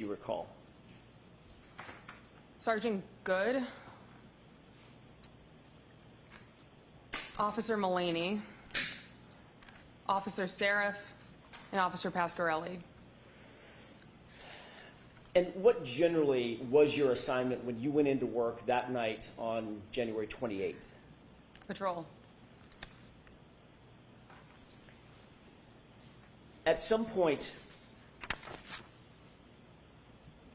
you recall? Sergeant Good, Officer Mullaney, Officer Seraph, and Officer Pasquarelli. And what generally was your assignment when you went into work that night on January 28th? Patrol. At some point,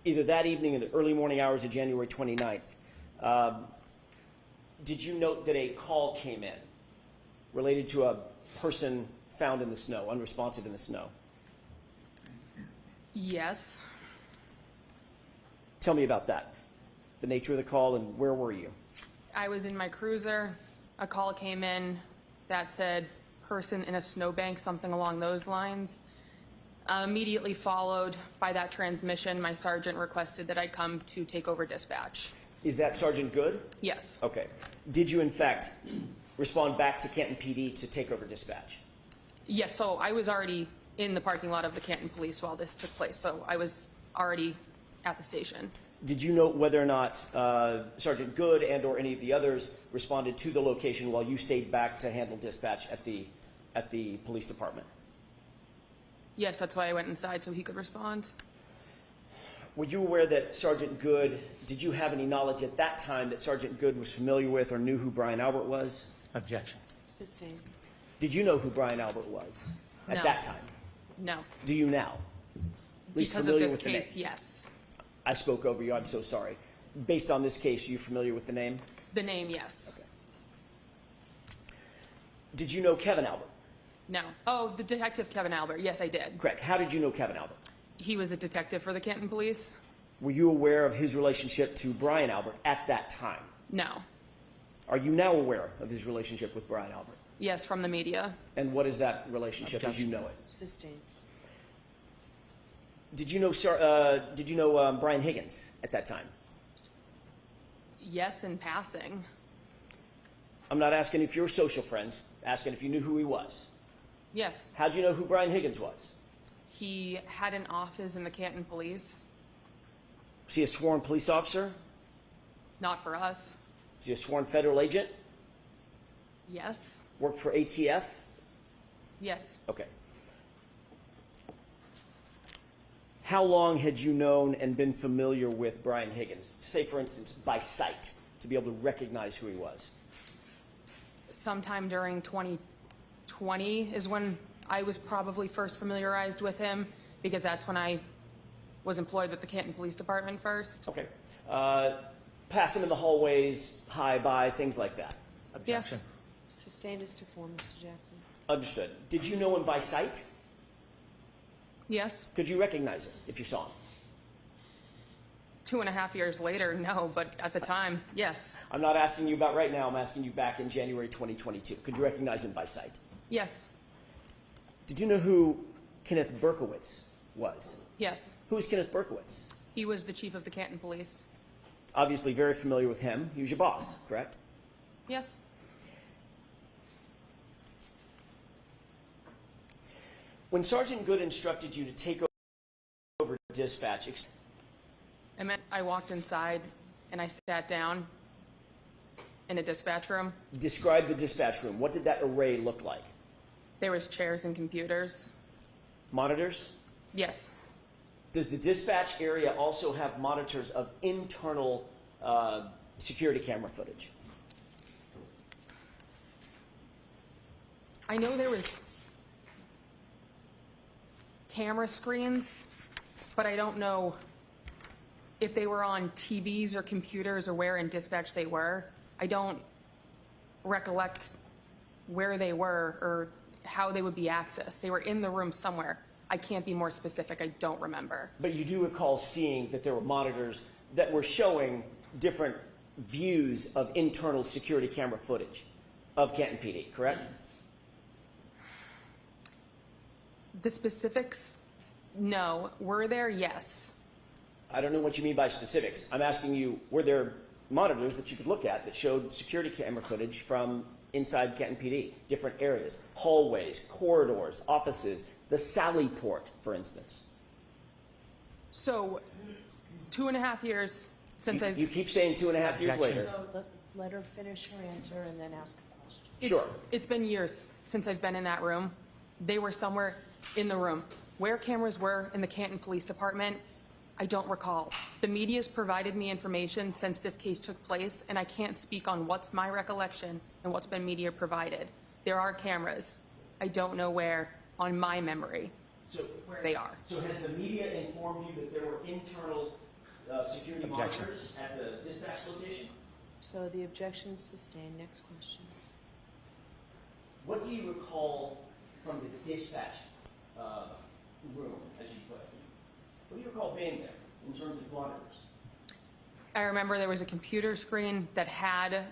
either that evening in the early morning hours of January 29th, did you note that a call came in related to a person found in the snow, unresponsive in the snow? Yes. Tell me about that, the nature of the call, and where were you? I was in my cruiser. A call came in that said person in a snowbank, something along those lines. Immediately followed by that transmission, my sergeant requested that I come to take over dispatch. Is that Sergeant Good? Yes. Okay. Did you, in fact, respond back to Canton PD to take over dispatch? Yes, so I was already in the parking lot of the Canton Police while this took place, so I was already at the station. Did you note whether or not Sergeant Good and or any of the others responded to the location while you stayed back to handle dispatch at the police department? Yes, that's why I went inside so he could respond. Were you aware that Sergeant Good, did you have any knowledge at that time that Sergeant Good was familiar with or knew who Brian Albert was? Objection. Sustained. Did you know who Brian Albert was at No. that time? No. Do you now? At least Because of familiar this with the case, name? yes. I spoke over you. I'm so sorry. Based on this case, are you familiar with the name? The name, yes. Okay. Did you know Kevin Albert? No. Oh, the detective Kevin Albert. Yes, I did. Correct. How did you know Kevin Albert? He was a detective for the Canton Police. Were you aware of his relationship to Brian Albert at that time? No. Are you now aware of his relationship with Brian Albert? Yes, from the media. And what is that relationship as you know it? Sustained. Did you know Brian Higgins at that time? Yes, in passing. I'm not asking if you're social friends, asking if you knew who he was. Yes. How'd you know who Brian Higgins was? He had an office in the Canton Police. Was he a sworn police officer? Not for us. Was he a sworn federal agent? Yes. Worked for ATF? Yes. Okay. How long had you known and been familiar with Brian Higgins? Say, for instance, by sight, to be able to recognize who he was. Sometime during 2020 is when I was probably first familiarized with him, because that's when I was employed with the Canton Police Department first. Okay. Pass him in the hallways, hi, bye, things like that. Objection. Yes. Sustained is to form, Mr. Jackson. Understood. Did you know him by sight? Yes. Could you recognize him if you saw him? 2.5 years later, no, but at the time, yes. I'm not asking you about right now. I'm asking you back in January 2022. Could you recognize him by sight? Yes. Did you know who Kenneth Berkowitz was? Yes. Who is Kenneth Berkowitz? He was the chief of the Canton Police. Obviously very familiar with him. He was your boss, correct? Yes. When Sergeant Good instructed you to take over dispatch, I walked inside and I sat down in a dispatch room. describe the dispatch room. What did that array look like? There was chairs and computers. Monitors? Yes. Does the dispatch area also have monitors of internal security camera footage? I know there was camera screens, but I don't know if they were on TVs or computers or where in dispatch they were. I don't recollect where they were or how they would be accessed. They were in the room somewhere. I can't be more specific. I don't remember. But you do recall seeing that there were monitors that were showing different views of internal security camera footage of Canton PD, correct? The specifics, no. Were there? Yes. I don't know what you mean by specifics. I'm asking you, were there monitors that you could look at that showed security camera footage from inside Canton PD, different areas, hallways, corridors, offices, the Sally port, for instance? So 2.5 years since I've. You keep saying 2.5 years later. So let her finish her answer and then ask a question. Sure. It's been years since I've been in that room. They were somewhere in the room. Where cameras were in the Canton Police Department, I don't recall. The media's provided me information since this case took place, and I can't speak on what's my recollection and what's been media provided. There are cameras. I don't know where on my memory So, where they are. so has the media informed you that there were internal security Objection. monitors at the dispatch location? So the objection is sustained. Next question. What do you recall from the dispatch room, as you put it? What do you recall being there in terms of monitors? I remember there was a computer screen that had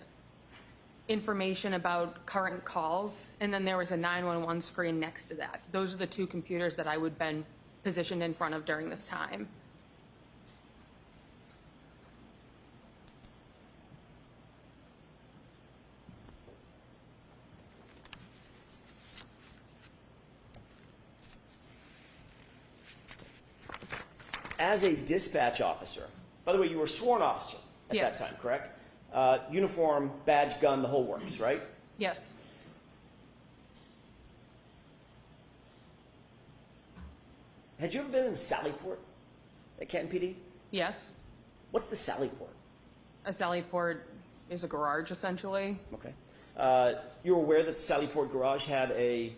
information about current calls, and then there was a 911 screen next to that. Those are the two computers that I would have been positioned in front of during this time. As a dispatch officer, by the way, you were a sworn officer at Yes. that time, correct? Uniform, badge, gun, the whole works, right? Yes. Had you ever been in Sallyport at Canton PD? Yes. What's the Sallyport? A Sallyport is a garage, essentially. Okay. You were aware that the Sallyport garage had a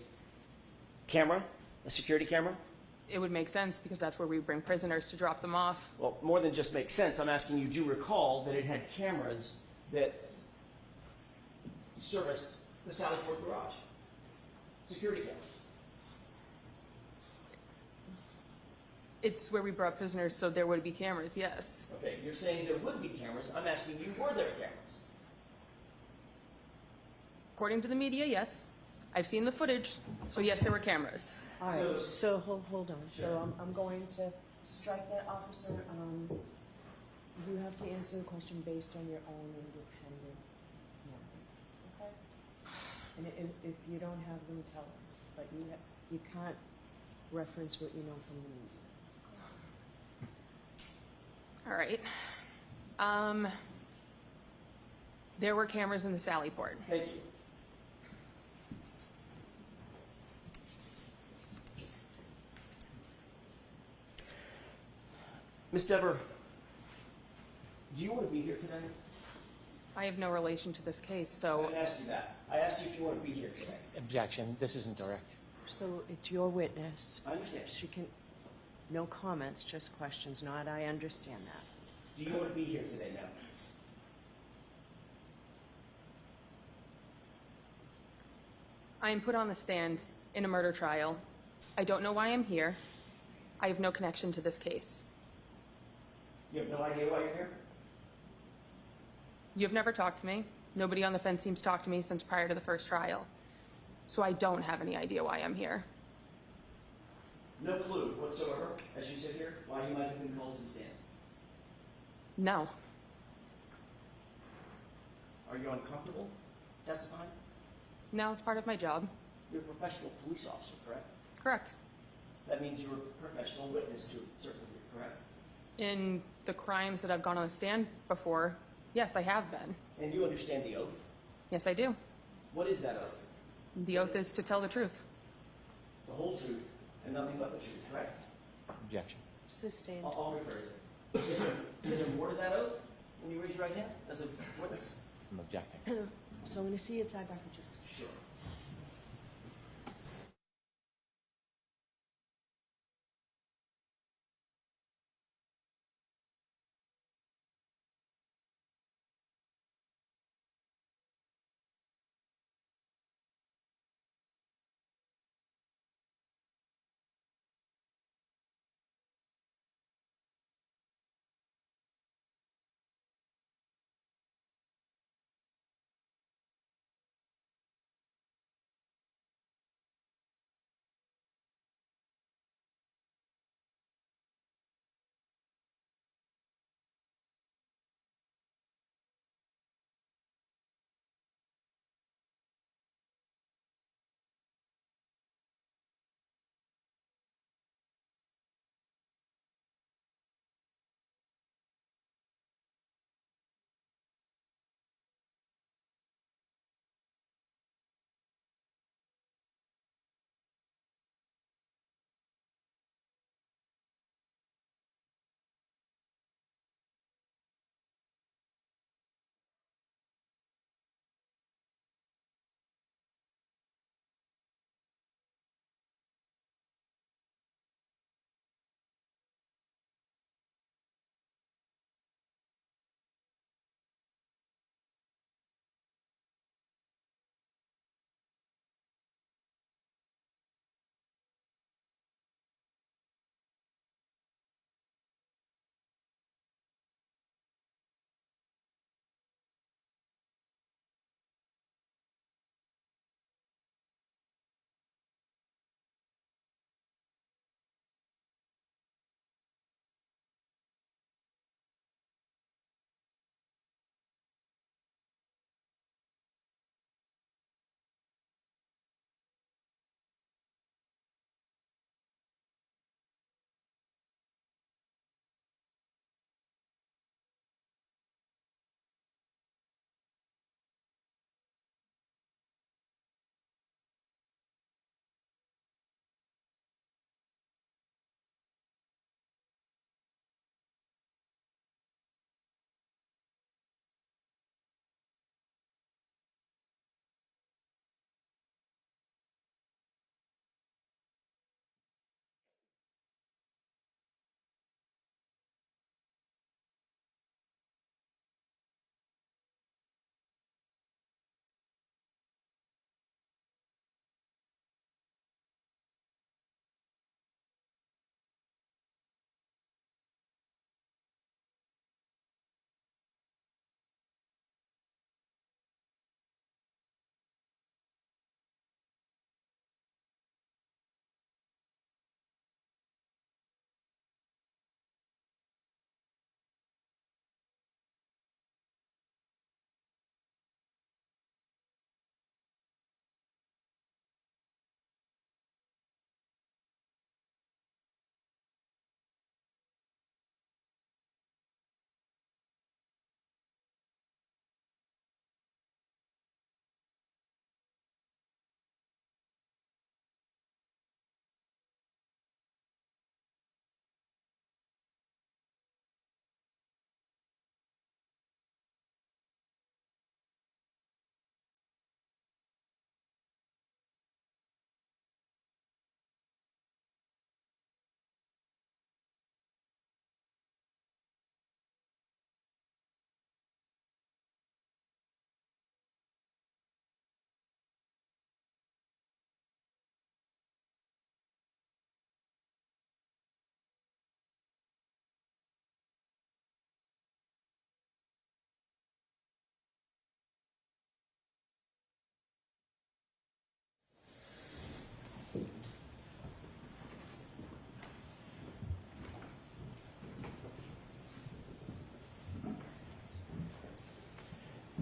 camera, a security camera? It would make sense because that's where we bring prisoners to drop them off. Well, more than just makes sense, I'm asking you, do you recall that it had cameras that serviced the Sallyport garage? Security cameras. It's where we brought prisoners, so there would be cameras, yes. Okay, you're saying there would be cameras. I'm asking you, were there cameras? According to the media, yes. I've seen the footage, so yes, there were cameras. All right, So- so hold on. Sure. So I'm going to strike that, officer. You have to answer the question based on your own independent knowledge, okay? And if you don't have them, tell us. But you can't reference what you know from the media. All right. There were cameras in the Sallyport. Thank you. Ms. Dever, do you want to be here today? I have no relation to this case, I so didn't ask you that. I asked you if you want to be here today. Objection, this isn't direct. So it's your witness. I understand. She can, no comments, just questions, not I understand that. Do you want to be here today now? I am put on the stand in a murder trial. I don't know why I'm here. I have no connection to this case. You have no idea why you're here? You've never talked to me. Nobody on the fence seems to talk to me since prior to the first trial. So I don't have any idea why I'm here. No clue whatsoever, as you sit here, why you might have been called to the stand. No. Are you uncomfortable testifying? No, it's part of my job. You're a professional police officer, correct? Correct. That means you're a professional witness to a certain degree, correct? In the crimes that I've gone on the stand before, yes, I have been. And you understand the oath? Yes, I do. What is that oath? The oath is to tell the truth. The whole truth and nothing but the truth, correct? Objection. Sustained. I'll rephrase it. Is there more to that oath when you raise your right hand as a witness? I'm objecting. So I'm going to see it side by for just Sure.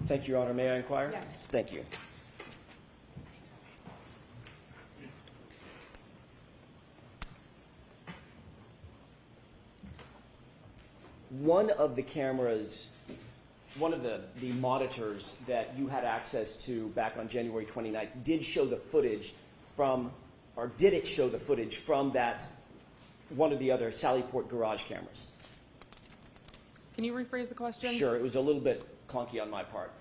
Thank you, Your Honor. May I inquire? Yes. Thank you. One of the cameras, one of the monitors that you had access to back on January 29th did show the footage from, or did it show the footage from that, one of the other Sallyport garage cameras? Can you rephrase the question? Sure, it was a little bit clunky on my part.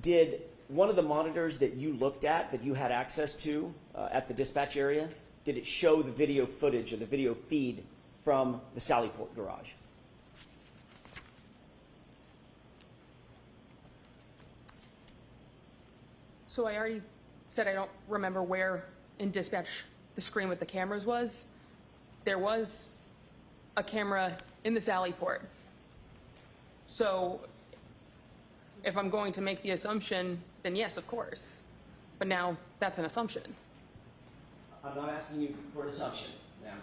Did one of the monitors that you looked at, that you had access to at the dispatch area, did it show the video footage or the video feed from the Sallyport garage? So I already said I don't remember where in dispatch the screen with the cameras was. There was a camera in the Sallyport. So if I'm going to make the assumption, then yes, of course. But now that's an assumption. I'm not asking you for an assumption now.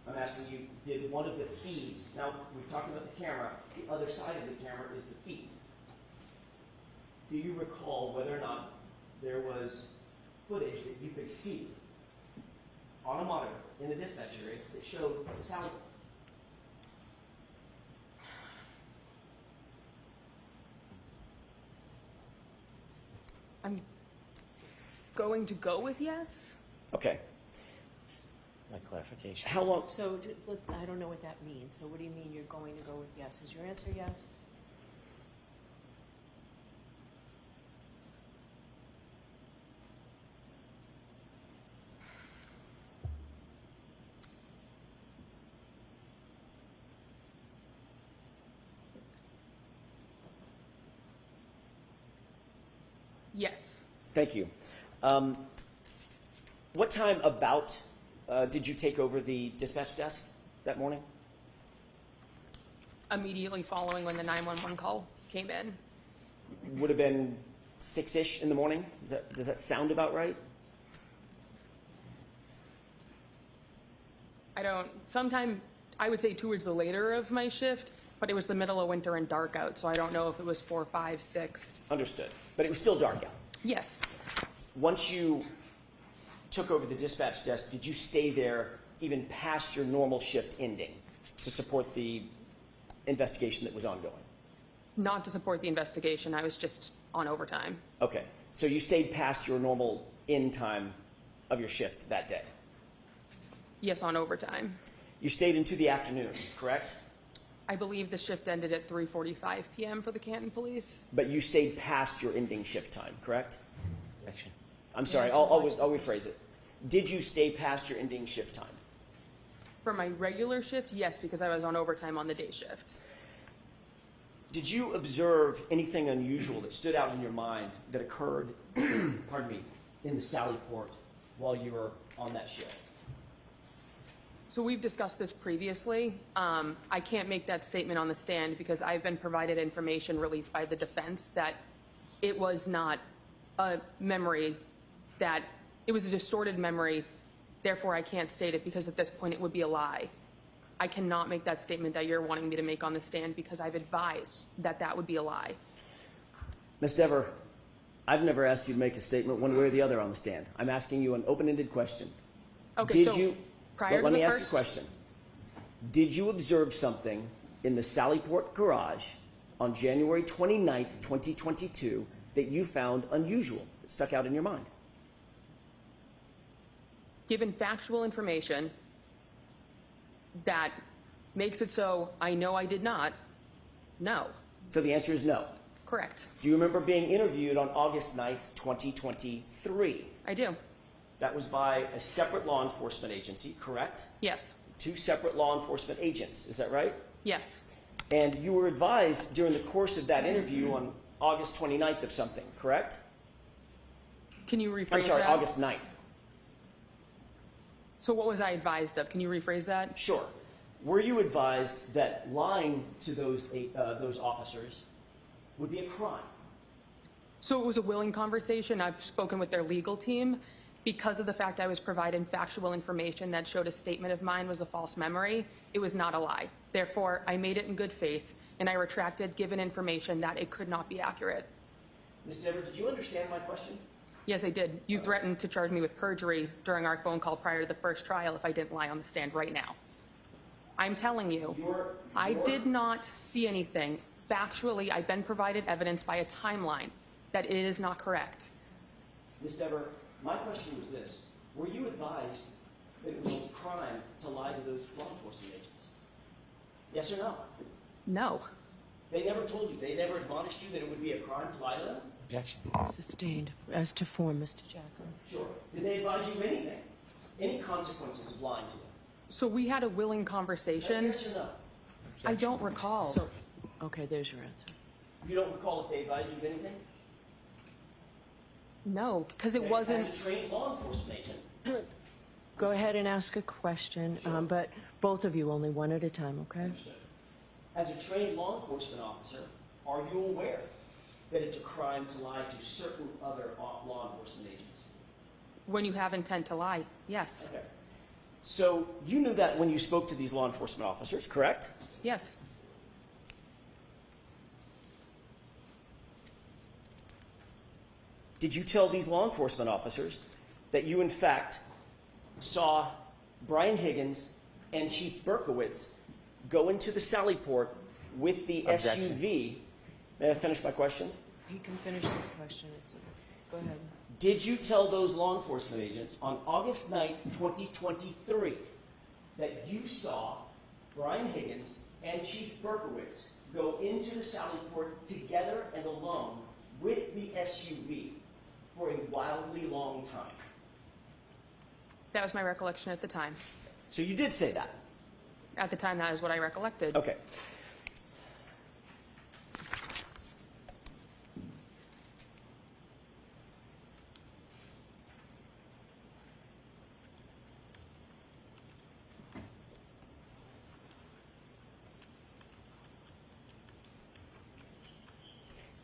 I'm asking you, did one of the feeds, now we've talked about the camera, the other side of the camera is the feed. Do you recall whether or not there was footage that you could see on a monitor in the dispatch area that showed the Sallyport? I'm going to go with yes. Okay. My clarification. How long? So, I don't know what that means. So what do you mean you're going to go with yes? Is your answer yes? Yes. Thank you. What time about did you take over the dispatch desk that morning? Immediately following when the 911 call came in. Would have been 6-ish in the morning. Does that sound about right? Sometime, I would say towards the later of my shift, but it was the middle of winter and dark out, so I don't know if it was 4, 5, 6. Understood. But it was still dark out. Yes. Once you took over the dispatch desk, did you stay there even past your normal shift ending to support the investigation that was ongoing? Not to support the investigation, I was just on overtime. Okay. So you stayed past your normal end time of your shift that day? Yes, on overtime. You stayed into the afternoon, correct? I believe the shift ended at 3:45 p.m. for the Canton Police. But you stayed past your ending shift time, correct? Correction. I'm sorry, I'll rephrase it. Did you stay past your ending shift time? For my regular shift, yes, because I was on overtime on the day shift. Did you observe anything unusual that stood out in your mind that occurred, pardon me, in the Sallyport while you were on that shift? So we've discussed this previously. I can't make that statement on the stand because I've been provided information released by the defense that it was not a memory, that it was a distorted memory. Therefore, I can't state it because at this point it would be a lie. I cannot make that statement that you're wanting me to make on the stand because I've advised that that would be a lie. Ms. Dever, I've never asked you to make a statement one way or the other on the stand. I'm asking you an open-ended question. Okay, Did so you, prior let to me the ask you a first, question. Did you observe something in the Sallyport garage on January 29th, 2022 that you found unusual, that stuck out in your mind? given factual information that makes it so I know I did not, no. So the answer is no. Correct. Do you remember being interviewed on August 9th, 2023? I do. That was by a separate law enforcement agency, correct? Yes. 2 separate law enforcement agents, is that right? Yes. And you were advised during the course of that interview on August 29th of something, correct? Can you rephrase I'm sorry, that? August 9th. So what was I advised of? Can you rephrase that? Sure. Were you advised that lying to those officers would be a crime? So it was a willing conversation. I've spoken with their legal team. Because of the fact I was providing factual information that showed a statement of mine was a false memory, it was not a lie. Therefore, I made it in good faith, and I retracted given information that it could not be accurate. Ms. Dever, did you understand my question? Yes, I did. You threatened to charge me with perjury during our phone call prior to the first trial if I didn't lie on the stand right now. I'm telling you, I did not see anything. Factually, I've been provided evidence by a timeline that it is not correct. Ms. Dever, my question was this. Were you advised that it was a crime to lie to those law enforcement agents? Yes or no? No. They never told you, they never admonished you that it would be a crime to lie to them? Objection. Sustained. As to form, Mr. Jackson. Sure. Did they advise you of anything? Any consequences of lying to them? So we had a willing conversation. Yes or no? I don't recall. So, okay, there's your answer. You don't recall if they advised you of anything? No, because it Okay, wasn't. As a trained law enforcement agent. Go ahead and ask a question, but both of you, only one at a time, okay? As a trained law enforcement officer, are you aware that it's a crime to lie to certain other law enforcement agents? When you have intent to lie, yes. Okay. So you knew that when you spoke to these law enforcement officers, correct? Yes. Did you tell these law enforcement officers that you, in fact, saw Brian Higgins and Chief Berkowitz go into the Sallyport with the Objection. SUV? May I finish my question? He can finish this question. Go ahead. Did you tell those law enforcement agents on August 9th, 2023, that you saw Brian Higgins and Chief Berkowitz go into the Sallyport together and alone with the SUV for a wildly long time? That was my recollection at the time. So you did say that? At the time, that is what I recollected. Okay.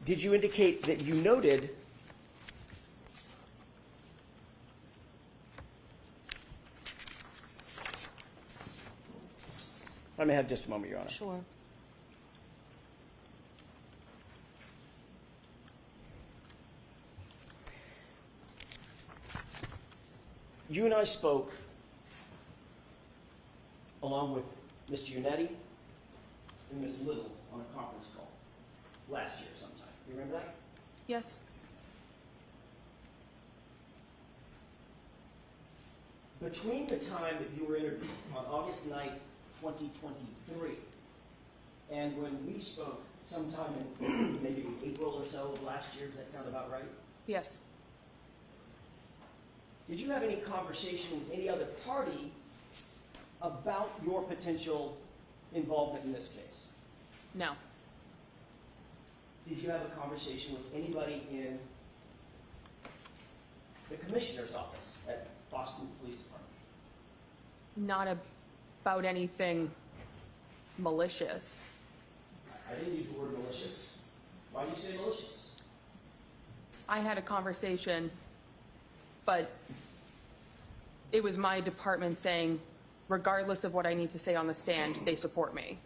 Did you indicate that you noted Let me have just a moment, Your Honor. Sure. You and I spoke, along with Mr. Unetti and Ms. Little, on a conference call last year sometime. You remember that? Yes. Between the time that you were interviewed on August 9th, 2023, and when we spoke sometime in maybe it was April or so of last year, does that sound about right? Yes. Did you have any conversation with any other party about your potential involvement in this case? No. Did you have a conversation with anybody in the commissioner's office at Boston Police Department? Not about anything malicious. I didn't use the word malicious. Why do you say malicious? I had a conversation, but it was my department saying, regardless of what I need to say on the stand, they support me.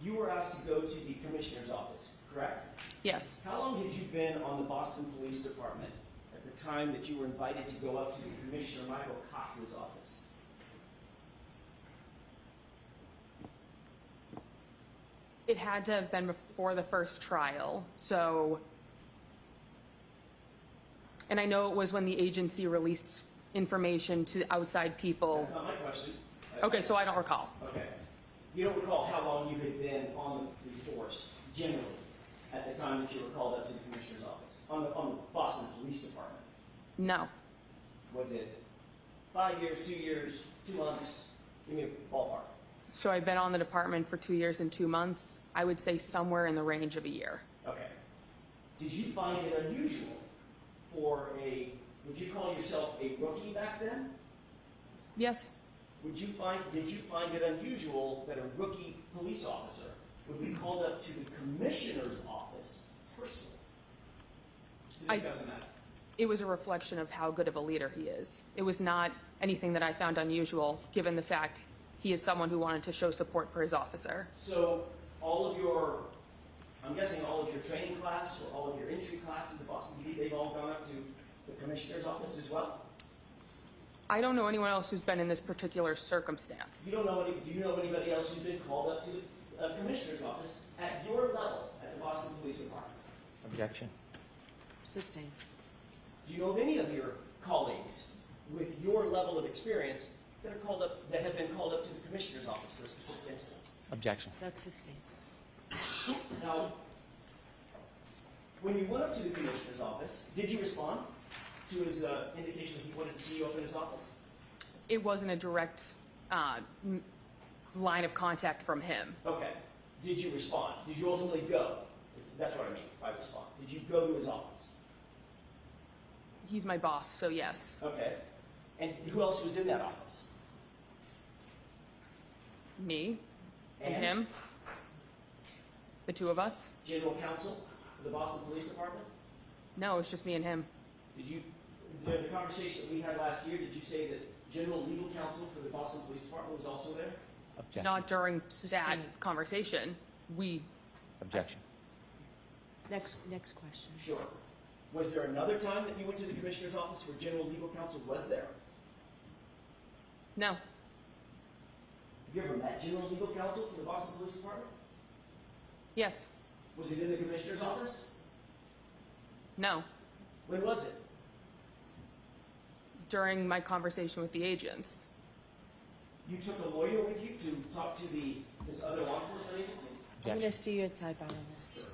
You were asked to go to the commissioner's office, correct? Yes. How long had you been on the Boston Police Department at the time that you were invited to go up to the Commissioner Michael Cox's office? It had to have been before the first trial, so, and I know it was when the agency released information to outside people. That's not my question. Okay, so I don't recall. Okay. You don't recall how long you had been on the force, generally, at the time that you were called up to the Commissioner's office, on the Boston Police Department? No. Was it 5 years, 2 years, 2 months? Give me a ballpark. So I've been on the department for 2 years and 2 months. I would say somewhere in the range of a year. Okay. Did you find it unusual for would you call yourself a rookie back then? Yes. Did you find it unusual that a rookie police officer would be called up to the commissioner's office personally to discuss a matter? It was a reflection of how good of a leader he is. It was not anything that I found unusual, given the fact he is someone who wanted to show support for his officer. So all of your I'm guessing all of your training class or all of your entry classes at Boston PD, they've all gone up to the commissioner's office as well? I don't know anyone else who's been in this particular circumstance. You don't know any, do you know anybody else who's been called up to a commissioner's office at your level at the Boston Police Department? Objection. Sustained. Do you know of any of your colleagues with your level of experience that are called up, that have been called up to the commissioner's office for a specific instance? Objection. That's sustained. Now, when you went up to the commissioner's office, did you respond to his indication that he wanted to see you up in his office? It wasn't a direct line of contact from him. Okay. Did you respond? Did you ultimately go? That's what I mean by respond. Did you go to his office? He's my boss, so yes. Okay. And who else was in that office? Me and him. The two of us. General counsel for the Boston Police Department? No, it's just me and him. During the conversation that we had last year, did you say that general legal counsel for the Boston Police Department was also there? Objection. Not during that Sustained. conversation. Objection. Next question. Sure. Was there another time that you went to the commissioner's office where general legal counsel was there? No. Have you ever met general legal counsel for the Boston Police Department? Yes. Was it in the commissioner's office? No. When was it? During my conversation with the agents. You took a lawyer with you to talk to this other law enforcement agency? I'm going Objection. to see you at sidebar on this.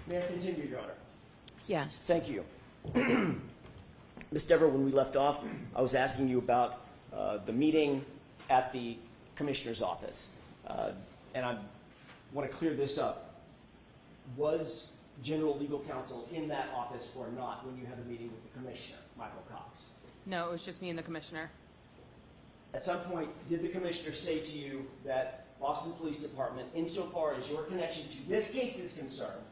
May I continue, Your Honor? Yes. Thank you. Ms. Dever, when we left off, I was asking you about the meeting at the Commissioner's office. And I want to clear this up. Was General Legal Counsel in that office or not when you had the meeting with the Commissioner, Michael Cox? No, it was just me and the commissioner. At some point, did the Commissioner say to you that Boston Police Department, insofar as your connection to this case is concerned,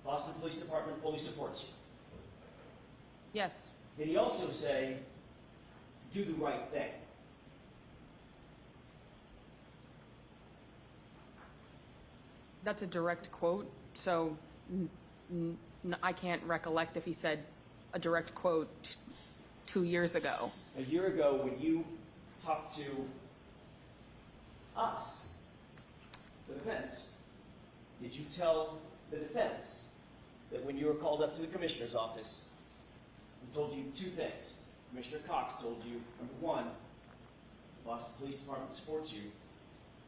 Boston Police Department fully supports you? Yes. Did he also say, do the right thing? That's a direct quote, so I can't recollect if he said a direct quote 2 years ago. A year ago, when you talked to us, the defense, did you tell the defense that when you were called up to the Commissioner's office, he told you two things? Commissioner Cox told you, number one, the Boston Police Department supports you,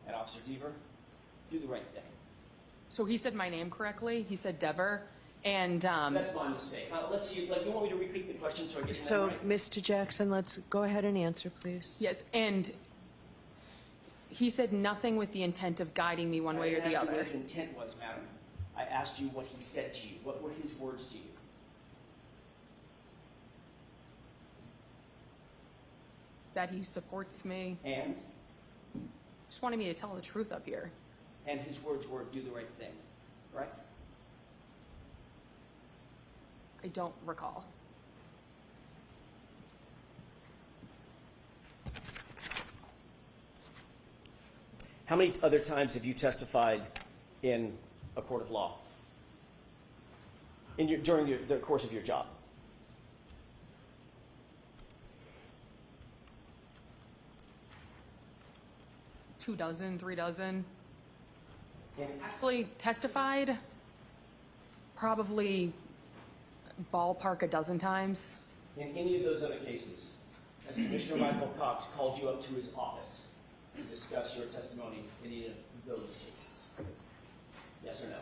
and Officer Dever, do the right thing. So he said my name correctly. He said Dever, and That's my mistake. Let's see, like, you want me to repeat the question so I get the So, name right? Mr. Jackson, let's go ahead and answer, please. yes, and he said nothing with the intent of guiding me one way or I didn't the ask you other. what his intent was, madam. I asked you what he said to you. What were his words to you? That he supports me. And Just wanted me to tell the truth up here. his words were, do the right thing, correct? I don't recall. How many other times have you testified in a court of law during the course of your job? Two dozen, 3 dozen. In, Actually testified probably ballpark a dozen times. in any of those other cases, has Commissioner Michael Cox called you up to his office to discuss your testimony in any of those cases? Yes or no?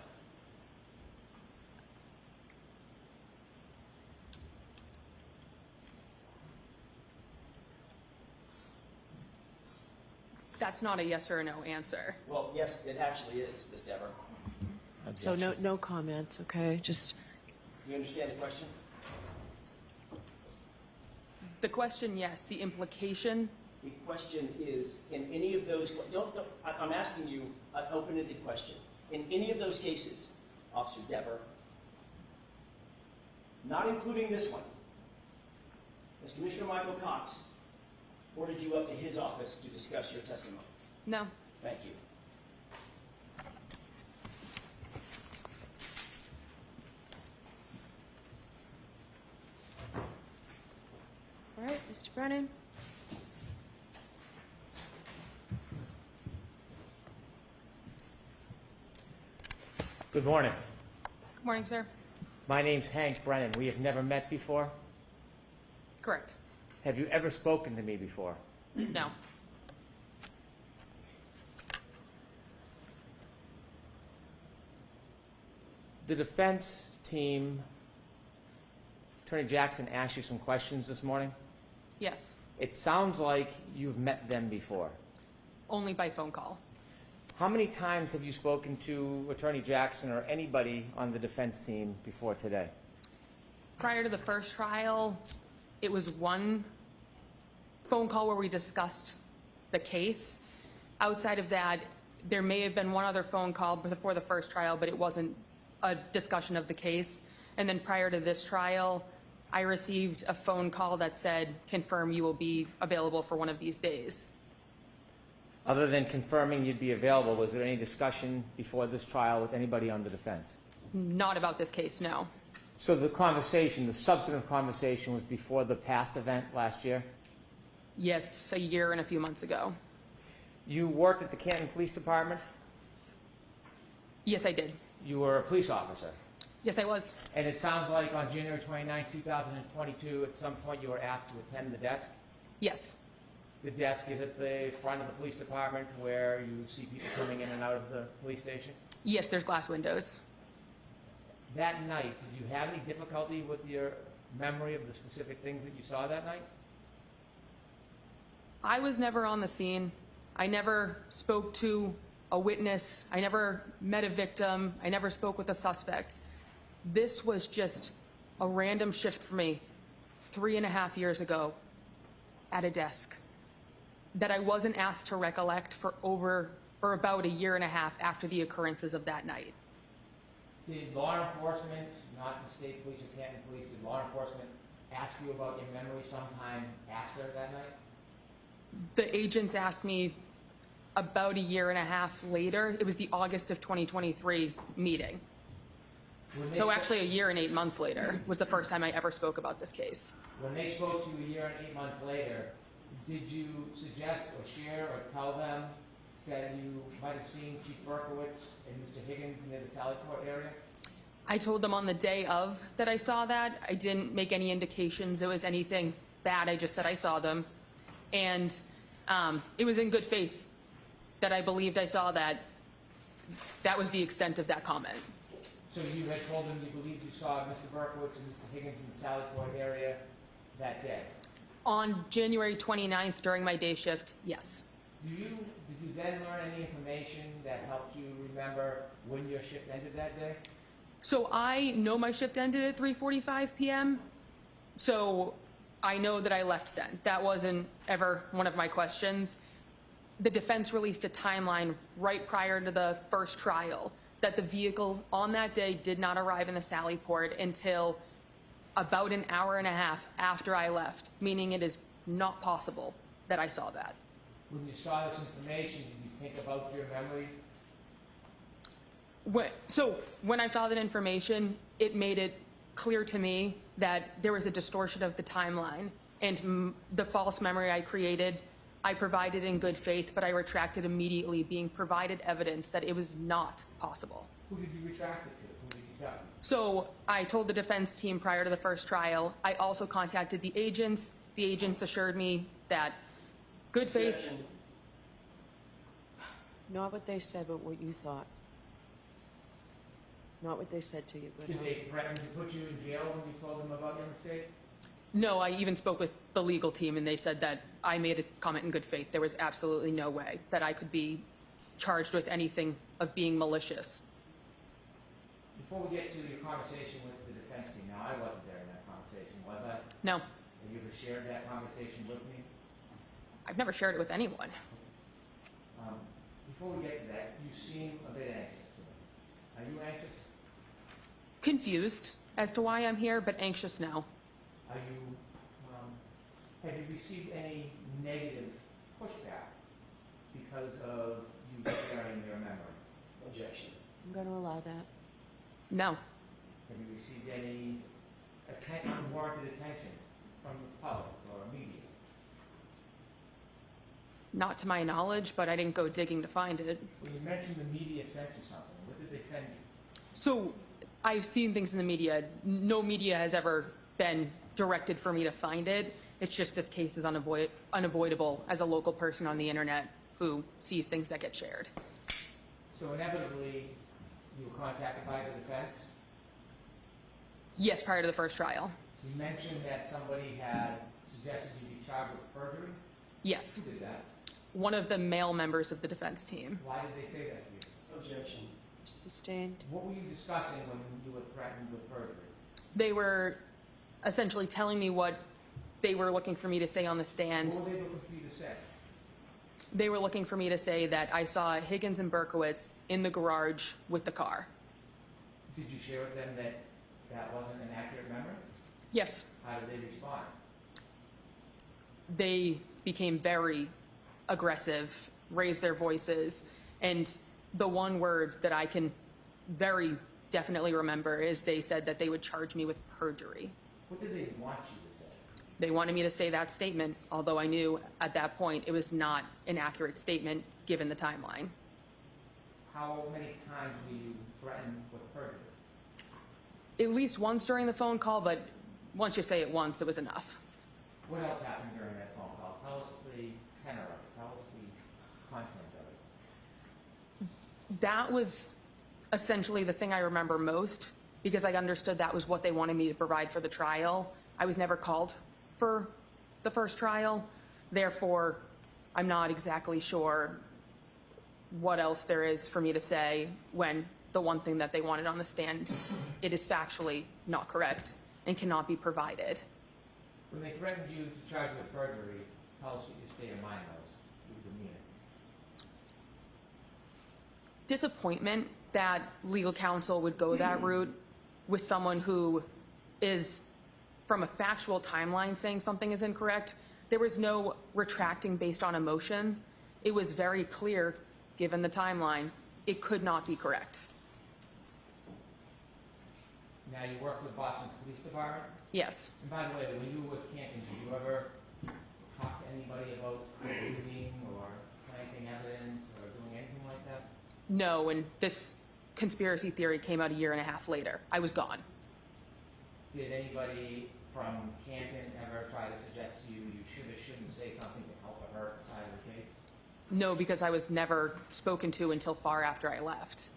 That's not a yes or a no answer. Well, yes, it actually is, Ms. Dever. So no comments, okay? Just, You understand the question? The question, yes. The implication, The question is, in any of those, I'm asking you an open-ended question. In any of those cases, Officer Dever, not including this one, has Commissioner Michael Cox ordered you up to his office to discuss your testimony? no. Thank you. all right, Mr. Brennan? Good morning. Good morning, sir. My name's Hank Brennan. We have never met before. Correct. Have you ever spoken to me before? No. The defense team, Attorney Jackson asked you some questions this morning. Yes. It sounds like you've met them before. Only by phone call. How many times have you spoken to Attorney Jackson or anybody on the defense team before today? Prior to the first trial, it was one phone call where we discussed the case. Outside of that, there may have been one other phone call before the first trial, but it wasn't a discussion of the case. And then prior to this trial, I received a phone call that said, confirm you will be available for one of these days. Other than confirming you'd be available, was there any discussion before this trial with anybody on the defense? Not about this case, no. So the conversation, the substantive conversation, was before the past event last year? Yes, a year and a few months ago. You worked at the Canton Police Department? Yes, I did. You were a police officer? Yes, I was. And it sounds like on January 29, 2022, at some point you were asked to attend the desk? Yes. The desk is at the front of the police department where you see people coming in and out of the police station? Yes, there's glass windows. that night, did you have any difficulty with your memory of the specific things that you saw that night? I was never on the scene. I never spoke to a witness. I never met a victim. I never spoke with a suspect. This was just a random shift for me 3.5 years ago at a desk that I wasn't asked to recollect for about 1.5 years after the occurrences of that night. Did law enforcement, not the state police or Canton police, did law enforcement ask you about your memory sometime after that night? The agents asked me about 1.5 years later. It was the August of 2023 meeting. So actually 1 year and 8 months later was the first time I ever spoke about this case. When they spoke to you 1 year and 8 months later, did you suggest or share or tell them that you might have seen Chief Berkowitz and Mr. Higgins near the Sally Port area? I told them on the day of that I saw that. I didn't make any indications it was anything bad. I just said I saw them. And it was in good faith that I believed I saw that. That was the extent of that comment. So you had told them you believed you saw Mr. Berkowitz and Mr. Higgins in the Sally Port area that day? On January 29th during my day shift, yes. Did you then learn any information that helped you remember when your shift ended that day? So I know my shift ended at 3:45 p.m. So I know that I left then. That wasn't ever one of my questions. The defense released a timeline right prior to the first trial that the vehicle on that day did not arrive in the Sally Port until about 1.5 hours after I left, meaning it is not possible that I saw that. When you saw this information, did you think about your memory? So when I saw that information, it made it clear to me that there was a distortion of the timeline, and the false memory I created, I provided in good faith, but I retracted immediately, being provided evidence that it was not possible. Who did you retract it to? Who did you tell? So I told the defense team prior to the first trial. I also contacted the agents. The agents assured me that good faith. Objection. Not what they said, but what you thought. Not what they said to you, but Did they threaten to put you in jail when you told them about your mistake? No, I even spoke with the legal team, and they said that I made a comment in good faith. There was absolutely no way that I could be charged with anything of being malicious. Before we get to your conversation with the defense team, now I wasn't there in that conversation, was I? No, Have you ever shared that conversation with me? I've never shared it with anyone. Before we get to that, you seem a bit anxious to me. Are you anxious? Confused as to why I'm here, but anxious now. Are you, have you received any negative pushback because of you sharing your memory? Objection. I'm going to allow that. No, Have you received any unwarranted attention from the public or media? not to my knowledge, but I didn't go digging to find it. Well, you mentioned the media sent you something. What did they send you? So I've seen things in the media. No media has ever been directed for me to find it. It's just this case is unavoidable as a local person on the internet who sees things that get shared. So inevitably, you were contacted by the defense. Yes, prior to the first trial. You mentioned that somebody had suggested you be charged with perjury. Yes, Who did that? one of the male members of the defense team. Why did they say that to you? Objection. Sustained. What were you discussing when you were threatened with perjury? They were essentially telling me what they were looking for me to say on the stand. What were they looking for you to say? They were looking for me to say that I saw Higgins and Berkowitz in the garage with the car. Did you share with them that that wasn't an accurate memory? Yes, How did they respond? they became very aggressive, raised their voices, and the one word that I can very definitely remember is they said that they would charge me with perjury. What did they want you to say? They wanted me to say that statement, although I knew at that point it was not an accurate statement given the timeline. How many times were you threatened with perjury? At least once during the phone call, but once you say it once, it was enough. What else happened during that phone call? Tell us the tenor of it. Tell us the content of it. That was essentially the thing I remember most. because I understood that was what they wanted me to provide for the trial. I was never called for the first trial. Therefore, I'm not exactly sure what else there is for me to say when the one thing that they wanted on the stand, it is factually not correct and cannot be provided. When they threatened you to charge you with perjury, tell us what your state of mind was, your demeanor. Disappointment that legal counsel would go that route with someone who is, from a factual timeline, saying something is incorrect. There was no retracting based on emotion. It was very clear, given the timeline, it could not be correct. Now, you work for the Boston Police Department? Yes. And by the way, when you were with Canton, did you ever talk to anybody about looting or planting evidence or doing anything like that? No, and this conspiracy theory came out a year and a half later. I was gone. Did anybody from Canton ever try to suggest to you you should or shouldn't say something to help or hurt the side of the case? No, because I was never spoken to until far after I left.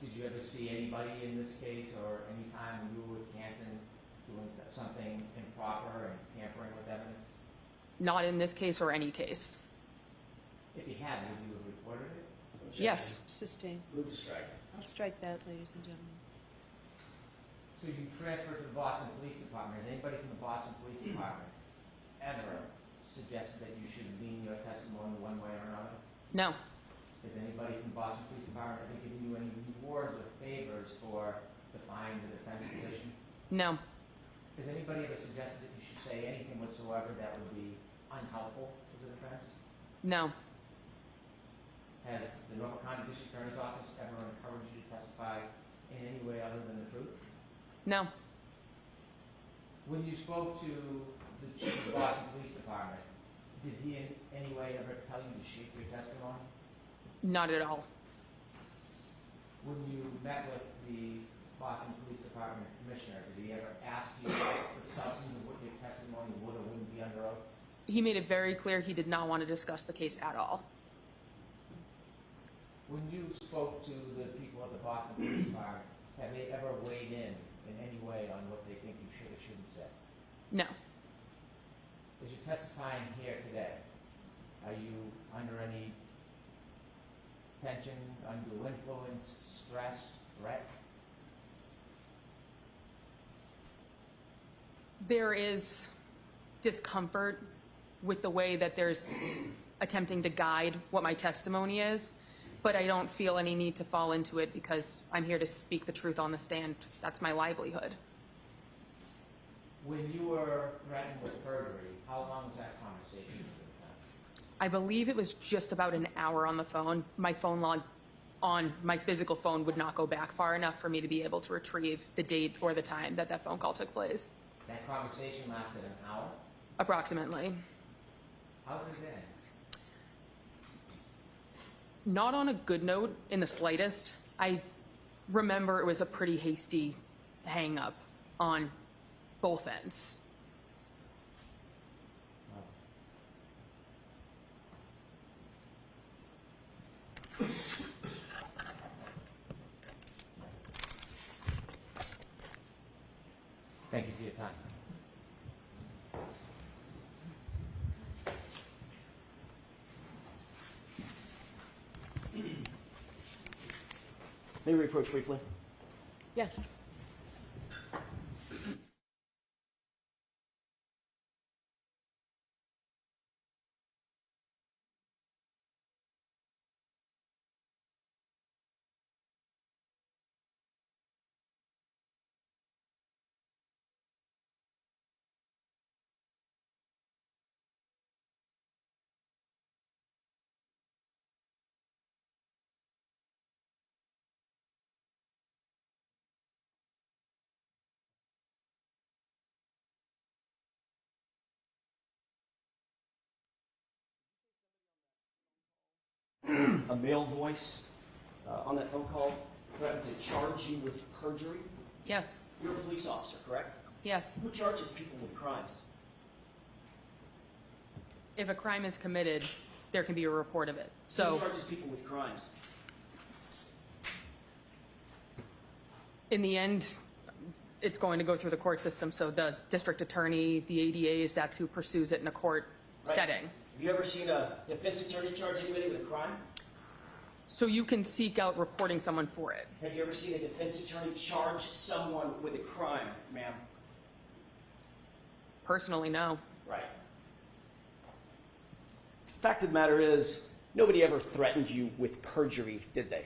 Did you ever see anybody in this case or any time when you were with Canton doing something improper and tampering with evidence? Not in this case or any case. If you had, would you have reported it? Yes. Sustain. Move to strike. I'll strike that, ladies and gentlemen. So you transferred to the Boston Police Department. Has anybody from the Boston Police Department ever suggested that you should lean your testimony one way or another? No. Has anybody from the Boston Police Department ever given you any rewards or favors for defying the defense position? No. Has anybody ever suggested that you should say anything whatsoever that would be unhelpful to the defense? No. Has the Norfolk County District Attorney's Office ever encouraged you to testify in any way other than the truth? No. When you spoke to the chief of the Boston Police Department, did he in any way ever tell you to shape your testimony? Not at all. When you met with the Boston Police Department Commissioner, did he ever ask you the substance of what your testimony would or wouldn't be under oath? He made it very clear he did not want to discuss the case at all. When you spoke to the people at the Boston Police Department, have they ever weighed in any way on what they think you should or shouldn't say? No. As you're testifying here today, are you under any tension, undue influence, stress, threat? There is discomfort with the way that there's attempting to guide what my testimony is, but I don't feel any need to fall into it because I'm here to speak the truth on the stand. That's my livelihood. When you were threatened with perjury, how long was that conversation with the defense? I believe it was just about an hour on the phone. My phone log on my physical phone would not go back far enough for me to be able to retrieve the date or the time that that phone call took place. That conversation lasted an hour? Approximately. How did it end? Not on a good note in the slightest. I remember it was a pretty hasty hang up on both ends. Thank you for your time. May we approach briefly? Yes. A male voice on that phone call threatened to charge you with perjury. Yes. You're a police officer, correct? Yes. Who charges people with crimes? If a crime is committed, there can be a report of it. Who So charges people with crimes? in the end, it's going to go through the court system, so the district attorney, the ADAs, that's who pursues it in a court Right. setting. Have you ever seen a defense attorney charge anybody with a crime? So you can seek out reporting someone for it. Have you ever seen a defense attorney charge someone with a crime, ma'am? Personally, no. Right. Fact of the matter is, nobody ever threatened you with perjury, did they?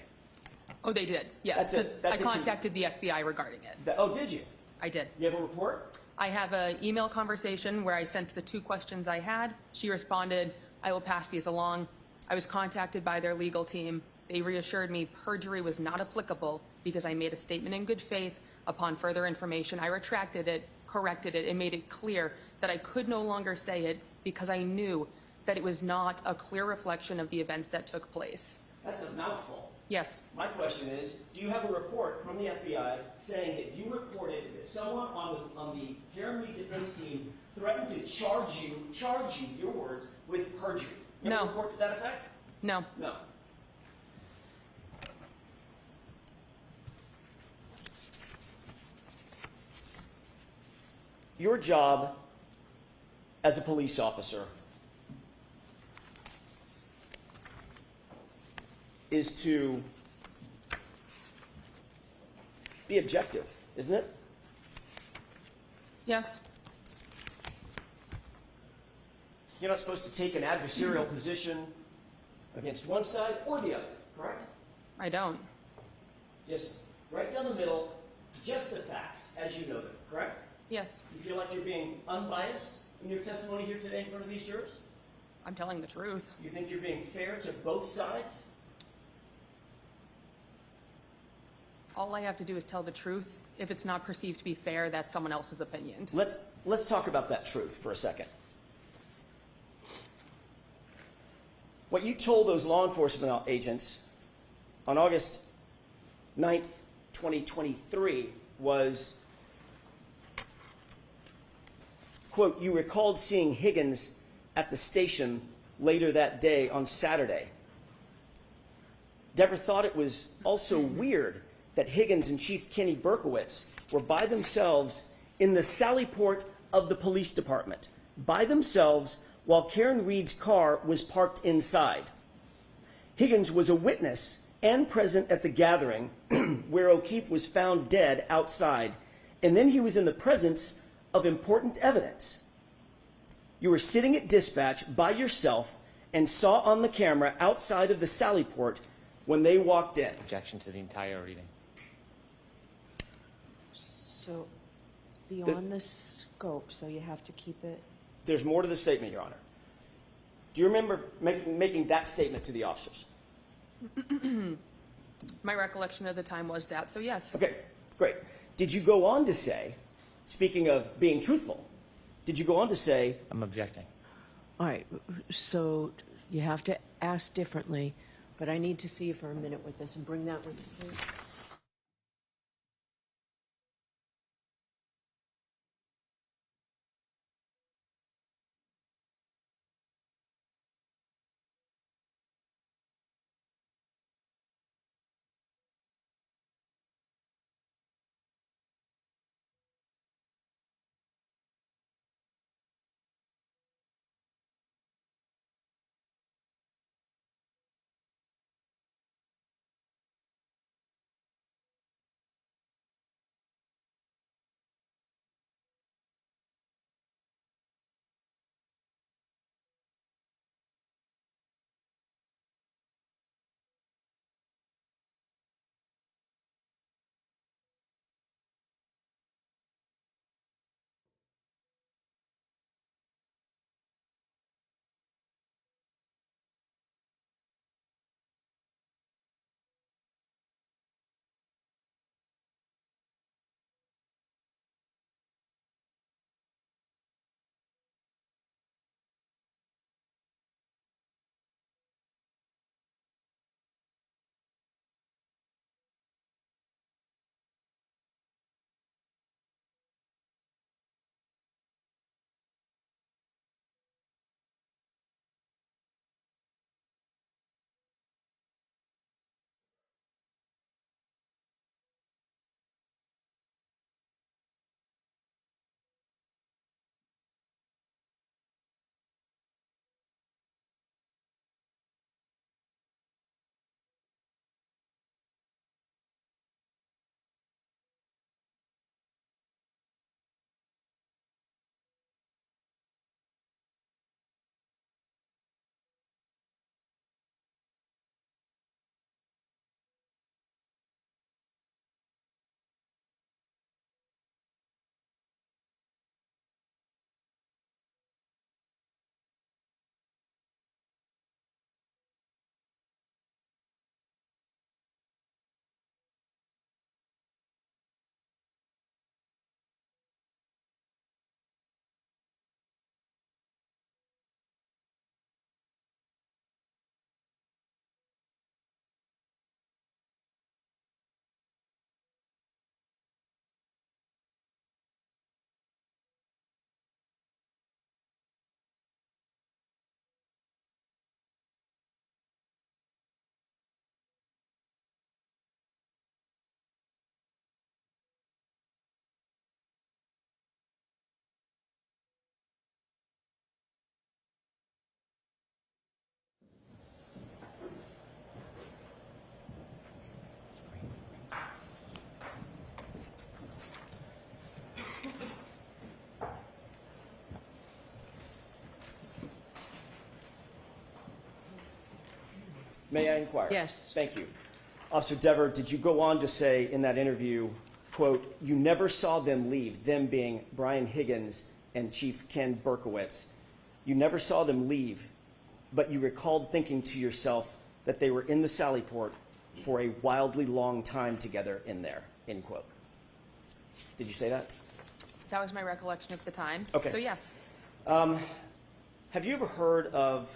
Oh, they did, yes, That's it. because That's I it. contacted the FBI regarding it. Oh, did you? I did. You have a report? I have an email conversation where I sent the 2 questions I had. She responded, I will pass these along. I was contacted by their legal team. They reassured me perjury was not applicable because I made a statement in good faith. Upon further information, I retracted it, corrected it, and made it clear that I could no longer say it because I knew that it was not a clear reflection of the events that took place. That's a mouthful. Yes, My question is, do you have a report from the FBI saying that you reported that someone on the Karen Reed defense team threatened to charge you, your words, with perjury? You have a No. report to that effect? no, No. Your job as a police officer is to be objective, isn't it? yes, You're not supposed to take an adversarial position against one side or the other, correct? I don't. Just right down the middle, just the facts as you know them, correct? Yes, You feel like you're being unbiased in your testimony here today in front of these jurors? I'm telling the truth. You think you're being fair to both sides? All I have to do is tell the truth. If it's not perceived to be fair, that's someone else's opinion. Let's talk about that truth for a second. What you told those law enforcement agents on August 9th, 2023 was, quote, you recalled seeing Higgins at the station later that day on Saturday. Dever thought it was also weird that Higgins and Chief Kenny Berkowitz were by themselves in the Sallyport of the police department, by themselves while Karen Reed's car was parked inside. Higgins was a witness and present at the gathering where O'Keefe was found dead outside, and then he was in the presence of important evidence. You were sitting at dispatch by yourself and saw on the camera outside of the Sallyport when they walked in. Objection to the entire reading. So, beyond the scope, so you have to keep it, There's more to the statement, Your Honor. Do you remember making that statement to the officers? My recollection of the time was that, so yes. Okay, great. Did you go on to say, speaking of being truthful, did you go on to say, I'm objecting. all right, so you have to ask differently, but I need to see you for a minute with this and bring that with you, please. May I inquire? Yes. Thank you. Officer Dever, did you go on to say in that interview, quote, you never saw them leave, them being Brian Higgins and Chief Ken Berkowitz. You never saw them leave, but you recalled thinking to yourself that they were in the Sallyport for a wildly long time together in there, end quote. Did you say that? That was my recollection at the time. Okay. So yes, Have you ever heard of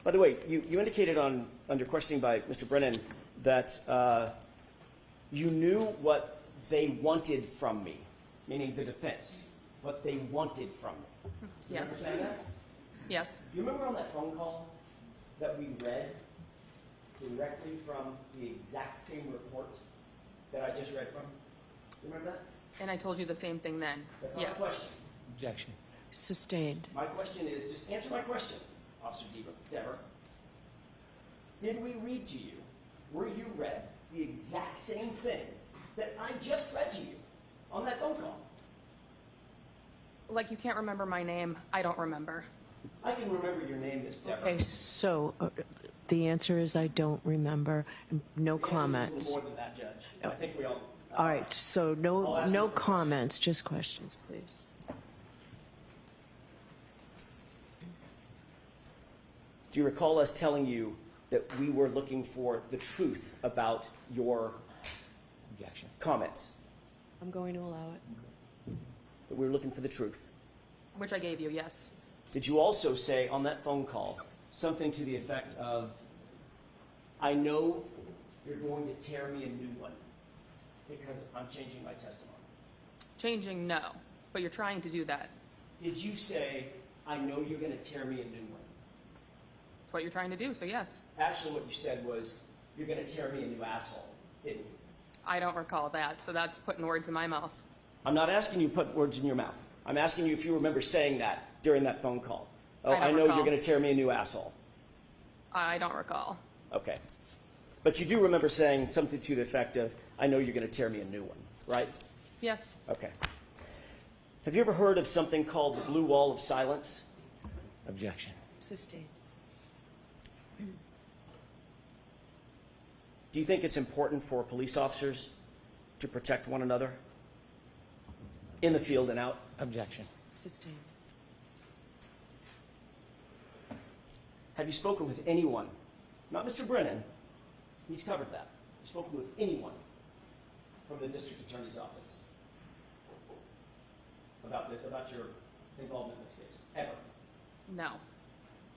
by the way, you indicated under questioning by Mr. Brennan that you knew what they wanted from me, meaning the defense, what they wanted from me. You yes, remember saying that? yes. Do you remember on that phone call that we read directly from the exact same report that I just read from? You remember that? And I told you the same thing then. That's not Yes. the question. Objection. Sustained. My question is, just answer my question, Officer Dever. Did we read to you, were you read the exact same thing that I just read to you on that phone call? Like you can't remember my name, I don't remember. I can remember your name, Miss Dever. Okay, so the answer is I don't remember. No The answer is a little comments. more than that, Judge. I think we all. All right, so I'll no, ask no you a question. comments, just questions, please. Do you recall us telling you that we were looking for the truth about your Objection. comments? I'm going to allow it. That we were looking for the truth. Which I gave you, yes. Did you also say on that phone call something to the effect of, I know you're going to tear me a new one because I'm changing my testimony? Changing, no. But you're trying to do that. Did you say, I know you're going to tear me a new one? It's what you're trying to do, so yes. Actually, what you said was, you're going to tear me a new asshole, didn't you? I don't recall that, so that's putting words in my mouth. I'm not asking you to put words in your mouth. I'm asking you if you remember saying that during that phone call. Oh, I don't I know recall. you're going to tear me a new asshole. I don't recall. Okay. But you do remember saying something to the effect of, I know you're going to tear me a new one, right? Yes, Okay. Have you ever heard of something called the blue wall of silence? Objection. Sustained. Do you think it's important for police officers to protect one another in the field and out? Objection. Sustained. Have you spoken with anyone, not Mr. Brennan, he's covered that. Have you spoken with anyone from the district attorney's office about your involvement in this case? Ever? no.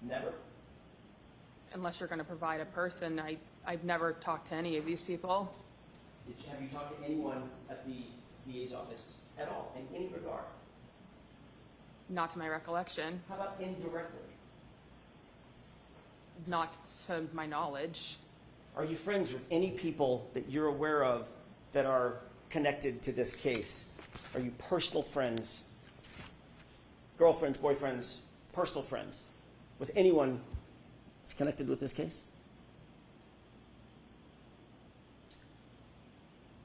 Never? Unless you're going to provide a person. I've never talked to any of these people. Have you talked to anyone at the DA's office at all, in any regard? Not to my recollection. How about indirectly? Not to my knowledge. Are you friends with any people that you're aware of that are connected to this case? Are you personal friends, girlfriends, boyfriends, personal friends with anyone that's connected with this case?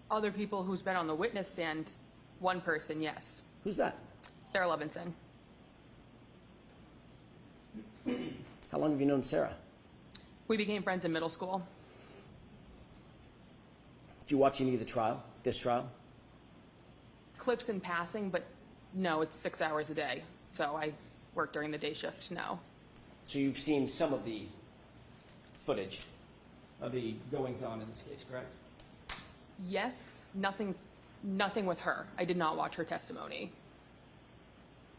Other people who's been on the witness stand, one person, yes. Who's that? Sarah Levinson. How long have you known Sarah? We became friends in middle school. Did you watch any of the trial, this trial? Clips in passing, but no, it's 6 hours a day. So I work during the day shift, no. So you've seen some of the footage of the goings-on in this case, correct? Yes, nothing with her. I did not watch her testimony.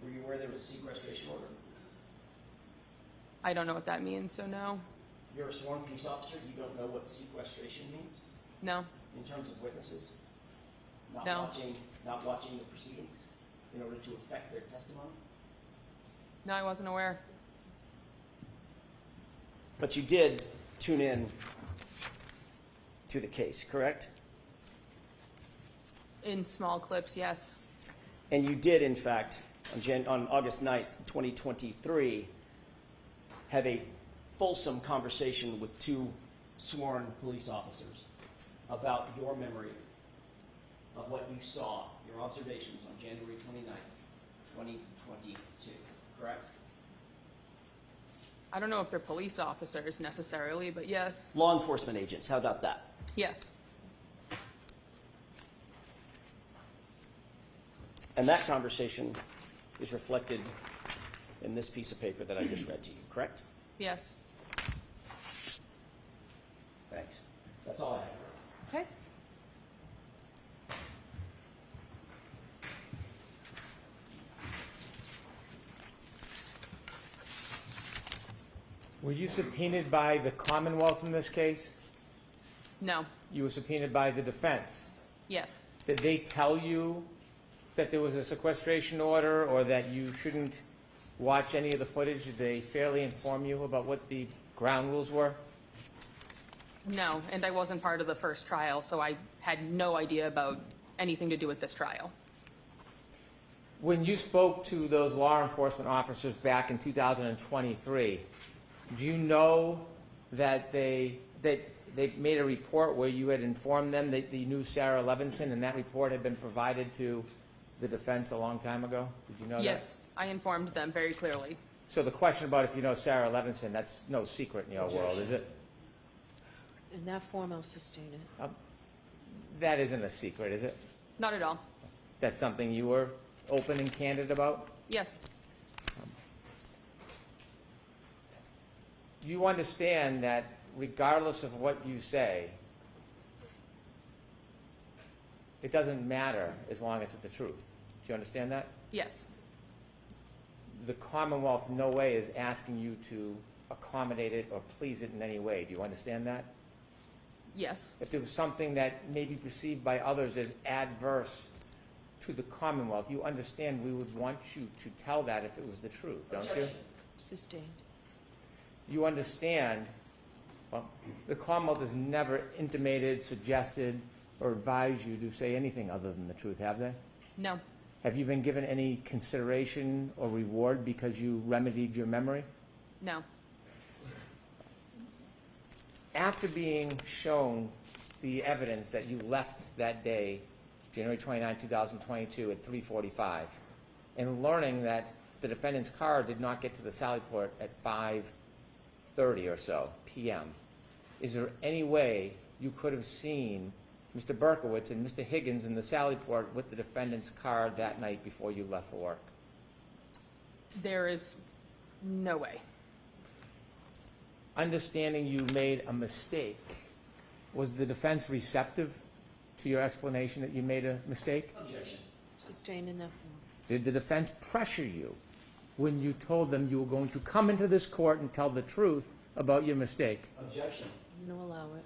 Were you aware there was a sequestration order? I don't know what that means, so no. You're a sworn peace officer. You don't know what sequestration means No, in terms of witnesses? No. Not watching the proceedings in order to affect their testimony? no, I wasn't aware. But you did tune in to the case, correct? In small clips, yes. And you did, in fact, on August 9th, 2023, have a fulsome conversation with two sworn police officers about your memory of what you saw, your observations on January 29th, 2022, correct? I don't know if they're police officers necessarily, but yes, Law enforcement agents, how about that? yes, And that conversation is reflected in this piece of paper that I just read to you, correct? yes. Thanks. That's all I have. Okay. Were you subpoenaed by the Commonwealth in this case? No, You were subpoenaed by the defense. yes. Did they tell you that there was a sequestration order or that you shouldn't watch any of the footage? Did they fairly inform you about what the ground rules were? No, and I wasn't part of the first trial, so I had no idea about anything to do with this trial. When you spoke to those law enforcement officers back in 2023, do you know that they made a report where you had informed them that you knew Sarah Levinson and that report had been provided to the defense a long time ago? Did you know that? Yes, I informed them very clearly. So the question about if you know Sarah Levinson, that's no secret in your world, is it? In that form, I'll sustain it. That isn't a secret, is it? Not at all. That's something you were open and candid about? Yes, You understand that regardless of what you say, it doesn't matter as long as it's the truth. Do you understand that? yes, The Commonwealth in no way is asking you to accommodate it or please it in any way. Do you understand that? yes, If there was something that may be perceived by others as adverse to the Commonwealth, you understand we would want you to tell that if it was the truth, don't you? Sustained. You understand, well, the Commonwealth has never intimated, suggested, or advised you to say anything other than the truth, have they? no, Have you been given any consideration or reward because you remedied your memory? no, After being shown the evidence that you left that day, January 29, 2022, at 3:45, and learning that the defendant's car did not get to the Sallyport at 5:30 or so p.m., is there any way you could have seen Mr. Berkowitz and Mr. Higgins in the Sallyport with the defendant's car that night before you left for work? there is no way. Understanding you made a mistake, was the defense receptive to your explanation that you made a mistake? Objection. Sustained in that form. Did the defense pressure you when you told them you were going to come into this court and tell the truth about your mistake? Objection. I'm going to allow it.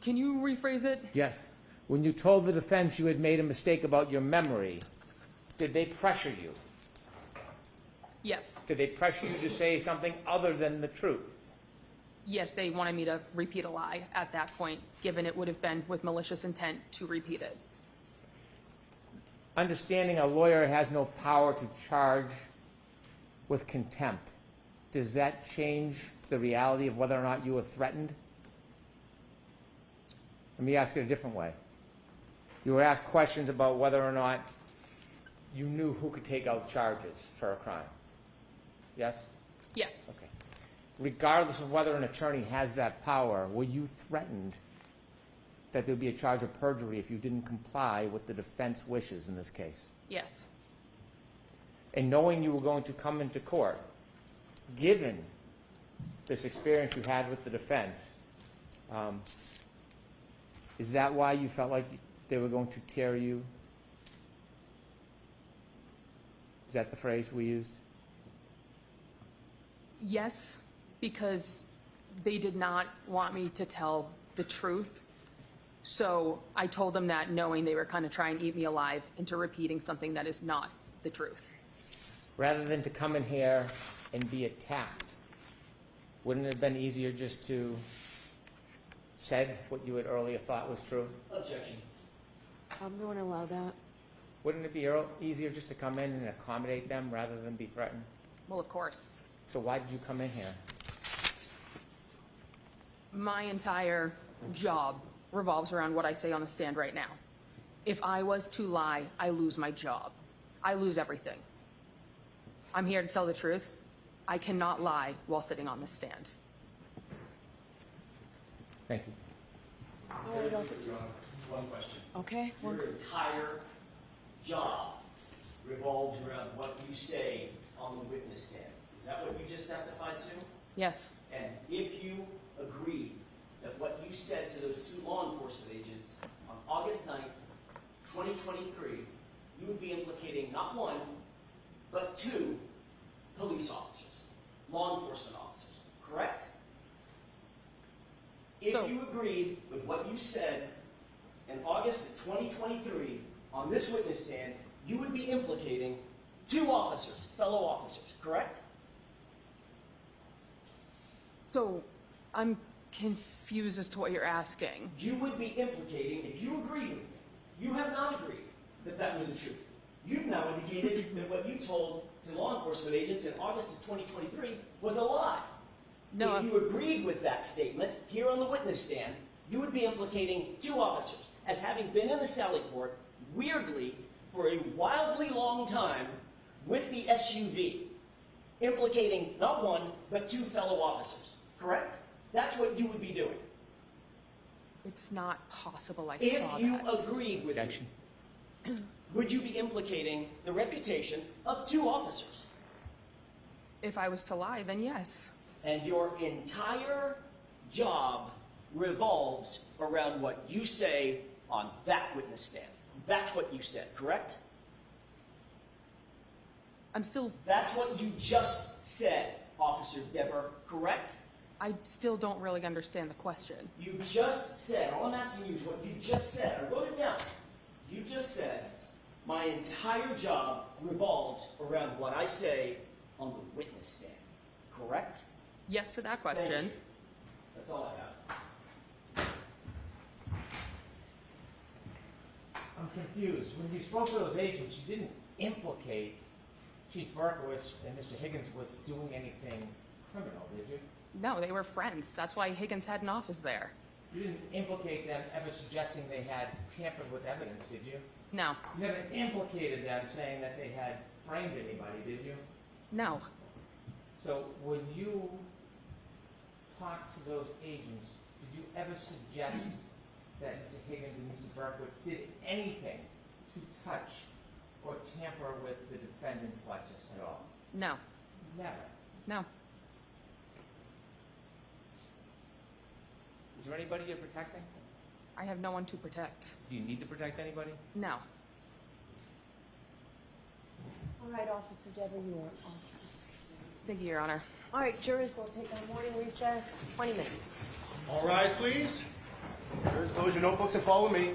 Can you rephrase it? Yes. When you told the defense you had made a mistake about your memory, did they pressure you? Yes, Did they pressure you to say something other than the truth? yes, they wanted me to repeat a lie at that point, given it would have been with malicious intent to repeat it. Understanding a lawyer has no power to charge with contempt, does that change the reality of whether or not you were threatened? Let me ask it a different way. You were asked questions about whether or not you knew who could take out charges for a crime. Yes? Yes, Okay. Regardless of whether an attorney has that power, were you threatened that there would be a charge of perjury if you didn't comply with the defense wishes in this case? yes, And knowing you were going to come into court, given this experience you had with the defense, is that why you felt like they were going to tear you? Is that the phrase we used? yes, because they did not want me to tell the truth. So I told them that knowing they were kind of trying to eat me alive into repeating something that is not the truth. Rather than to come in here and be attacked, wouldn't it have been easier just to said what you had earlier thought was true? Objection. I'm going to allow that. Wouldn't it be easier just to come in and accommodate them rather than be threatened? Well, of course. So why did you come in here? My entire job revolves around what I say on the stand right now. If I was to lie, I lose my job. I lose everything. I'm here to tell the truth. I cannot lie while sitting on this stand. Thank you. All right, officer. One question. Okay, Your entire job revolves around what you say on the witness stand. Is that what you just testified to? Yes, And if you agreed that what you said to those two law enforcement agents on August 9th, 2023, you would be implicating not one, but two police officers, law enforcement officers, correct? If So- you agreed with what you said in August of 2023 on this witness stand, you would be implicating two officers, fellow officers, correct? so I'm confused as to what you're asking. You would be implicating, if you agreed with me, you have not agreed that that was the truth. You've now indicated that what you told to law enforcement agents in August of 2023 was a lie. No, If you agreed with that statement here on the witness stand, you would be implicating two officers as having been in the Sally Port, weirdly, for a wildly long time with the SUV, implicating not one, but two fellow officers, correct? That's what you would be doing. it's not possible I If saw you that. agreed with me, Objection. would you be implicating the reputations of two officers? If I was to lie, then yes. And your entire job revolves around what you say on that witness stand. That's what you said, correct? I'm still, That's what you just said, Officer Dever, correct? I still don't really understand the question. You just said, all I'm asking you is what you just said. I wrote it down. You just said, my entire job revolves around what I say on the witness stand, correct? Yes to that Thank question. you. That's all I have. I'm confused. When you spoke to those agents, you didn't implicate Chief Berkowitz and Mr. Higgins with doing anything criminal, did you? No, they were friends. That's why Higgins had an office there. You didn't implicate them ever suggesting they had tampered with evidence, did you? No, You never implicated them saying that they had framed anybody, did you? no. So when you talked to those agents, did you ever suggest that Mr. Higgins and Mr. Berkowitz did anything to touch or tamper with the defendant's Lexus at all? No, Never. no. Is there anybody you're protecting? I have no one to protect. Do you need to protect anybody? No. All right, Officer Dever, you are awesome. Thank you, Your Honor. All right, jurors, we'll take our morning recess, 20 minutes. All rise, please. Close your notebooks and follow me.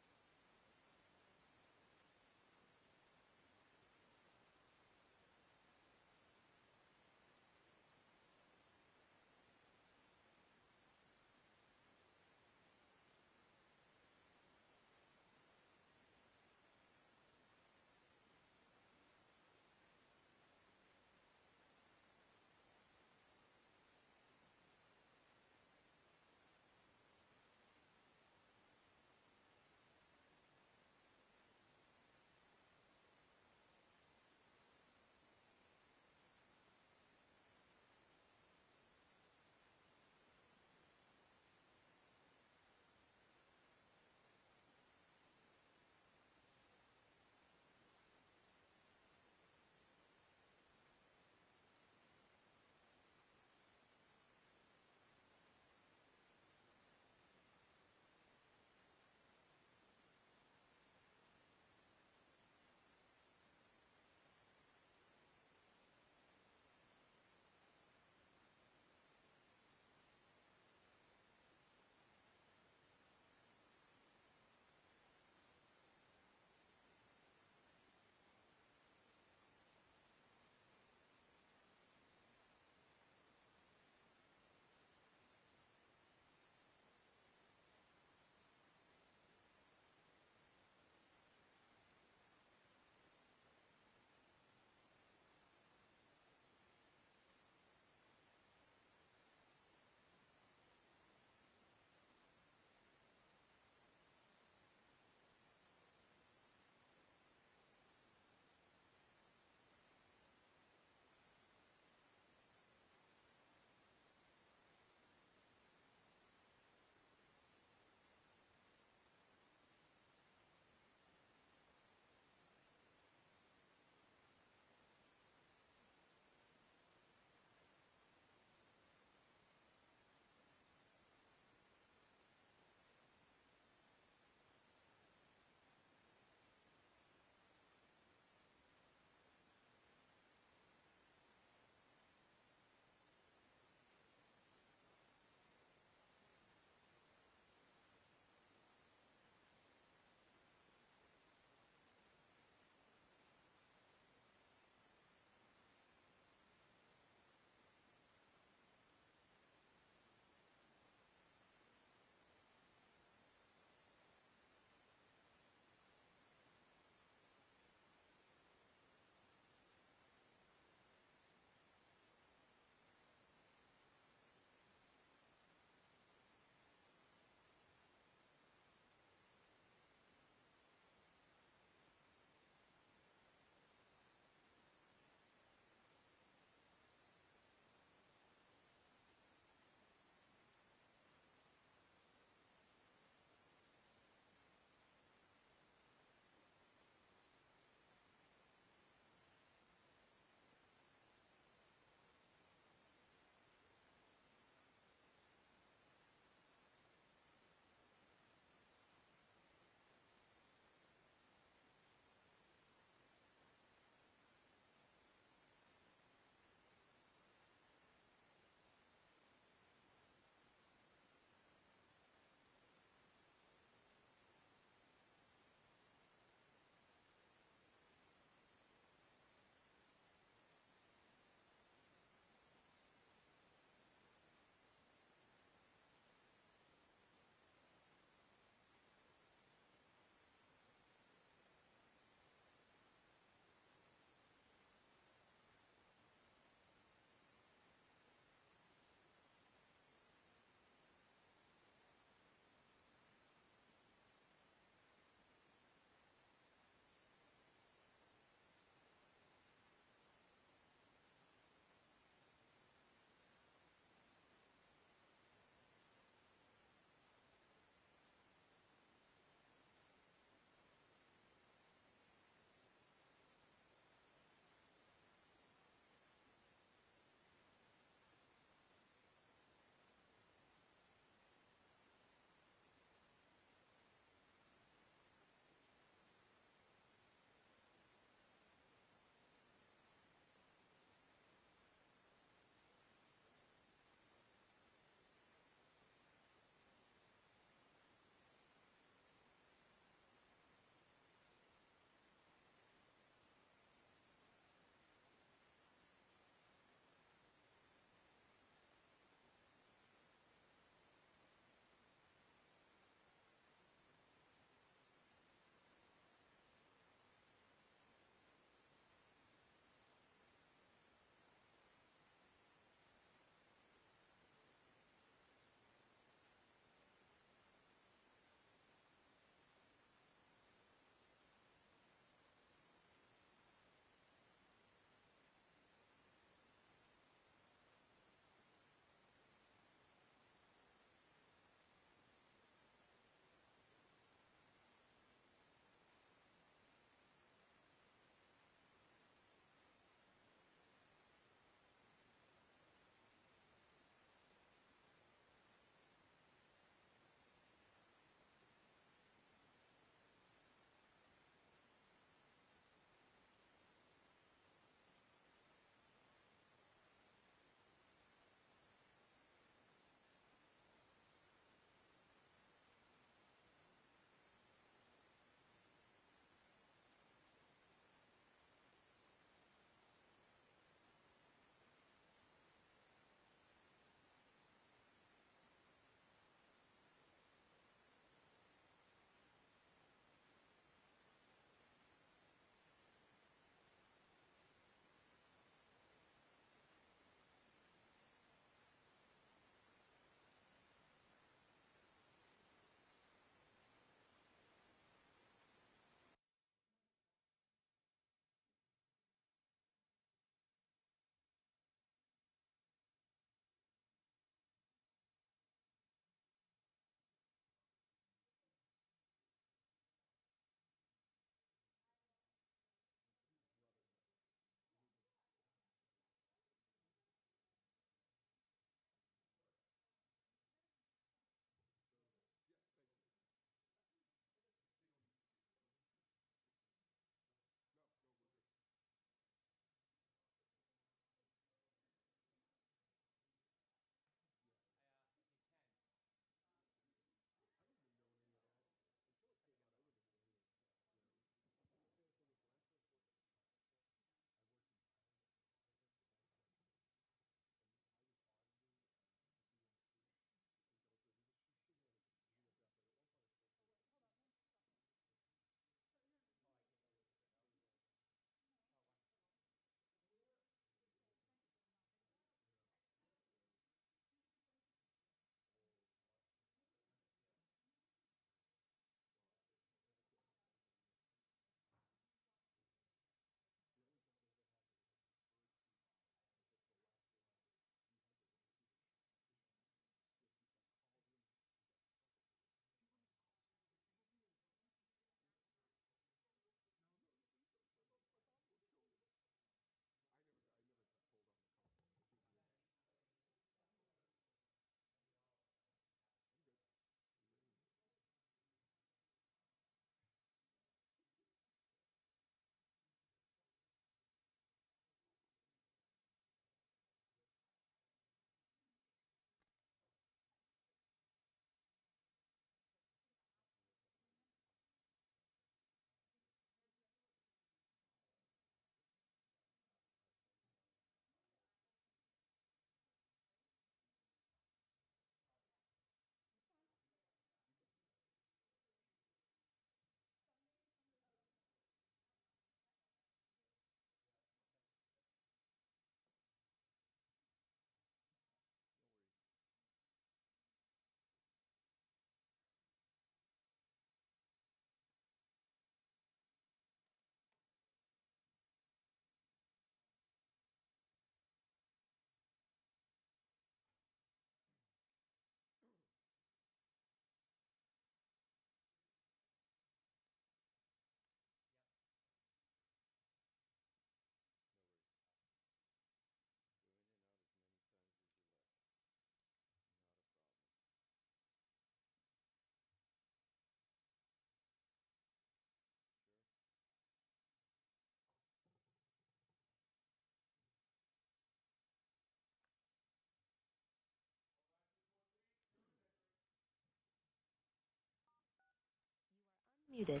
Muted.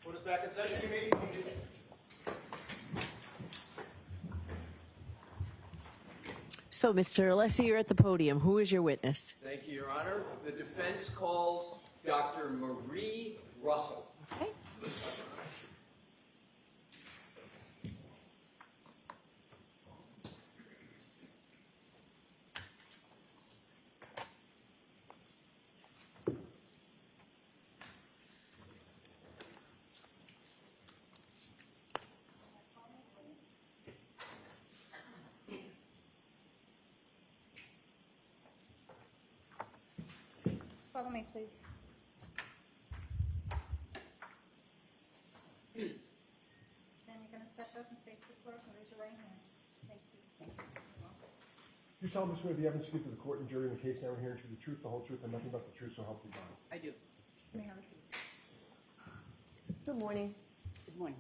Court is back in session. You may be seated. So, Mr. Alessi, you're at the podium. Who is your witness? Thank you, Your Honor. The defense calls Dr. Marie Russell. Okay. Follow me, please. Then you're going to step up and face the clerk and raise your right hand. Thank you. Thank you. You solemnly swear the evidence you give to the court and jury in the case now and hearing the truth, the whole truth, and nothing but the truth, so help you God. I do. You may have a seat. Good morning. Good morning.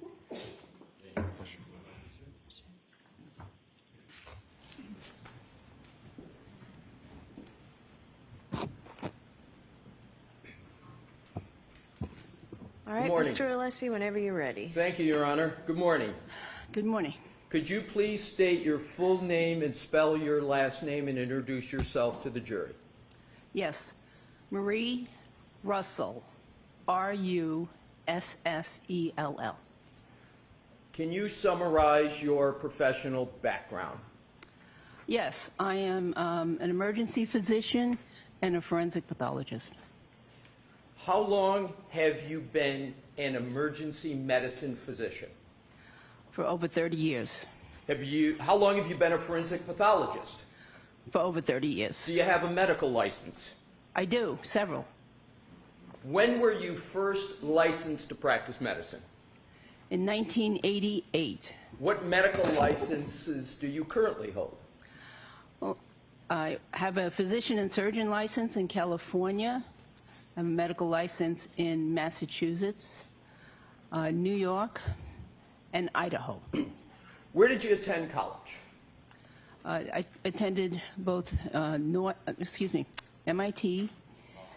All right, morning. Mr. Alessi, whenever you're ready. Thank you, Your Honor. Good morning. Good morning. Could you please state your full name and spell your last name and introduce yourself to the jury? Yes. Marie Russell. Russell. Can you summarize your professional background? Yes, I am an emergency physician and a forensic pathologist. How long have you been an emergency medicine physician? For over 30 years. How long have you been a forensic pathologist? For over 30 years. Do you have a medical license? I do, several. When were you first licensed to practice medicine? In 1988. What medical licenses do you currently hold? Well, I have a physician and surgeon license in California. I have a medical license in Massachusetts, New York, and Idaho. Where did you attend college? I attended both MIT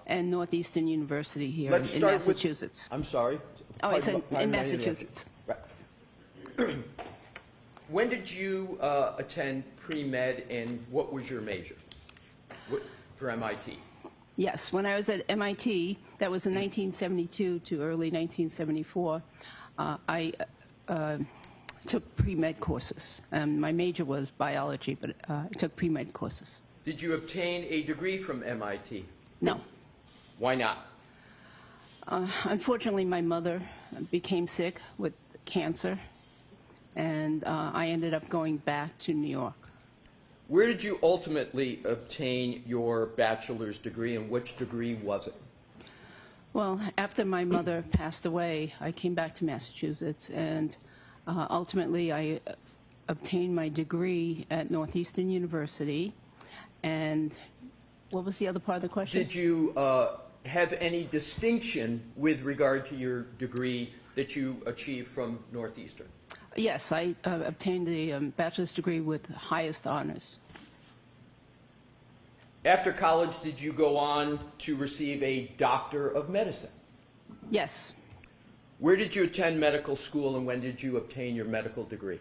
and Northeastern University here Let's in start Massachusetts. I'm sorry. Oh, I said Pardon in my Massachusetts. interruption. Right. When did you attend pre-med and what was your major for MIT? Yes, when I was at MIT, that was in 1972 to early 1974, I took pre-med courses. My major was biology, but I took pre-med courses. Did you obtain a degree from MIT? No. Why not? Unfortunately, my mother became sick with cancer, and I ended up going back to New York. Where did you ultimately obtain your bachelor's degree and which degree was it? Well, after my mother passed away, I came back to Massachusetts, and ultimately I obtained my degree at Northeastern University. And what was the other part of the question? Did you have any distinction with regard to your degree that you achieved from Northeastern? Yes, I obtained a bachelor's degree with highest honors. After college, did you go on to receive a Doctor of Medicine? Yes. Where did you attend medical school and when did you obtain your medical degree?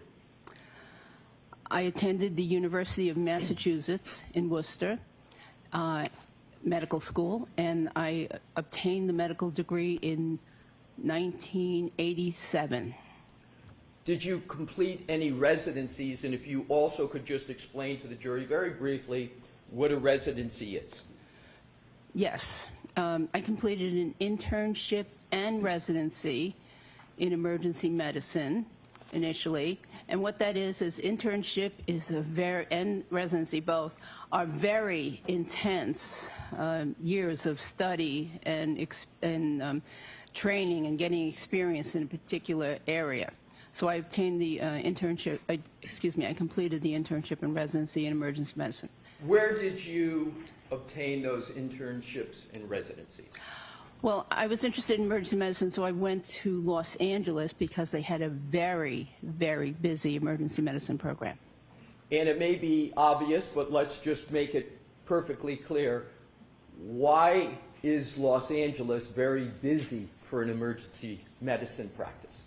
I attended the University of Massachusetts in Worcester medical school, and I obtained the medical degree in 1987. Did you complete any residencies? And if you also could just explain to the jury very briefly what a residency is. Yes. I completed an internship and residency in emergency medicine initially. And what that is internship is and residency both are very intense years of study and training and getting experience in a particular area. So I obtained the internship, I completed the internship and residency in emergency medicine. Where did you obtain those internships and residencies? Well, I was interested in emergency medicine, so I went to Los Angeles because they had a very, very busy emergency medicine program. And it may be obvious, but let's just make it perfectly clear. Why is Los Angeles very busy for an emergency medicine practice?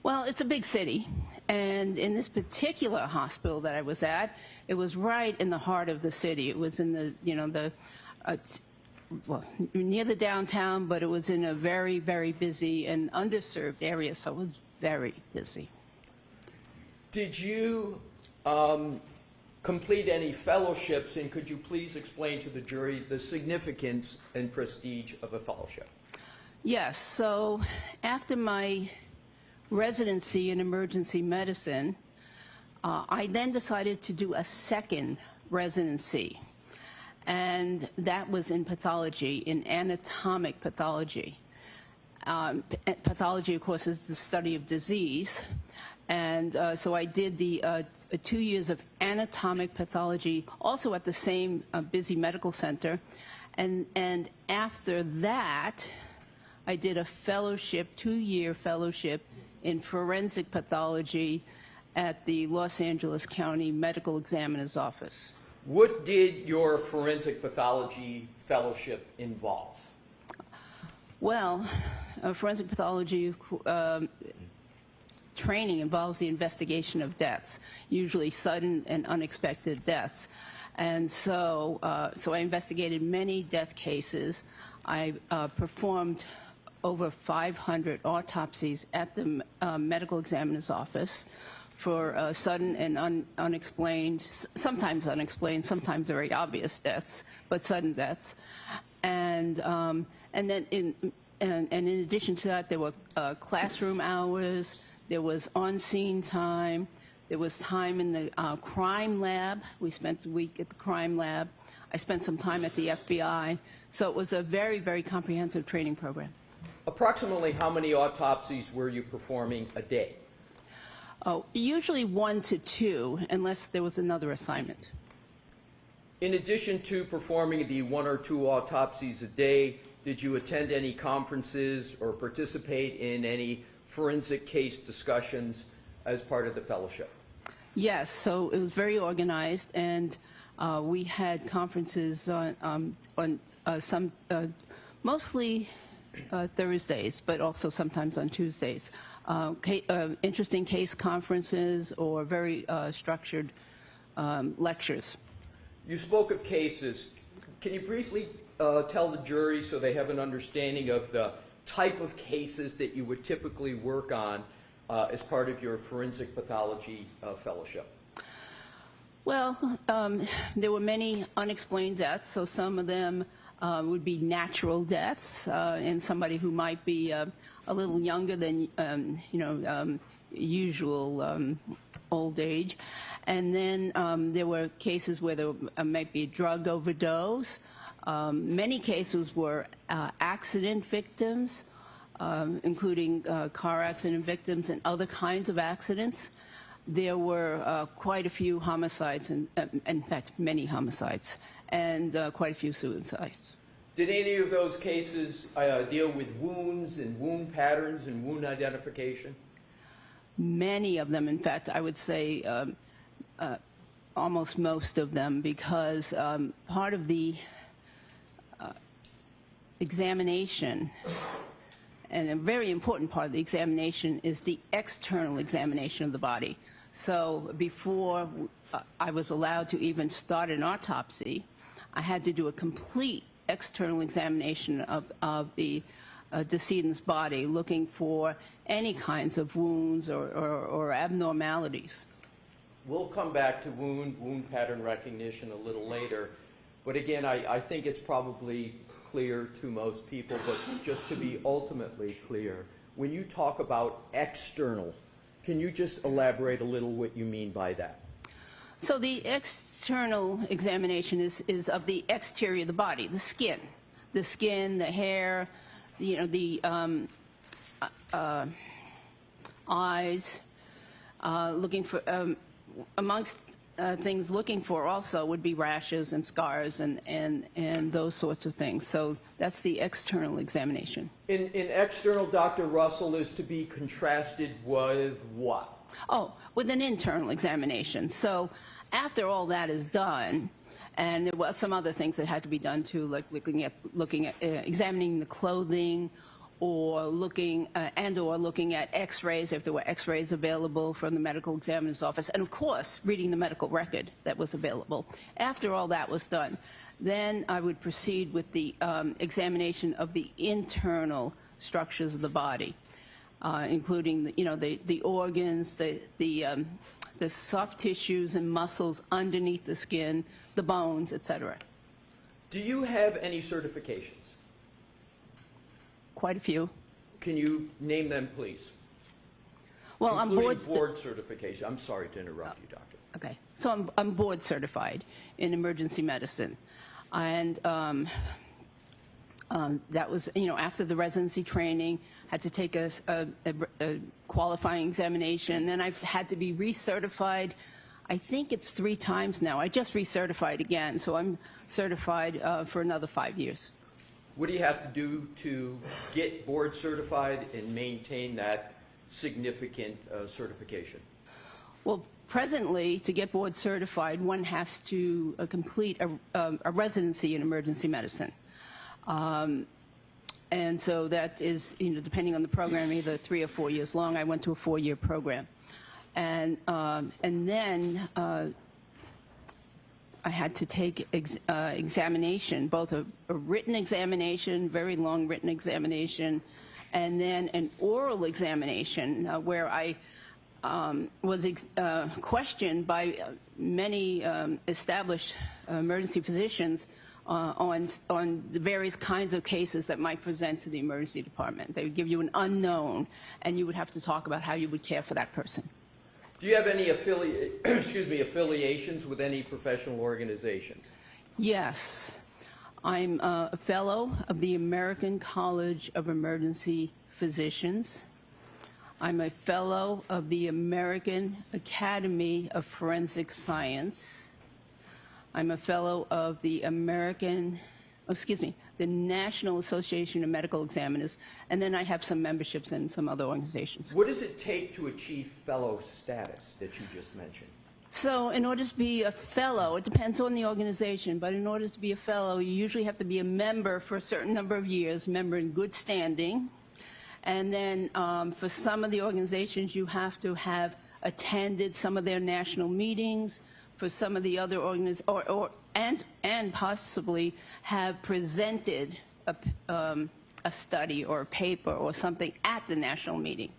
Well, it's a big city, and in this particular hospital that I was at, it was right in the heart of the city. It was in the, near the downtown, but it was in a very, very busy and underserved area, so it was very busy. Did you complete any fellowships, and could you please explain to the jury the significance and prestige of a fellowship? Yes, so after my residency in emergency medicine, I then decided to do a second residency, and that was in pathology, in anatomic pathology. Pathology, of course, is the study of disease, and so I did the 2 years of anatomic pathology, also at the same busy medical center, and after that, I did a fellowship, 2-year fellowship in forensic pathology at the Los Angeles County Medical Examiner's Office. What did your forensic pathology fellowship involve? Well, forensic pathology training involves the investigation of deaths, usually sudden and unexpected deaths. And so, I investigated many death cases. I performed over 500 autopsies at the medical examiner's office for sudden and unexplained, sometimes unexplained, sometimes very obvious deaths, but sudden deaths. And then in addition to that, there were classroom hours, there was on-scene time, there was time in the crime lab. We spent a week at the crime lab. I spent some time at the FBI. So it was a very, very comprehensive training program. Approximately how many autopsies were you performing a day? Oh, usually 1 to 2, unless there was another assignment. In addition to performing the 1 or 2 autopsies a day, did you attend any conferences or participate in any forensic case discussions as part of the fellowship? Yes, so it was very organized, and we had conferences on some, mostly Thursdays, but also sometimes on Tuesdays. Interesting case conferences or very structured lectures. You spoke of cases. Can you briefly tell the jury so they have an understanding of the type of cases that you would typically work on as part of your forensic pathology fellowship? Well, there were many unexplained deaths, so some of them would be natural deaths in somebody who might be a little younger than usual old age. And then there were cases where there might be a drug overdose. Many cases were accident victims, including car accident victims and other kinds of accidents. There were quite a few homicides, and in fact, many homicides, and quite a few suicides. Did any of those cases deal with wounds and wound patterns and wound identification? Many of them, in fact, I would say almost most of them, because part of the examination, and a very important part of the examination, is the external examination of the body. So before I was allowed to even start an autopsy, I had to do a complete external examination of the decedent's body, looking for any kinds of wounds or abnormalities. We'll come back to wound pattern recognition a little later. But again, I think it's probably clear to most people, but just to be ultimately clear, when you talk about external Can you just elaborate a little what you mean by that? So the external examination is of the exterior of the body, the skin, the hair, you know, the eyes, looking for, amongst things looking for also would be rashes and scars and those sorts of things. So that's the external examination. In external, Dr. Russell, is to be contrasted with what? Oh, with an internal examination. So after all that is done, and there was some other things that had to be done too, like looking at examining the clothing, or looking at X-rays if there were X-rays available from the medical examiner's office, and of course reading the medical record that was available. After all that was done, then I would proceed with the examination of the internal structures of the body, including the organs, the soft tissues and muscles underneath the skin, the bones, etc. Do you have any certifications? Quite a few. Can you name them, please? Well, I'm Including board certification. I'm sorry to interrupt you, doctor. Okay, so I'm board certified in emergency medicine, and that was, after the residency training, had to take a qualifying examination. Then I've had to be recertified. I think it's 3 times now. I just recertified again, so I'm certified for another 5 years. What do you have to do to get board certified and maintain that significant certification? Well, presently, to get board certified, one has to complete a residency in emergency medicine. And so that is, depending on the program, either 3 or 4 years long. I went to a 4-year program. And then I had to take examination, both a written examination, very long written examination, and then an oral examination where I was questioned by many established emergency physicians on the various kinds of cases that might present to the emergency department. They would give you an unknown, and you would have to talk about how you would care for that person. Do you have any affiliations with any professional organizations? Yes. I'm a fellow of the American College of Emergency Physicians. I'm a fellow of the American Academy of Forensic Science. I'm a fellow of the the National Association of Medical Examiners, and then I have some memberships in some other organizations. What does it take to achieve fellow status that you just mentioned? So in order to be a fellow, it depends on the organization, but in order to be a fellow, you usually have to be a member for a certain number of years, member in good standing. And then for some of the organizations, you have to have attended some of their national meetings. For some of the other organizations, and possibly have presented a study or a paper or something at the national meeting.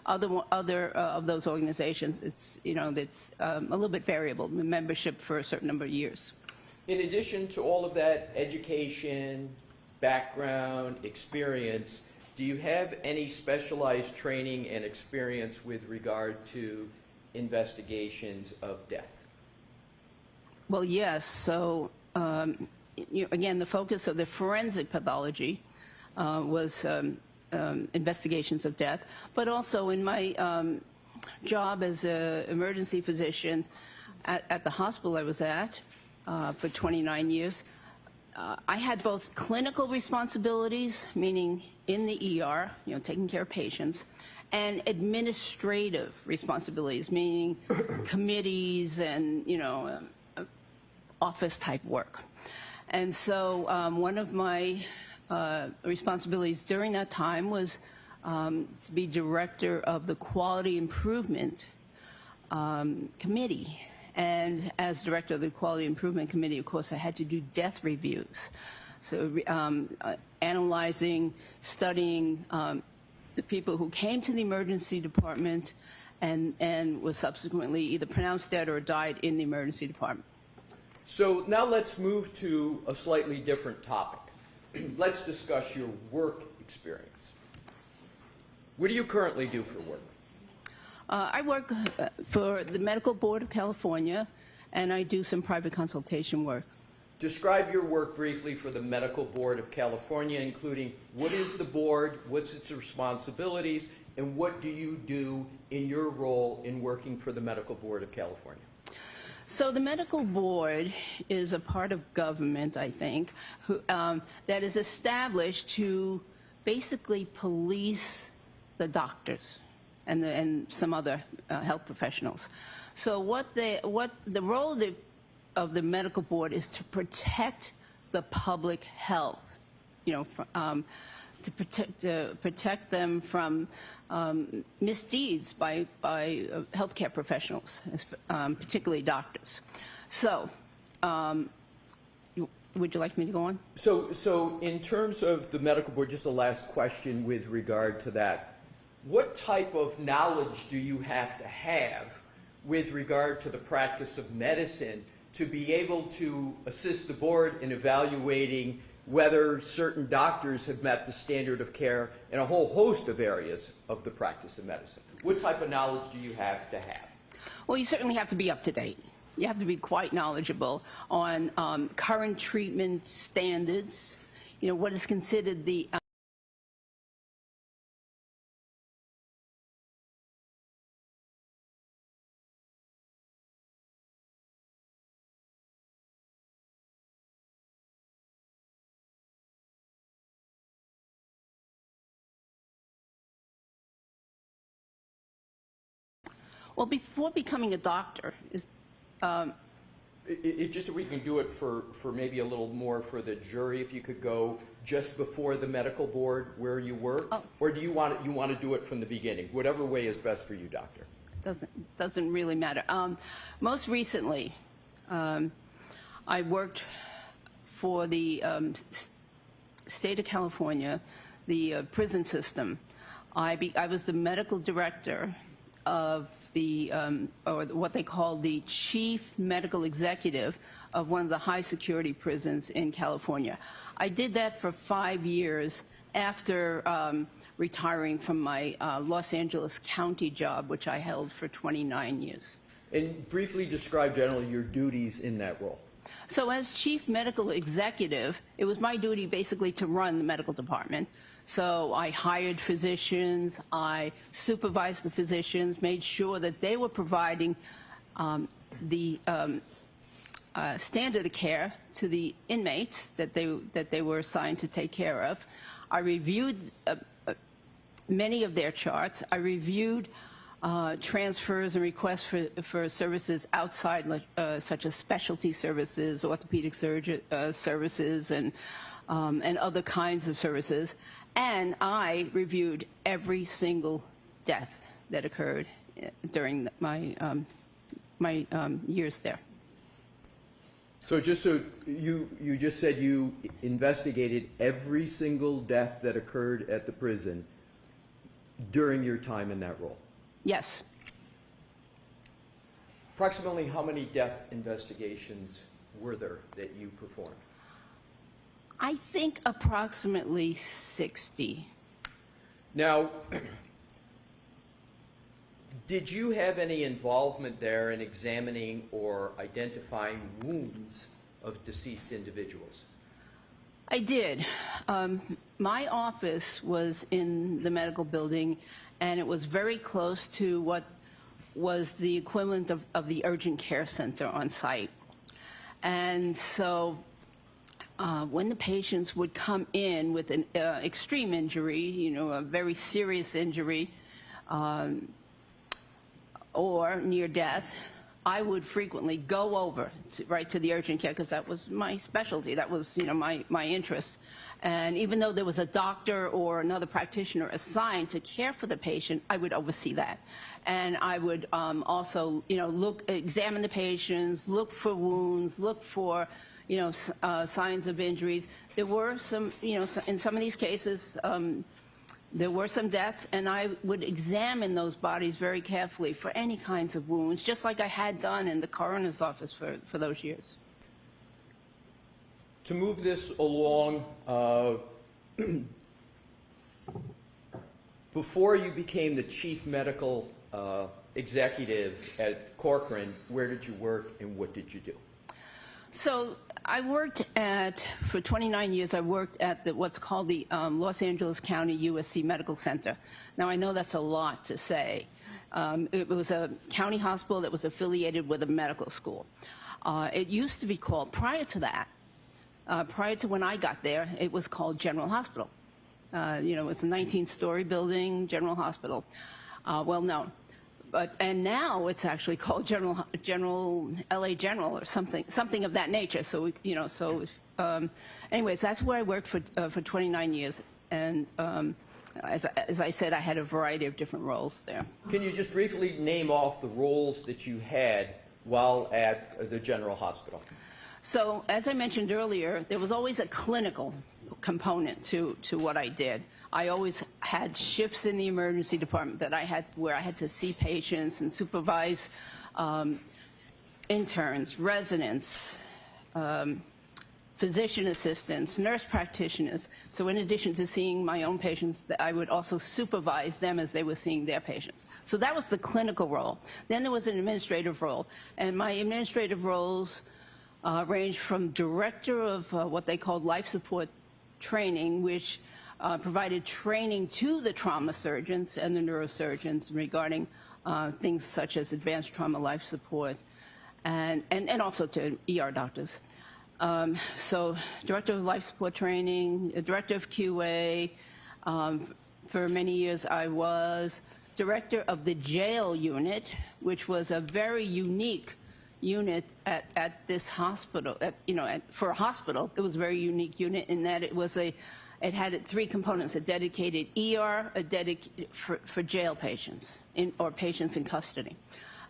Other of those organizations, it's a little bit variable, membership for a certain number of years. In addition to all of that education, background, experience, do you have any specialized training and experience with regard to investigations of death? Well, yes. So, again, the focus of the forensic pathology was investigations of death, but also in my job as an emergency physician at the hospital I was at for 29 years, I had both clinical responsibilities, meaning in the ER, taking care of patients, and administrative responsibilities, meaning committees and, office-type work. And so one of my responsibilities during that time was to be director of the Quality Improvement Committee. And as director of the Quality Improvement Committee, of course, I had to do death reviews. So analyzing, studying the people who came to the emergency department and was subsequently either pronounced dead or died in the emergency department. So now let's move to a slightly different topic. Let's discuss your work experience. What do you currently do for work? I work for the Medical Board of California, and I do some private consultation work. Describe your work briefly for the Medical Board of California, including what is the board, what's its responsibilities, and what do you do in your role in working for the Medical Board of California? So the medical board is a part of government, I think, that is established to basically police the doctors and some other health professionals. So what the role of the medical board is to protect the public health, to protect them from misdeeds by healthcare professionals, particularly doctors. So, would you like me to go on? So in terms of the medical board, just a last question with regard to that. What type of knowledge do you have to have with regard to the practice of medicine to be able to assist the board in evaluating whether certain doctors have met the standard of care in a whole host of areas of the practice of medicine? What type of knowledge do you have to have? Well, you certainly have to be up to date. You have to be quite knowledgeable on current treatment standards, what is considered the well, before becoming a doctor, Just so we can do it for maybe a little more for the jury, if you could go just before the medical board where you work, or do you want to do it from the beginning? Whatever way is best for you, doctor. doesn't really matter. Most recently, I worked for the state of California, the prison system. I was the medical director of the, or what they call the chief medical executive of one of the high security prisons in California. I did that for 5 years after retiring from my Los Angeles County job, which I held for 29 years. And briefly describe generally your duties in that role. So as chief medical executive, it was my duty basically to run the medical department. So I hired physicians, I supervised the physicians, made sure that they were providing the standard of care to the inmates that they were assigned to take care of. I reviewed many of their charts. I reviewed transfers and requests for services outside, such as specialty services, orthopedic services, and other kinds of services. And I reviewed every single death that occurred during my years there. So you just said you investigated every single death that occurred at the prison during your time in that role? Yes. Approximately how many death investigations were there that you performed? I think approximately 60. Now, did you have any involvement there in examining or identifying wounds of deceased individuals? I did. My office was in the medical building, and it was very close to what was the equivalent of the urgent care center on site. And so when the patients would come in with an extreme injury, a very serious injury, or near death, I would frequently go over right to the urgent care because that was my specialty. That was, my interest. And even though there was a doctor or another practitioner assigned to care for the patient, I would oversee that. And I would also, examine the patients, look for wounds, look for, signs of injuries. There were some, in some of these cases, there were some deaths, and I would examine those bodies very carefully for any kinds of wounds, just like I had done in the coroner's office for those years. To move this along, before you became the chief medical executive at Corcoran, where did you work and what did you do? So I worked for 29 years, I worked at what's called the Los Angeles County USC Medical Center. Now, I know that's a lot to say. It was a county hospital that was affiliated with a medical school. It used to be called, prior to that, prior to when I got there, it was called General Hospital. It was a 19-story building, General Hospital, well known. And now it's actually called LA General or something of that nature. So, anyways, that's where I worked for 29 years. And as I said, I had a variety of different roles there. Can you just briefly name off the roles that you had while at the General Hospital? So, as I mentioned earlier, there was always a clinical component to what I did. I always had shifts in the emergency department where I had to see patients and supervise interns, residents, physician assistants, nurse practitioners. So in addition to seeing my own patients, I would also supervise them as they were seeing their patients. So that was the clinical role. Then there was an administrative role, and my administrative roles ranged from director of what they called life support training, which provided training to the trauma surgeons and the neurosurgeons regarding things such as advanced trauma life support, and also to ER doctors. So director of life support training, director of QA. For many years I was director of the jail unit, which was a very unique unit at this hospital. For a hospital, it was a very unique unit in that it had three components: a dedicated ER, for jail patients or patients in custody,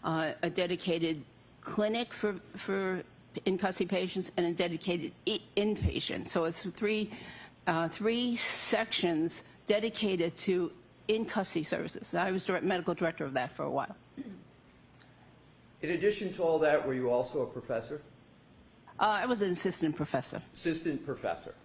a dedicated clinic for in custody patients, and a dedicated inpatient. So it's three sections dedicated to in custody services. I was medical director of that for a while. In addition to all that, were you also a professor? I was an assistant professor. Assistant professor.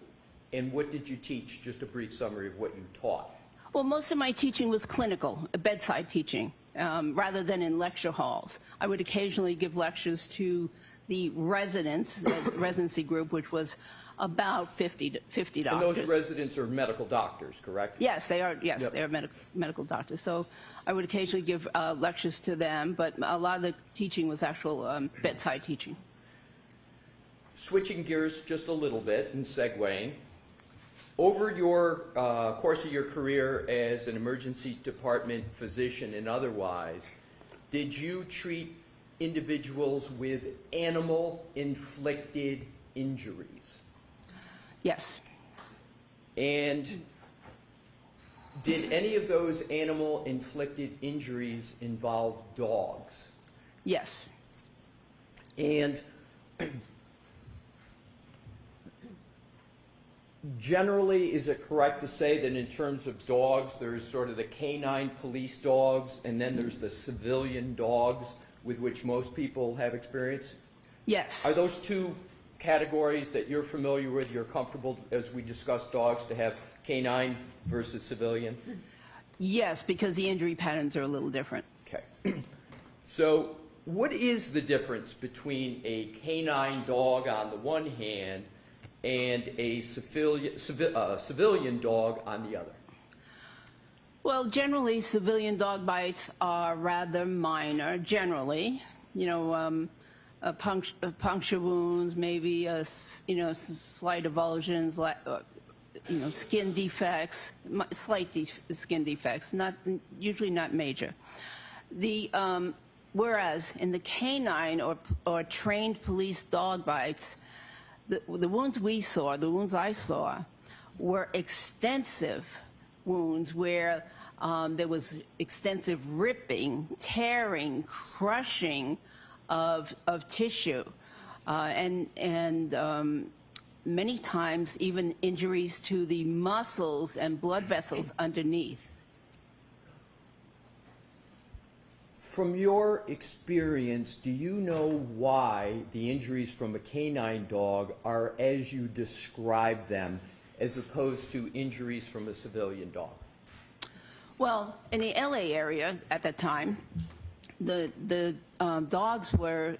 And what did you teach? Just a brief summary of what you taught. Well, most of my teaching was clinical, bedside teaching, rather than in lecture halls. I would occasionally give lectures to the residents, the residency group, which was about 50 doctors. And those residents are medical doctors, correct? Yes, they are. Yes, Yep. they are medical doctors. So I would occasionally give lectures to them, but a lot of the teaching was actual bedside teaching. Switching gears just a little bit and segueing, over your course of your career as an emergency department physician and otherwise, did you treat individuals with animal-inflicted injuries? Yes. And did any of those animal-inflicted injuries involve dogs? Yes. And generally, is it correct to say that in terms of dogs, there's sort of the canine police dogs, and then there's the civilian dogs with which most people have experience? Yes. Are those two categories that you're familiar with, you're comfortable, as we discuss dogs, to have canine versus civilian? Yes, because the injury patterns are a little different. Okay. So what is the difference between a canine dog on the one hand and a civilian dog on the other? Well, generally, civilian dog bites are rather minor, generally. Puncture wounds, maybe, slight avulsions, skin defects, slight skin defects, usually not major. Whereas in the canine or trained police dog bites, the wounds I saw, were extensive wounds where there was extensive ripping, tearing, crushing of tissue, and many times even injuries to the muscles and blood vessels underneath. From your experience, do you know why the injuries from a canine dog are as you describe them, as opposed to injuries from a civilian dog? Well, in the LA area at that time, the dogs were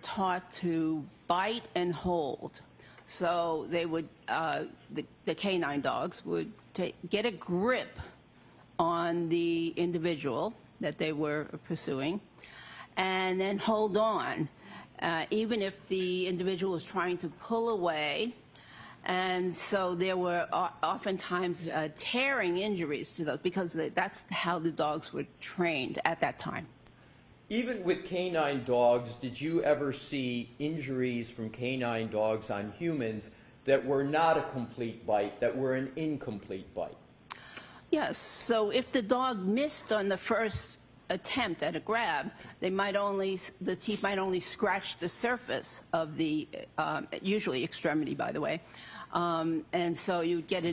taught to bite and hold. So they would, the canine dogs would get a grip on the individual that they were pursuing, and then hold on, even if the individual was trying to pull away. And so there were oftentimes tearing injuries to those, because that's how the dogs were trained at that time. Even with canine dogs, did you ever see injuries from canine dogs on humans that were not a complete bite, that were an incomplete bite? Yes, so if the dog missed on the first attempt at a grab, the teeth might only scratch the surface of the, usually extremity, by the way. And so you'd get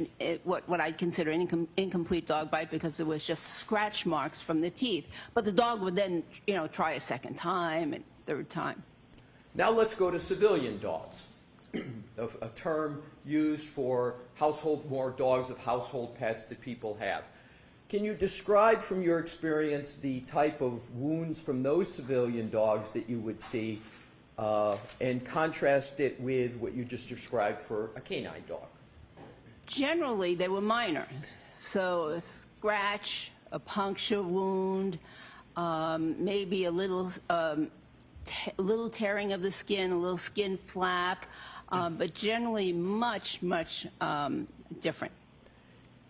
what I'd consider an incomplete dog bite, because it was just scratch marks from the teeth. But the dog would then, try a second time and third time. Now let's go to civilian dogs, a term used for more dogs of household pets that people have. Can you describe from your experience the type of wounds from those civilian dogs that you would see, and contrast it with what you just described for a canine dog? Generally, they were minor. So a scratch, a puncture wound, maybe a little tearing of the skin, a little skin flap, but generally much different.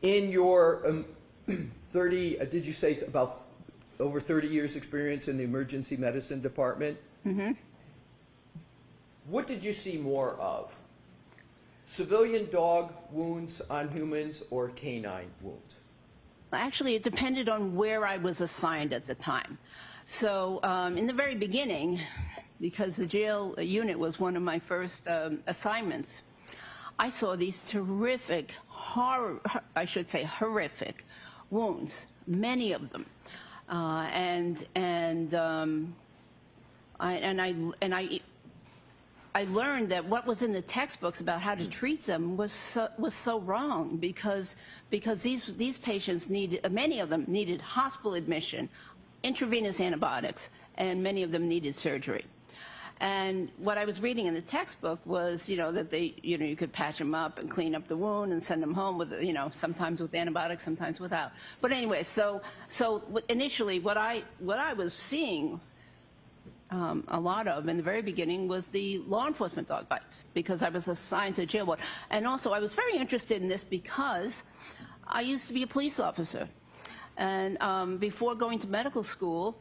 In your 30, did you say about over 30 years experience in the emergency medicine department? Mm-hmm. What did you see more of? Civilian dog wounds on humans or canine wounds? Actually, it depended on where I was assigned at the time. So in the very beginning, because the jail unit was one of my first assignments, I saw these terrific, horrific wounds, many of them, I learned that what was in the textbooks about how to treat them was so wrong, because these patients many of them needed hospital admission, intravenous antibiotics, and many of them needed surgery. And what I was reading in the textbook was, that you could patch them up and clean up the wound and send them home with, sometimes with antibiotics, sometimes without. But anyway, so initially what I was seeing a lot of in the very beginning was the law enforcement dog bites, because I was assigned to jail ward. And also I was very interested in this because I used to be a police officer. And before going to medical school,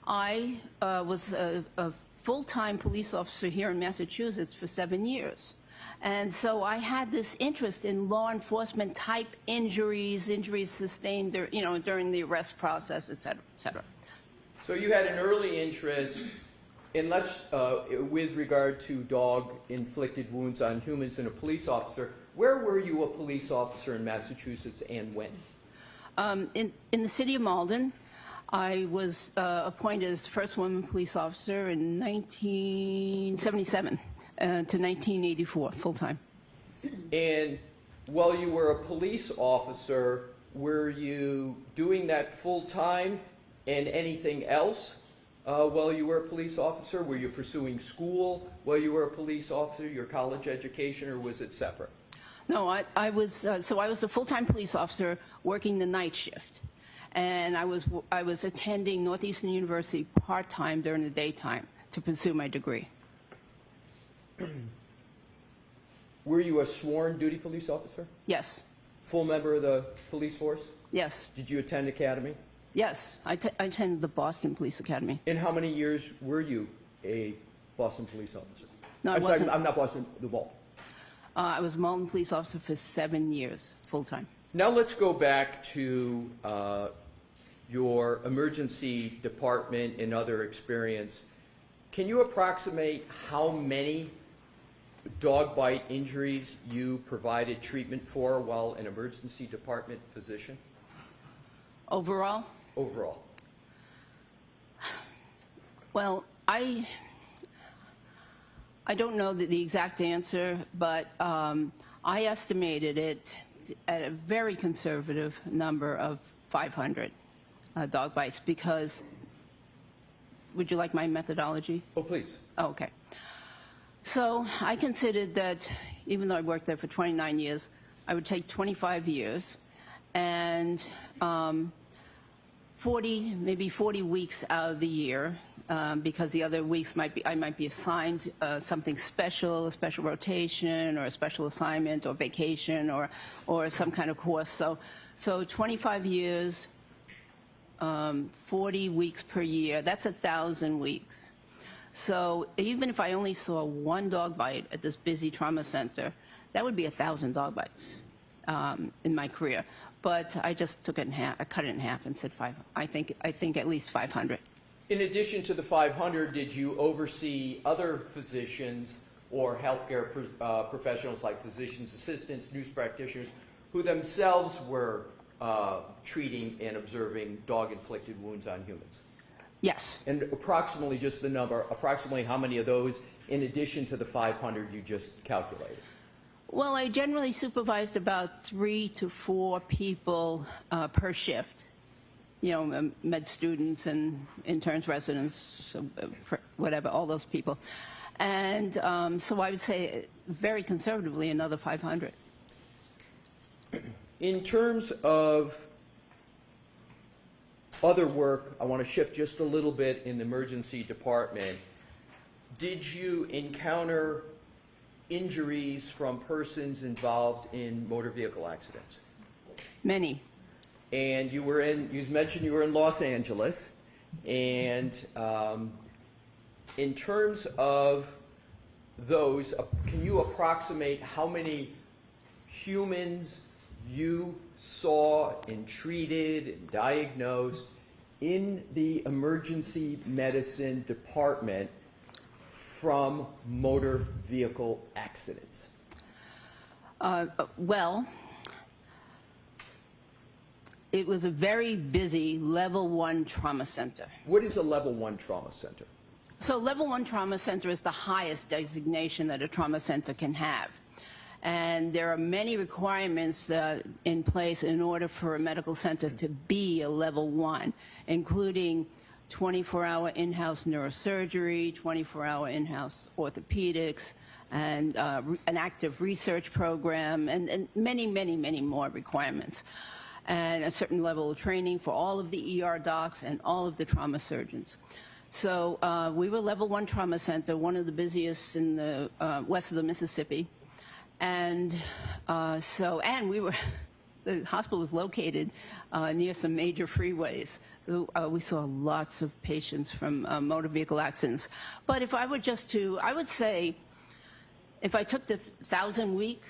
I was a full-time police officer here in Massachusetts for 7 years. And so I had this interest in law enforcement type injuries sustained during the arrest process, et cetera, et cetera. So you had an early interest in, with regard to dog-inflicted wounds on humans and a police officer. Where were you a police officer in Massachusetts and when? In the city of Malden. I was appointed as the first woman police officer in 1977 to 1984, full-time. And while you were a police officer, were you doing that full-time and anything else while you were a police officer? Were you pursuing school while you were a police officer, your college education, or was it separate? No, I was a full-time police officer working the night shift. And I was attending Northeastern University part-time during the daytime to pursue my degree. Were you a sworn duty police officer? Yes. Full member of the police force? Yes. Did you attend academy? Yes. I attended the Boston Police Academy. In how many years were you a Boston police officer? No, I'm sorry, I'm not Boston, the Malton. I was a Malton police officer for 7 years, full-time. Now let's go back to your emergency department and other experience. Can you approximate how many dog bite injuries you provided treatment for while an emergency department physician? Overall? Overall. Well, I don't know the exact answer, but I estimated it at a very conservative number of 500 dog bites, because would you like my methodology? Oh, please. Oh, okay. So I considered that even though I worked there for 29 years, I would take 25 years and maybe 40 weeks out of the year, because the other weeks I might be assigned something special, a special rotation or a special assignment or vacation or some kind of course. So 25 years, 40 weeks per year, that's 1,000 weeks. So even if I only saw one dog bite at this busy trauma center, that would be 1,000 dog bites in my career. But I just took it in half. I cut it in half and said I think at least 500. In addition to the 500, did you oversee other physicians or healthcare professionals like physicians' assistants, nurse practitioners, who themselves were treating and observing dog-inflicted wounds on humans? Yes. And approximately, just the number, approximately how many of those, in addition to the 500 you just calculated? Well, I generally supervised about 3 to 4 people per shift. You know, med students and interns, residents, whatever, all those people. And so I would say, very conservatively, another 500. In terms of other work, I want to shift just a little bit in the emergency department. Did you encounter injuries from persons involved in motor vehicle accidents? Many. And you mentioned you were in Los Angeles, and in terms of those, can you approximate how many humans you saw and treated and diagnosed in the emergency medicine department from motor vehicle accidents? Well, it was a very busy level 1 trauma center. What is a level 1 trauma center? So level 1 trauma center is the highest designation that a trauma center can have. And there are many requirements in place in order for a medical center to be a level 1, including 24-hour in-house neurosurgery, 24-hour in-house orthopedics, and an active research program, and many, many, many more requirements. And a certain level of training for all of the ER docs and all of the trauma surgeons. So we were level 1 trauma center, one of the busiest in the west of the Mississippi. And the hospital was located near some major freeways. So we saw lots of patients from motor vehicle accidents. But if I were I would say, if I took the 1,000-week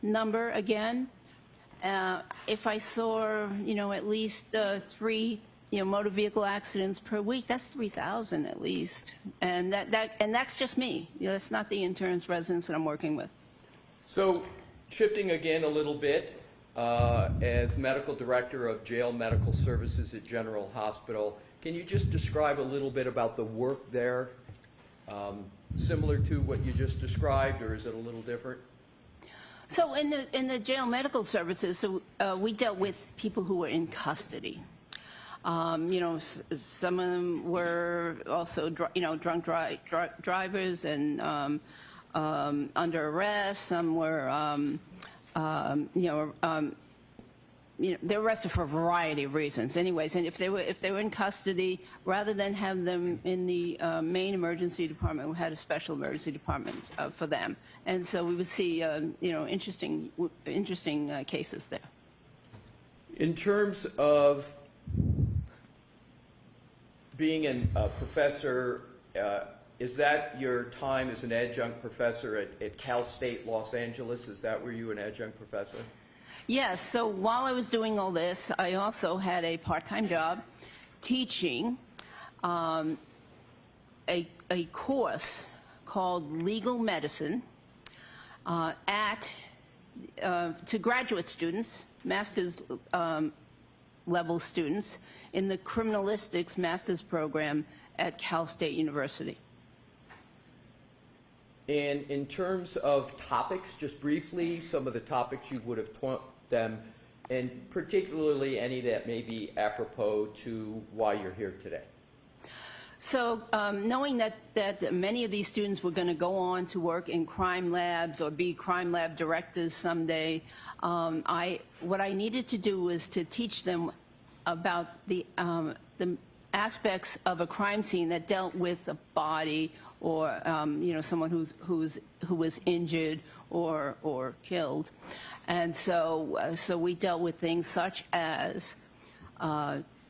number again, if I saw, at least 3, motor vehicle accidents per week, that's 3,000 at least. And that's just me. That's not the interns, residents that I'm working with. So, shifting again a little bit, as medical director of jail medical services at General Hospital, can you just describe a little bit about the work there, similar to what you just described, or is it a little different? So in the jail medical services, we dealt with people who were in custody. Some of them were also, drunk drivers and under arrest. Some were, they were arrested for a variety of reasons. Anyways, and if they were in custody, rather than have them in the main emergency department, we had a special emergency department for them. And so we would see, interesting cases there. In terms of being a professor, is that your time as an adjunct professor at Cal State Los Angeles? Is that where you were an adjunct professor? Yes, so while I was doing all this, I also had a part-time job teaching a course called Legal Medicine to graduate students, master's level students, in the criminalistics master's program at Cal State University. And in terms of topics, just briefly, some of the topics you would have taught them, and particularly any that may be apropos to why you're here today. So knowing that many of these students were going to go on to work in crime labs or be crime lab directors someday, what I needed to do was to teach them about the aspects of a crime scene that dealt with a body or someone who was injured or killed, and so we dealt with things such as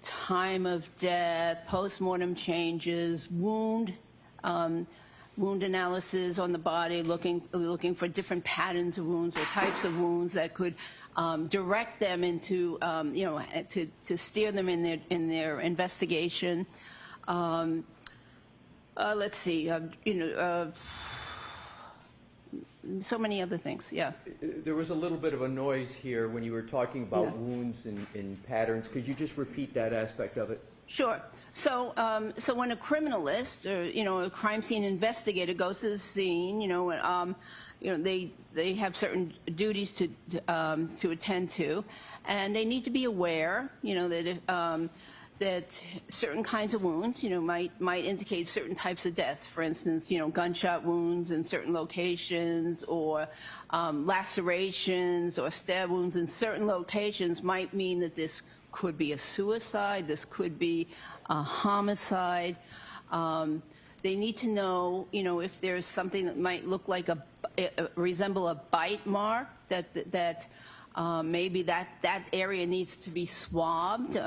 time of death, post-mortem changes, wound analysis on the body, looking for different patterns of wounds or types of wounds that could direct them into, to steer them in their investigation. Let's see, so many other things, yeah. There was a little bit of a noise here when you were talking about wounds and patterns. Could you just repeat that aspect of it? Sure. So when a criminalist or a crime scene investigator goes to the scene, they have certain duties to attend to, and they need to be aware, that certain kinds of wounds, might indicate certain types of deaths. For instance, gunshot wounds in certain locations, or lacerations or stab wounds in certain locations might mean that this could be a suicide, this could be a homicide. They need to know, if there's something that might look like resemble a bite mark, that maybe that area needs to be swabbed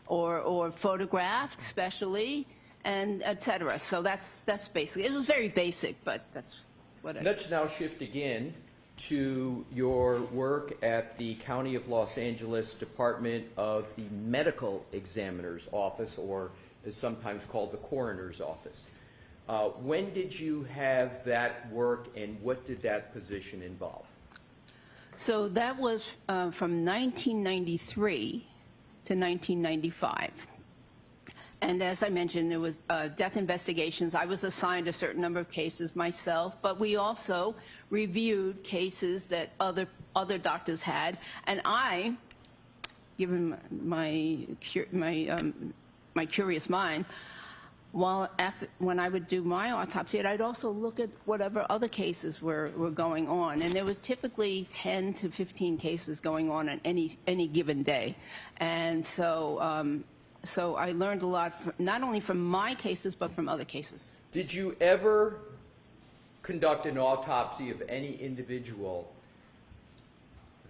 or photographed, especially, and etc. So that's basically. It was very basic, but that's what I. Let's now shift again to your work at the County of Los Angeles Department of the Medical Examiner's Office, or is sometimes called the Coroner's Office. When did you have that work, and what did that position involve? So that was from 1993 to 1995. And as I mentioned, there was death investigations. I was assigned a certain number of cases myself, but we also reviewed cases that other doctors had. And I, given my curious mind, when I would do my autopsy, I'd also look at whatever other cases were going on. And there was typically 10 to 15 cases going on any given day. And so I learned a lot, not only from my cases, but from other cases. Did you ever conduct an autopsy of any individual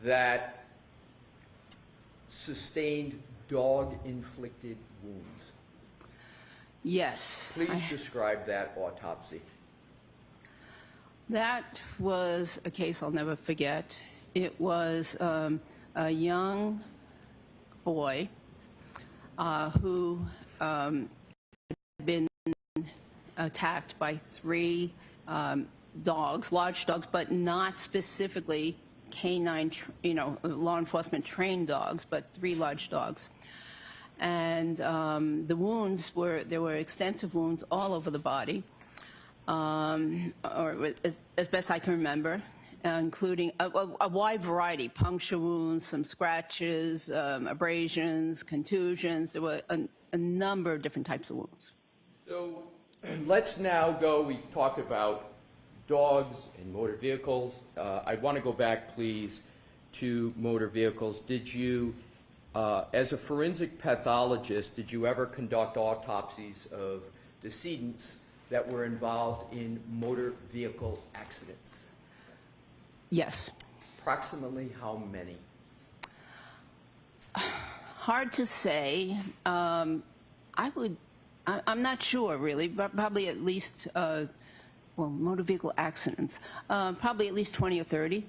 that sustained dog-inflicted wounds? Yes. Please describe that autopsy. That was a case I'll never forget. It was a young boy who had been attacked by 3 dogs, large dogs, but not specifically canine, law enforcement trained dogs, but 3 large dogs. And the wounds there were extensive wounds all over the body, or as best I can remember, including a wide variety: puncture wounds, some scratches, abrasions, contusions. There were a number of different types of wounds. So let's now go, we talked about dogs and motor vehicles. I want to go back, please, to motor vehicles. Did you, as a forensic pathologist, did you ever conduct autopsies of decedents that were involved in motor vehicle accidents? Yes. Approximately how many? Hard to say. I'm not sure, really, but probably at least, motor vehicle accidents, probably at least 20 or 30.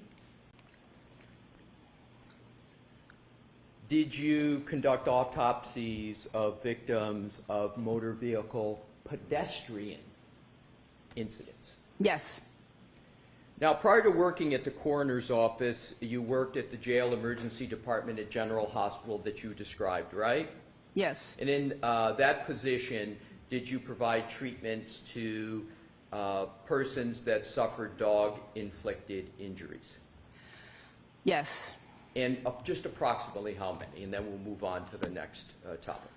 Did you conduct autopsies of victims of motor vehicle pedestrian incidents? Yes. Now, prior to working at the coroner's office, you worked at the jail emergency department at General Hospital that you described, right? Yes. And in that position, did you provide treatments to persons that suffered dog-inflicted injuries? Yes. And just approximately how many? And then we'll move on to the next topic.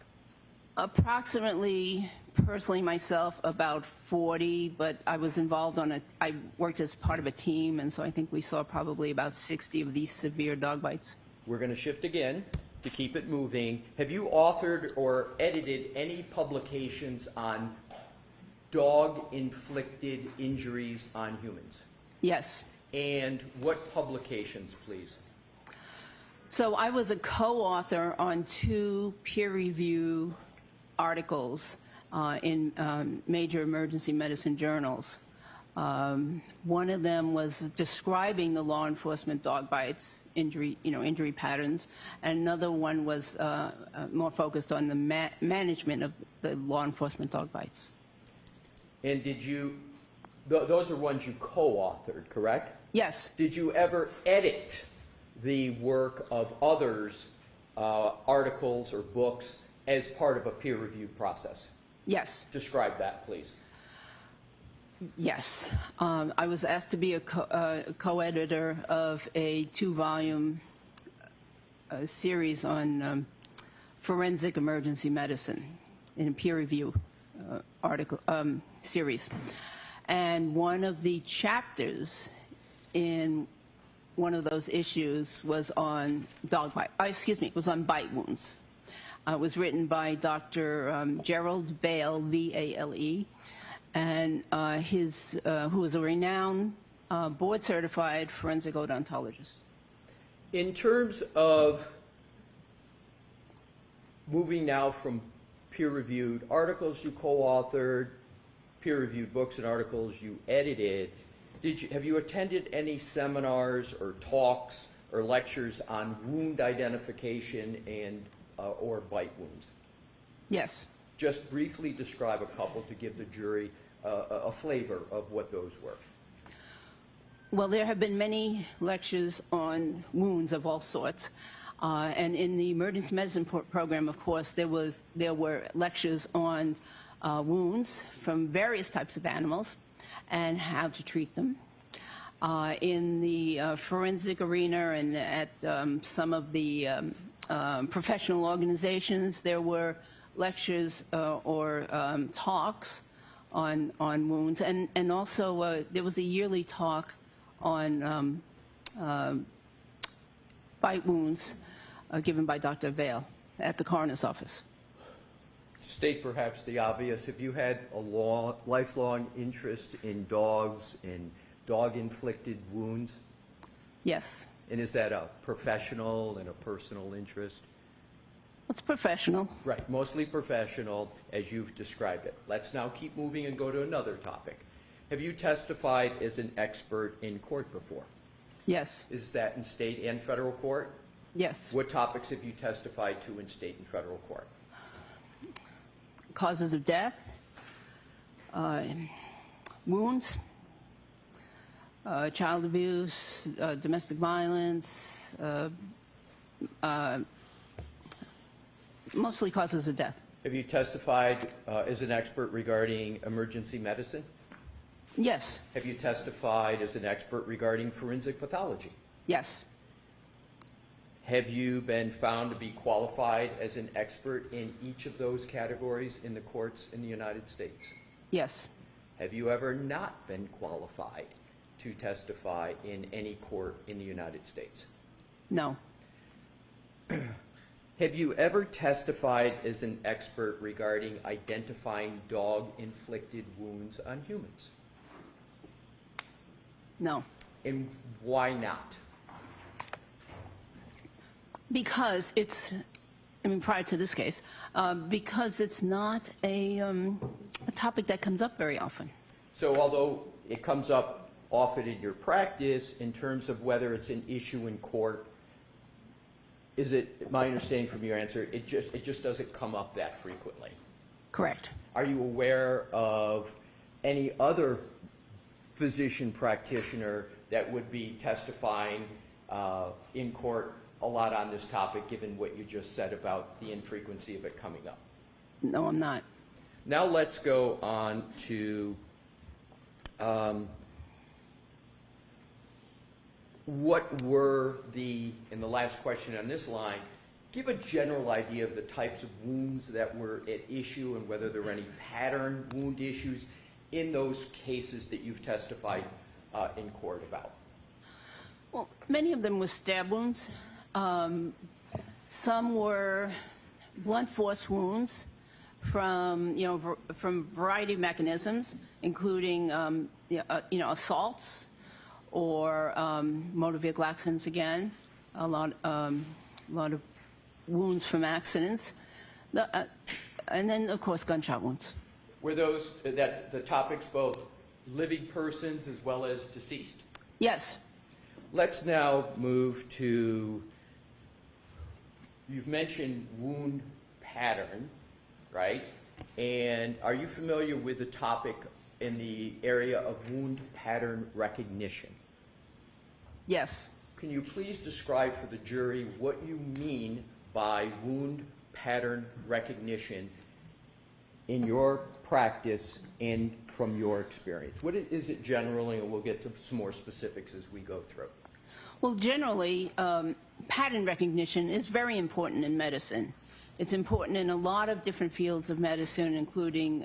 Approximately, personally myself, about 40, but I was involved I worked as part of a team, and so I think we saw probably about 60 of these severe dog bites. We're going to shift again to keep it moving. Have you authored or edited any publications on dog-inflicted injuries on humans? Yes. And what publications, please? So I was a co-author on 2 peer-review articles in major emergency medicine journals. One of them was describing the law enforcement dog bites, injury patterns, and another one was more focused on the management of the law enforcement dog bites. And did you, those are ones you co-authored, correct? Yes. Did you ever edit the work of others' articles or books as part of a peer review process? Yes. Describe that, please. Yes. I was asked to be a co-editor of a 2-volume series on forensic emergency medicine in a peer review article series. And one of the chapters in one of those issues was on was on bite wounds. It was written by Dr. Gerald Vale, V-A-L-E, and who is a renowned board-certified forensic odontologist. In terms of moving now from peer-reviewed articles you co-authored, peer-reviewed books and articles you edited, have you attended any seminars or talks or lectures on wound identification and or bite wounds? Yes. Just briefly describe a couple to give the jury a flavor of what those were. Well, there have been many lectures on wounds of all sorts. And in the emergency medicine program, of course, there were lectures on wounds from various types of animals and how to treat them. In the forensic arena and at some of the professional organizations, there were lectures or talks on wounds, and also there was a yearly talk on bite wounds given by Dr. Vale at the coroner's office. State perhaps the obvious. Have you had a lifelong interest in dogs and dog-inflicted wounds? Yes. And is that a professional and a personal interest? It's professional. Right, mostly professional, as you've described it. Let's now keep moving and go to another topic. Have you testified as an expert in court before? Yes. Is that in state and federal court? Yes. What topics have you testified to in state and federal court? Causes of death, wounds, child abuse, domestic violence, mostly causes of death. Have you testified as an expert regarding emergency medicine? Yes. Have you testified as an expert regarding forensic pathology? Yes. Have you been found to be qualified as an expert in each of those categories in the courts in the United States? Yes. Have you ever not been qualified to testify in any court in the United States? No. Have you ever testified as an expert regarding identifying dog-inflicted wounds on humans? No. And why not? Because prior to this case, because it's not a topic that comes up very often. So although it comes up often in your practice, in terms of whether it's an issue in court, is it, my understanding from your answer, it just doesn't come up that frequently? Correct. Are you aware of any other physician practitioner that would be testifying in court a lot on this topic, given what you just said about the infrequency of it coming up? No, I'm not. Now let's go on to what were in the last question on this line, give a general idea of the types of wounds that were at issue and whether there were any pattern wound issues in those cases that you've testified in court about? Well, many of them were stab wounds. Some were blunt force wounds from, from a variety of mechanisms, including, assaults or motor vehicle accidents again, a lot of wounds from accidents, and then, of course, gunshot wounds. Were those, the topics both living persons as well as deceased? Yes. Let's now move to, you've mentioned wound pattern, right? And are you familiar with the topic in the area of wound pattern recognition? Yes. Can you please describe for the jury what you mean by wound pattern recognition in your practice and from your experience? What is it generally, and we'll get to some more specifics as we go through. Well, generally, pattern recognition is very important in medicine. It's important in a lot of different fields of medicine, including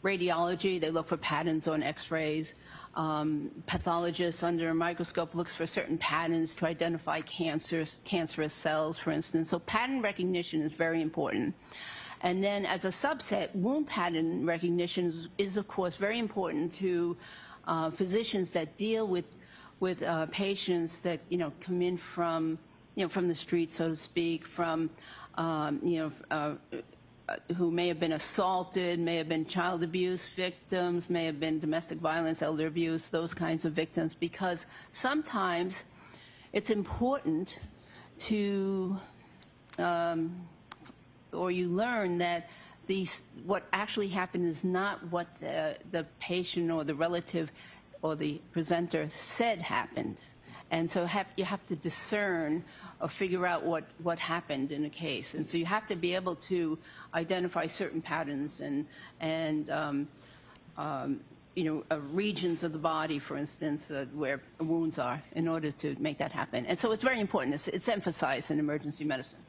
radiology. They look for patterns on x-rays. Pathologists under a microscope looks for certain patterns to identify cancerous cells, for instance. So pattern recognition is very important. And then as a subset, wound pattern recognition is of course very important to physicians that deal with patients that come in from from the street, so to speak, from who may have been assaulted, may have been child abuse victims, may have been domestic violence, elder abuse, those kinds of victims, because sometimes it's important to, or you learn that what actually happened is not what the patient or the relative or the presenter said happened. And so you have to discern or figure out what happened in a case. And so you have to be able to identify certain patterns and regions of the body, for instance, where wounds are, in order to make that happen. And so it's very important. It's emphasized in emergency medicine.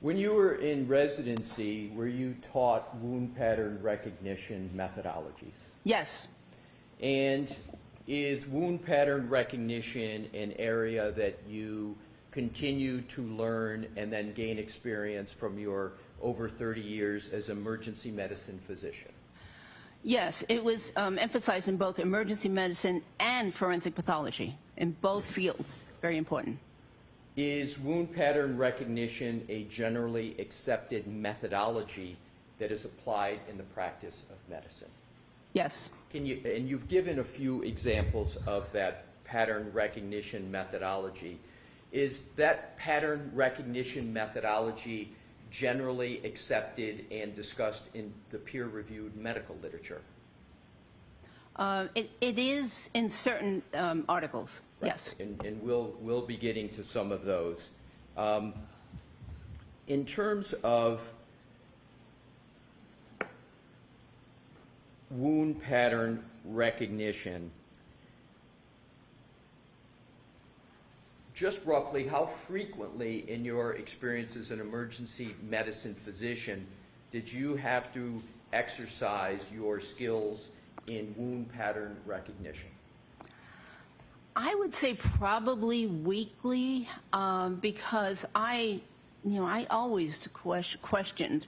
When you were in residency, were you taught wound pattern recognition methodologies? Yes. And is wound pattern recognition an area that you continue to learn and then gain experience from your over 30 years as emergency medicine physician? Yes, it was emphasized in both emergency medicine and forensic pathology, in both fields. Very important. Is wound pattern recognition a generally accepted methodology that is applied in the practice of medicine? Yes. And you've given a few examples of that pattern recognition methodology. Is that pattern recognition methodology generally accepted and discussed in the peer-reviewed medical literature? It is in certain articles, right. Yes. And we'll be getting to some of those. In terms of wound pattern recognition, just roughly how frequently in your experience as an emergency medicine physician did you have to exercise your skills in wound pattern recognition? I would say probably weekly, because I always questioned,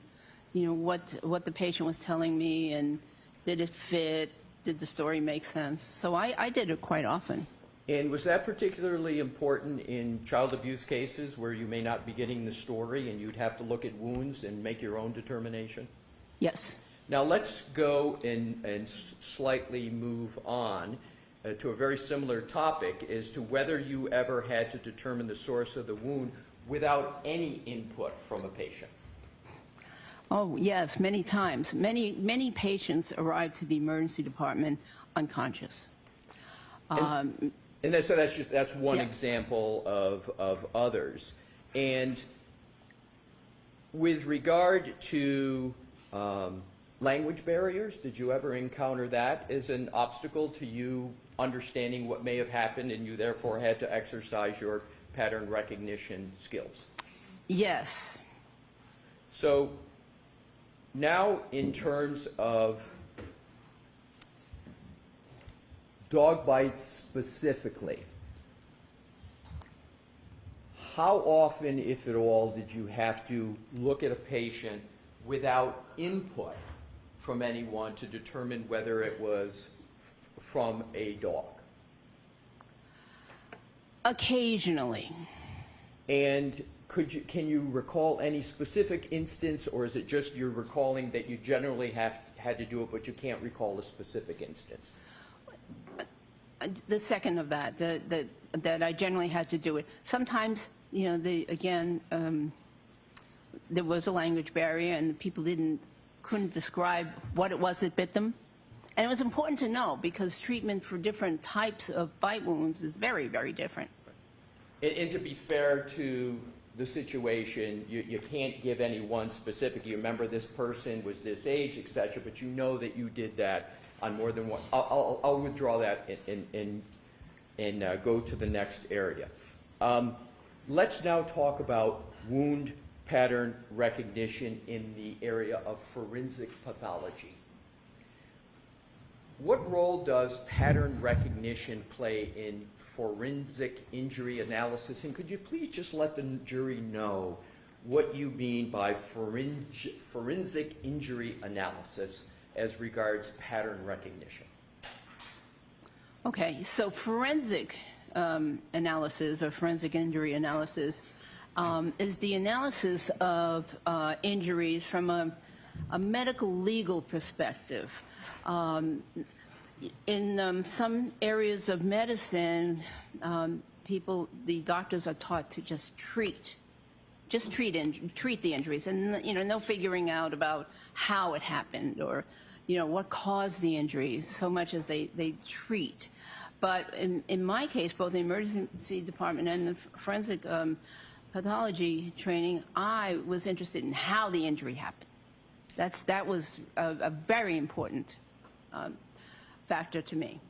what the patient was telling me, and did it fit? Did the story make sense? So I did it quite often. And was that particularly important in child abuse cases where you may not be getting the story and you'd have to look at wounds and make your own determination? Yes. Now let's go and slightly move on to a very similar topic as to whether you ever had to determine the source of the wound without any input from a patient. Oh, yes, many times. Many patients arrive to the emergency department unconscious. And that's one Yeah. example of others. And with regard to language barriers, did you ever encounter that as an obstacle to you understanding what may have happened and you therefore had to exercise your pattern recognition skills? Yes. So now in terms of dog bites specifically, how often, if at all, did you have to look at a patient without input from anyone to determine whether it was from a dog? Occasionally. And can you recall any specific instance, or is it just you're recalling that you generally had to do it, but you can't recall a specific instance? The second of that, that I generally had to do it. Sometimes, you know, there was a language barrier and people couldn't describe what it was that bit them. And it was important to know because treatment for different types of bite wounds is very, very different. And to be fair to the situation, you can't give any one specific. You remember this person was this age, etc., but you know that you did that on more than one. I'll withdraw that and go to the next area. Let's now talk about wound pattern recognition in the area of forensic pathology. What role does pattern recognition play in forensic injury analysis? And could you please just let the jury know what you mean by forensic injury analysis as regards pattern recognition? Okay, so forensic analysis or forensic injury analysis is the analysis of injuries from a medical legal perspective. In some areas of medicine, the doctors are taught to just treat the injuries, and you know, no figuring out about how it happened or you know what caused the injuries, so much as they treat. But in my case, both the emergency department and the forensic pathology training, I was interested in how the injury happened. That was a very important factor to me.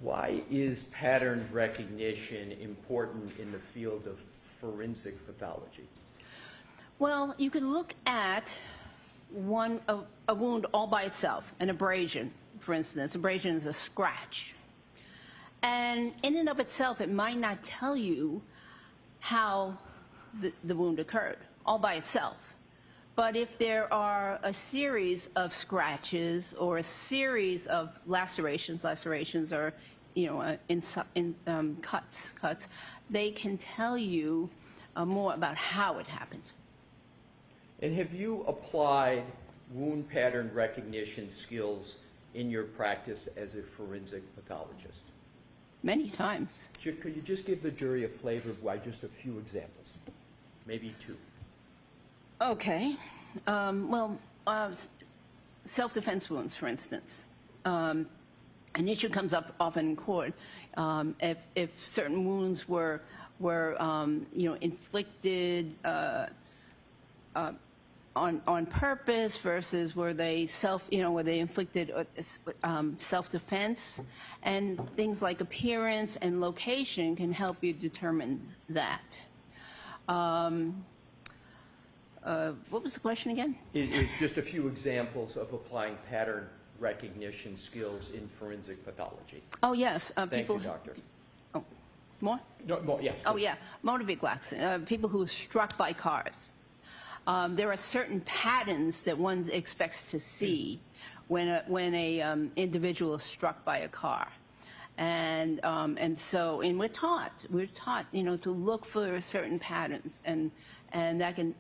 Why is pattern recognition important in the field of forensic pathology? Well, you could look at a wound all by itself, an abrasion, for instance. Abrasion is a scratch. And in and of itself, it might not tell you how the wound occurred, all by itself. But if there are a series of scratches or a series of lacerations or, you know, cuts, they can tell you more about how it happened. And have you applied wound pattern recognition skills in your practice as a forensic pathologist? Many times. Could you just give the jury a flavor by just a few examples? Maybe two. Okay. Self-defense wounds, for instance. An issue comes up often in court. If certain wounds were you know, inflicted on purpose versus were they inflicted self-defense, and things like appearance and location can help you determine that. What was the question again? It's just a few examples of applying pattern recognition skills in forensic pathology. Oh yes, Thank you, doctor. Oh, more? No, more, yes. Oh yeah, motor vehicle accidents. People who are struck by cars. There are certain patterns that one expects to see when a individual is struck by a car, and we're taught, you know, to look for certain patterns, and that can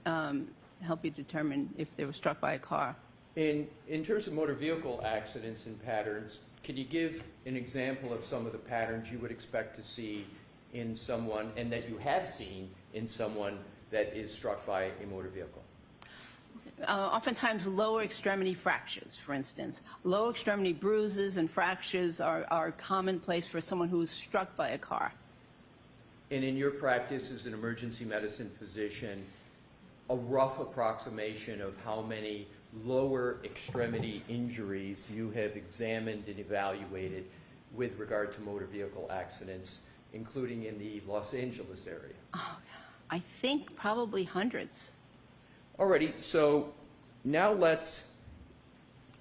help you determine if they were struck by a car. In terms of motor vehicle accidents and patterns, can you give an example of some of the patterns you would expect to see in someone, and that you have seen in someone that is struck by a motor vehicle? Oftentimes lower extremity fractures, for instance. Lower extremity bruises and fractures are commonplace for someone who is struck by a car. And in your practice as an emergency medicine physician, a rough approximation of how many lower extremity injuries you have examined and evaluated with regard to motor vehicle accidents, including in the Los Angeles area? Oh, I think probably hundreds. Alrighty, so now let's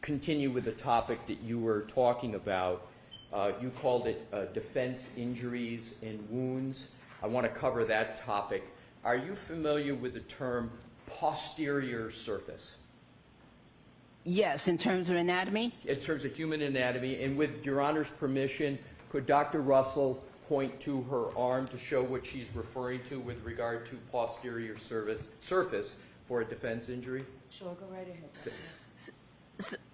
continue with the topic that you were talking about. You called it defense injuries and wounds. I want to cover that topic. Are you familiar with the term posterior surface? Yes, in terms of anatomy? In terms of human anatomy, and with Your Honor's permission, could Dr. Russell point to her arm to show what she's referring to with regard to posterior surface for a defense injury? Sure, go right ahead.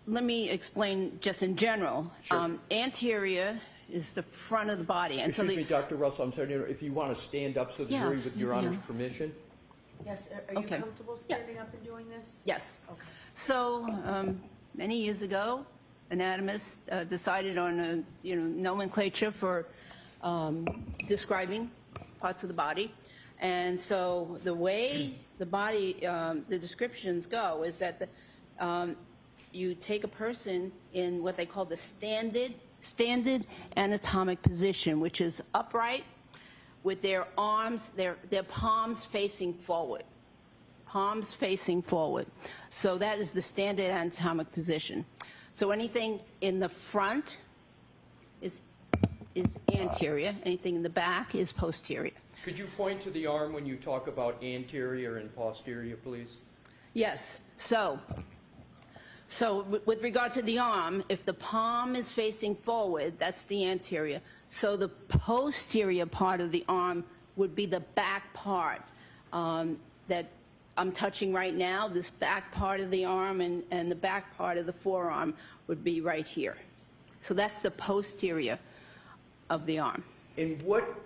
Let me explain just in general. Sure. Anterior is the front of the body. And Excuse me, Dr. Russell, I'm sorry, if you want to stand up so the Yeah, jury, with Your Honor's yeah. permission? Yes, are you Okay. comfortable standing up and doing this? Yes. Okay. So many years ago, anatomists decided on a nomenclature for describing parts of the body. And so the way the body, the descriptions go is that you take a person in what they call the standard anatomic position, which is upright with their arms, their palms facing forward. Palms facing forward. So that is the standard anatomic position. So anything in the front is anterior, anything in the back is posterior. Could you point to the arm when you talk about anterior and posterior, please? Yes. So with regard to the arm, if the palm is facing forward, that's the anterior. So the posterior part of the arm would be the back part that I'm touching right now. This back part of the arm and the back part of the forearm would be right here. So that's the posterior of the arm. And what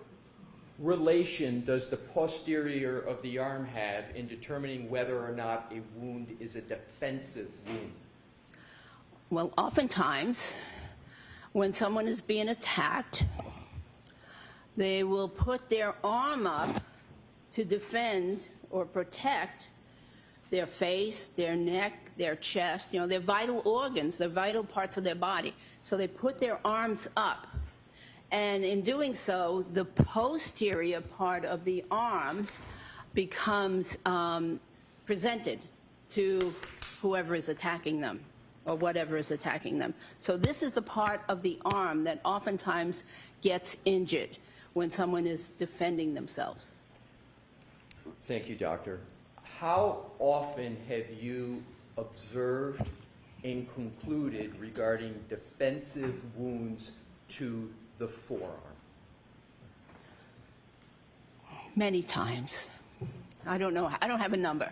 relation does the posterior of the arm have in determining whether or not a wound is a defensive wound? Well, oftentimes, when someone is being attacked, they will put their arm up to defend or protect their face, their neck, their chest, their vital organs, their vital parts of their body. So they put their arms up. And in doing so, the posterior part of the arm becomes presented to whoever is attacking them or whatever is attacking them. So this is the part of the arm that oftentimes gets injured when someone is defending themselves. Thank you, Doctor. How often have you observed and concluded regarding defensive wounds to the forearm? Many times. I don't know. I don't have a number.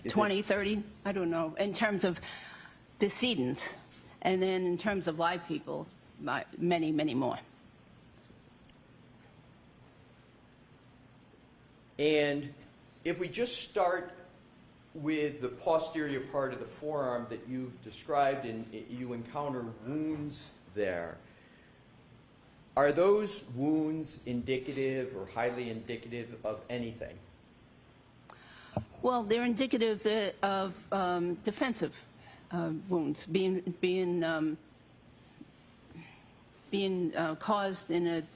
20, 30, I don't know, in terms of decedents. And then in terms of live people, many, many more. And if we just start with the posterior part of the forearm that you've described and you encounter wounds there, are those wounds indicative or highly indicative of anything? Well, they're indicative of defensive wounds being caused in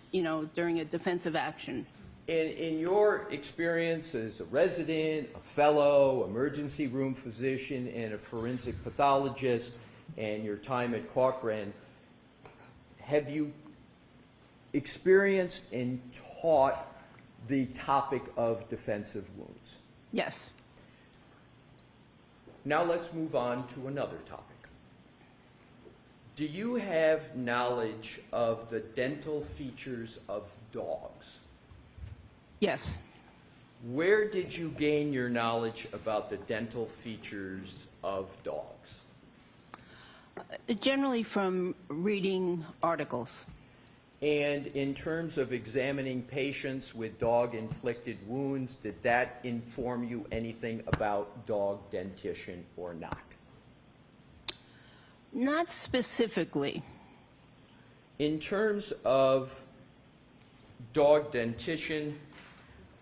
during a defensive action. In your experience as a resident, a fellow, emergency room physician, and a forensic pathologist, and your time at Cochrane, have you experienced and taught the topic of defensive wounds? Yes. Now let's move on to another topic. Do you have knowledge of the dental features of dogs? Yes. Where did you gain your knowledge about the dental features of dogs? Generally from reading articles. And in terms of examining patients with dog-inflicted wounds, did that inform you anything about dog dentition or not? Not specifically. In terms of dog dentition,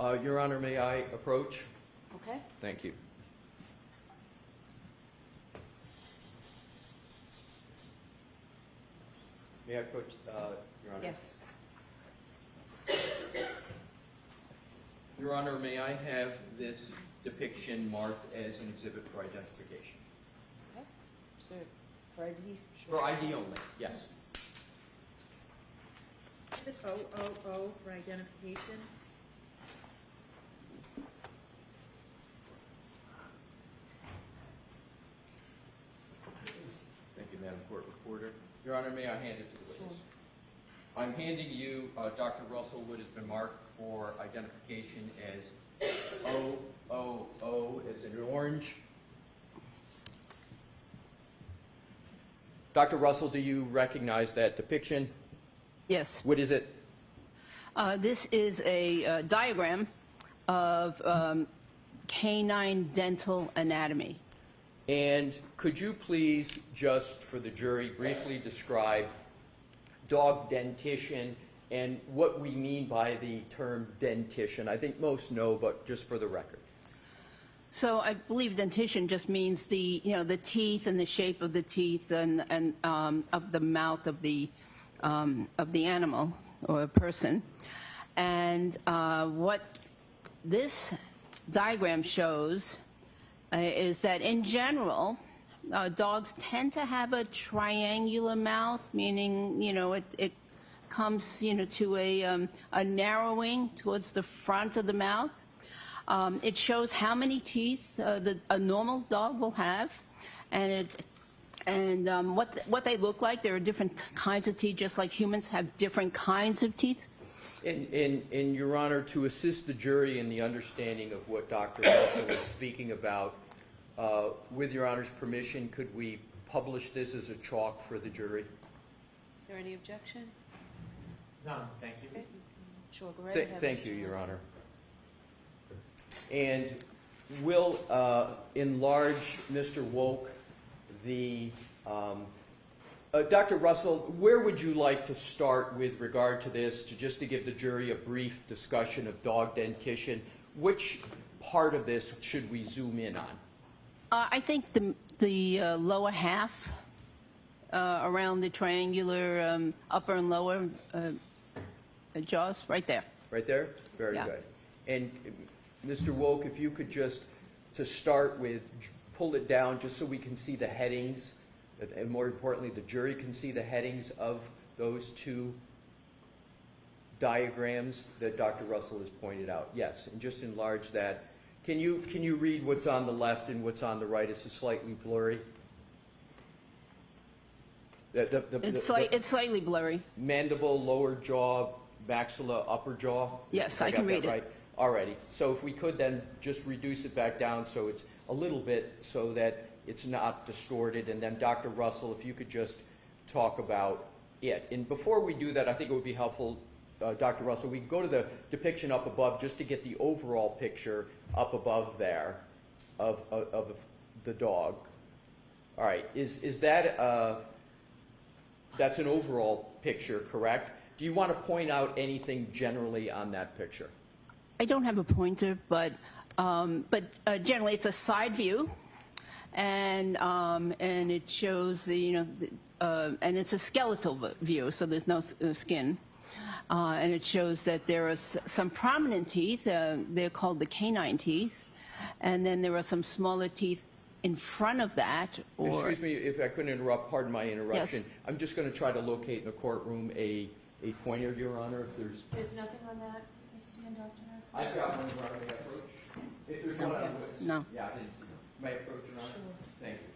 Your Honor, may I approach? Okay. Thank you. May I approach, Your Honor? Yes. Your Honor, may I have this depiction marked as an exhibit for identification? Okay. So, for ID? For ID only, yes. Exhibit 000 for identification. Thank you, Madam Court Reporter. Your Honor, may I hand it to the witness? I'm handing you Dr. Russell, what has been marked for identification as 000 as in orange. Dr. Russell, do you recognize that depiction? Yes. What is it? This is a diagram of canine dental anatomy. And could you please, just for the jury, briefly describe dog dentition and what we mean by the term dentition? I think most know, but just for the record. So I believe dentition just means the teeth and the shape of the teeth and of the mouth of the animal or person. And what this diagram shows is that in general, dogs tend to have a triangular mouth, meaning it comes to a narrowing towards the front of the mouth. It shows how many teeth a normal dog will have, and what they look like. There are different kinds of teeth, just like humans have different kinds of teeth. And Your Honor, to assist the jury in the understanding of what Dr. Russell was speaking about, with Your Honor's permission, could we publish this as a chalk for the jury? Is there any objection? None, thank you. Okay. Sure, go right ahead. Thank Mr. you, Your Russell. Honor. And will enlarge Mr. Woke the Dr. Russell, where would you like to start with regard to this, just to give the jury a brief discussion of dog dentition? Which part of this should we zoom in on? I think the lower half around the triangular upper and lower jaws, right there. Right there? Very Yeah. good. And Mr. Woke, if you could just, to start with, pull it down just so we can see the headings, and more importantly, the jury can see the headings of those two diagrams that Dr. Russell has pointed out. Yes, and just enlarge that. Can you read what's on the left and what's on the right? It's slightly blurry. It's slightly blurry. Mandible, lower jaw, maxilla, upper jaw? Yes, I got can that read it. right? Alrighty. So if we could then just reduce it back down so it's a little bit so that it's not distorted. And then Dr. Russell, if you could just talk about it. And before we do that, I think it would be helpful, Dr. Russell, we can go to the depiction up above just to get the overall picture up above there of the dog. All right. Is that that's an overall picture, correct? Do you want to point out anything generally on that picture? I don't have a pointer, but generally it's a side view, and it shows and it's a skeletal view, so there's no skin, and it shows that there are some prominent teeth. They're called the canine teeth, and then there are some smaller teeth in front of that. Excuse me if I couldn't interrupt. Pardon my interruption. Yes. I'm just going to try to locate in the courtroom a pointer, Your Honor. If There's nothing on that, Dr. Harrison? I've got one where I may approach. If there's one, I'm with. No. Yeah, I didn't see it. May I approach, Your Honor? Thank you.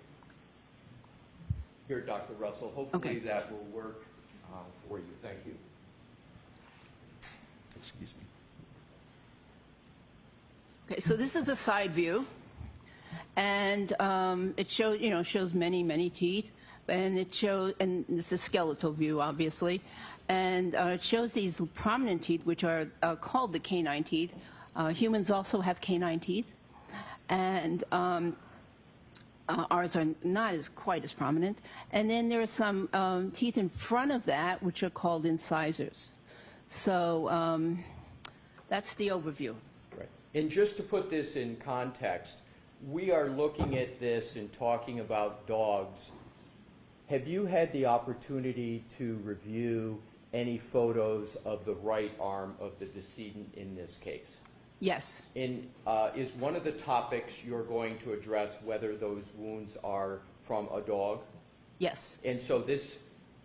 Here, Dr. Russell. Hopefully Okay. that will work for you. Thank you. Excuse me. Okay, so this is a side view, and it shows many teeth, and and this is a skeletal view, obviously, and it shows these prominent teeth, which are called the canine teeth. Humans also have canine teeth, and ours are not quite as prominent. And then there are some teeth in front of that, which are called incisors. So that's the overview. Right. And just to put this in context, we are looking at this and talking about dogs. Have you had the opportunity to review any photos of the right arm of the decedent in this case? Yes, And is one of the topics you're going to address whether those wounds are from a dog? yes, And so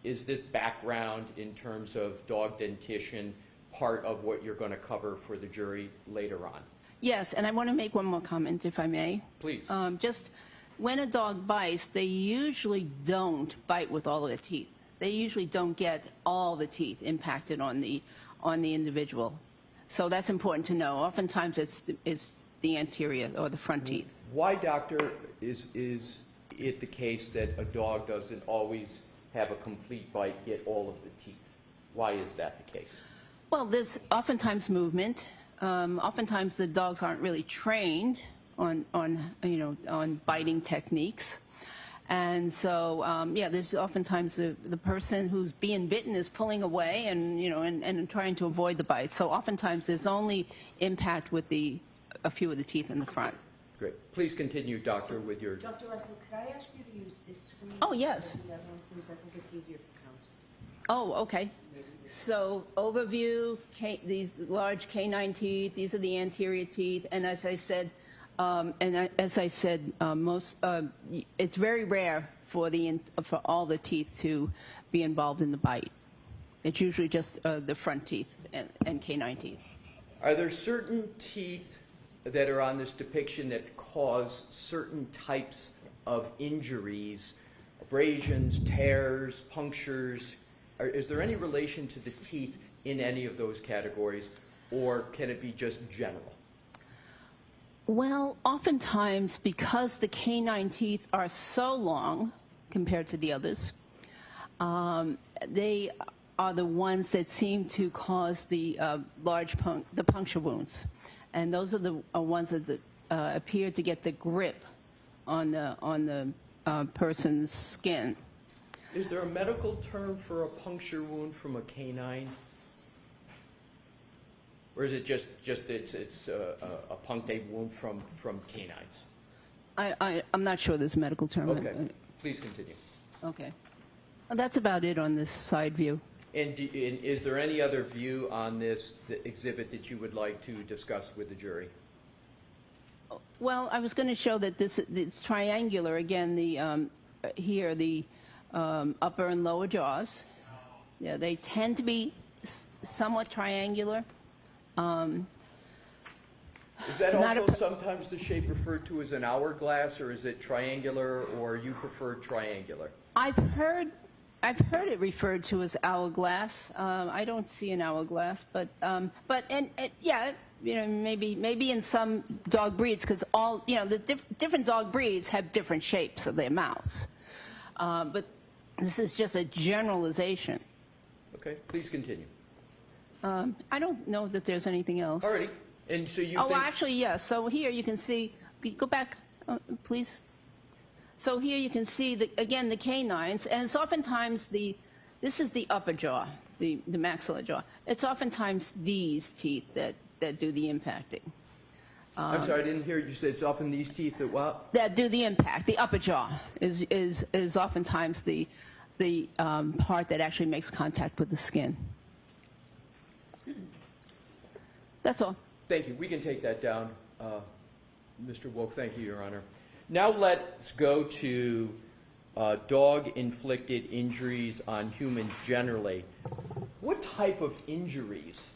is this background in terms of dog dentition part of what you're going to cover for the jury later on? yes, and I want to make one more comment, if I may. Please. Just when a dog bites, they usually don't bite with all of their teeth. They usually don't get all the teeth impacted on the individual. So that's important to know. Oftentimes it's the anterior or the front teeth. Why, doctor, is it the case that a dog doesn't always have a complete bite, get all of the teeth? Why is that the case? Well, there's oftentimes movement. Oftentimes the dogs aren't really trained on biting techniques. And so, there's oftentimes the person who's being bitten is pulling away and trying to avoid the bite. So oftentimes there's only impact with a few of the teeth in the front. Great. Please continue, doctor, with your... Dr. Russell, could I ask you to use this screen? Oh, yes. instead of the other one, please? I think it's easier for counsel. Oh, okay. So overview, these large canine teeth, these are the anterior teeth, and as I said, it's very rare for all the teeth to be involved in the bite. It's usually just the front teeth and canine teeth. Are there certain teeth that are on this depiction that cause certain types of injuries, abrasions, tears, punctures? Is there any relation to the teeth in any of those categories, or can it be just general? Well, oftentimes, because the canine teeth are so long compared to the others, they are the ones that seem to cause the the puncture wounds, and those are the ones that appear to get the grip on the person's skin. Is there a medical term for a puncture wound from a canine? Or is it just it's a punctate wound from canines? I'm not sure there's a medical term. Okay, please continue. Okay. Well, that's about it on this side view. And is there any other view on this exhibit that you would like to discuss with the jury? Well, I was going to show that it's triangular. Again, here the upper and lower jaws. Yeah, they tend to be somewhat triangular. Is that also sometimes the shape referred to as an hourglass, or is it triangular, or you prefer triangular? I've heard it referred to as hourglass. I don't see an hourglass, but yeah, maybe in some dog breeds, because all the different dog breeds have different shapes of their mouths. But this is just a generalization. Okay, please continue. I don't know that there's anything else. All right, and so you Oh, think... well, actually, yes. So here you can see, go back, please. So here you can see, again, the canines, and it's oftentimes this is the upper jaw, the maxilla jaw. It's oftentimes these teeth that do the impacting. I'm sorry, I didn't hear you say it's often these teeth that what? That do the impact. The upper jaw is oftentimes the part that actually makes contact with the skin. That's all. Thank you. We can take that down. Mr. Wolf, thank you, Your Honor. Now let's go to dog-inflicted injuries on humans generally. What type of injuries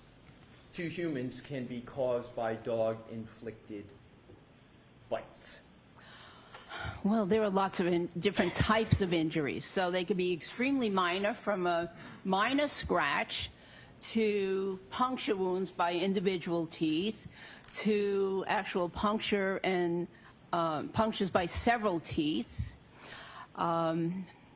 to humans can be caused by dog-inflicted bites? Well, there are lots of different types of injuries. So they could be extremely minor, from a minor scratch to puncture wounds by individual teeth, to actual puncture and punctures by several teeth.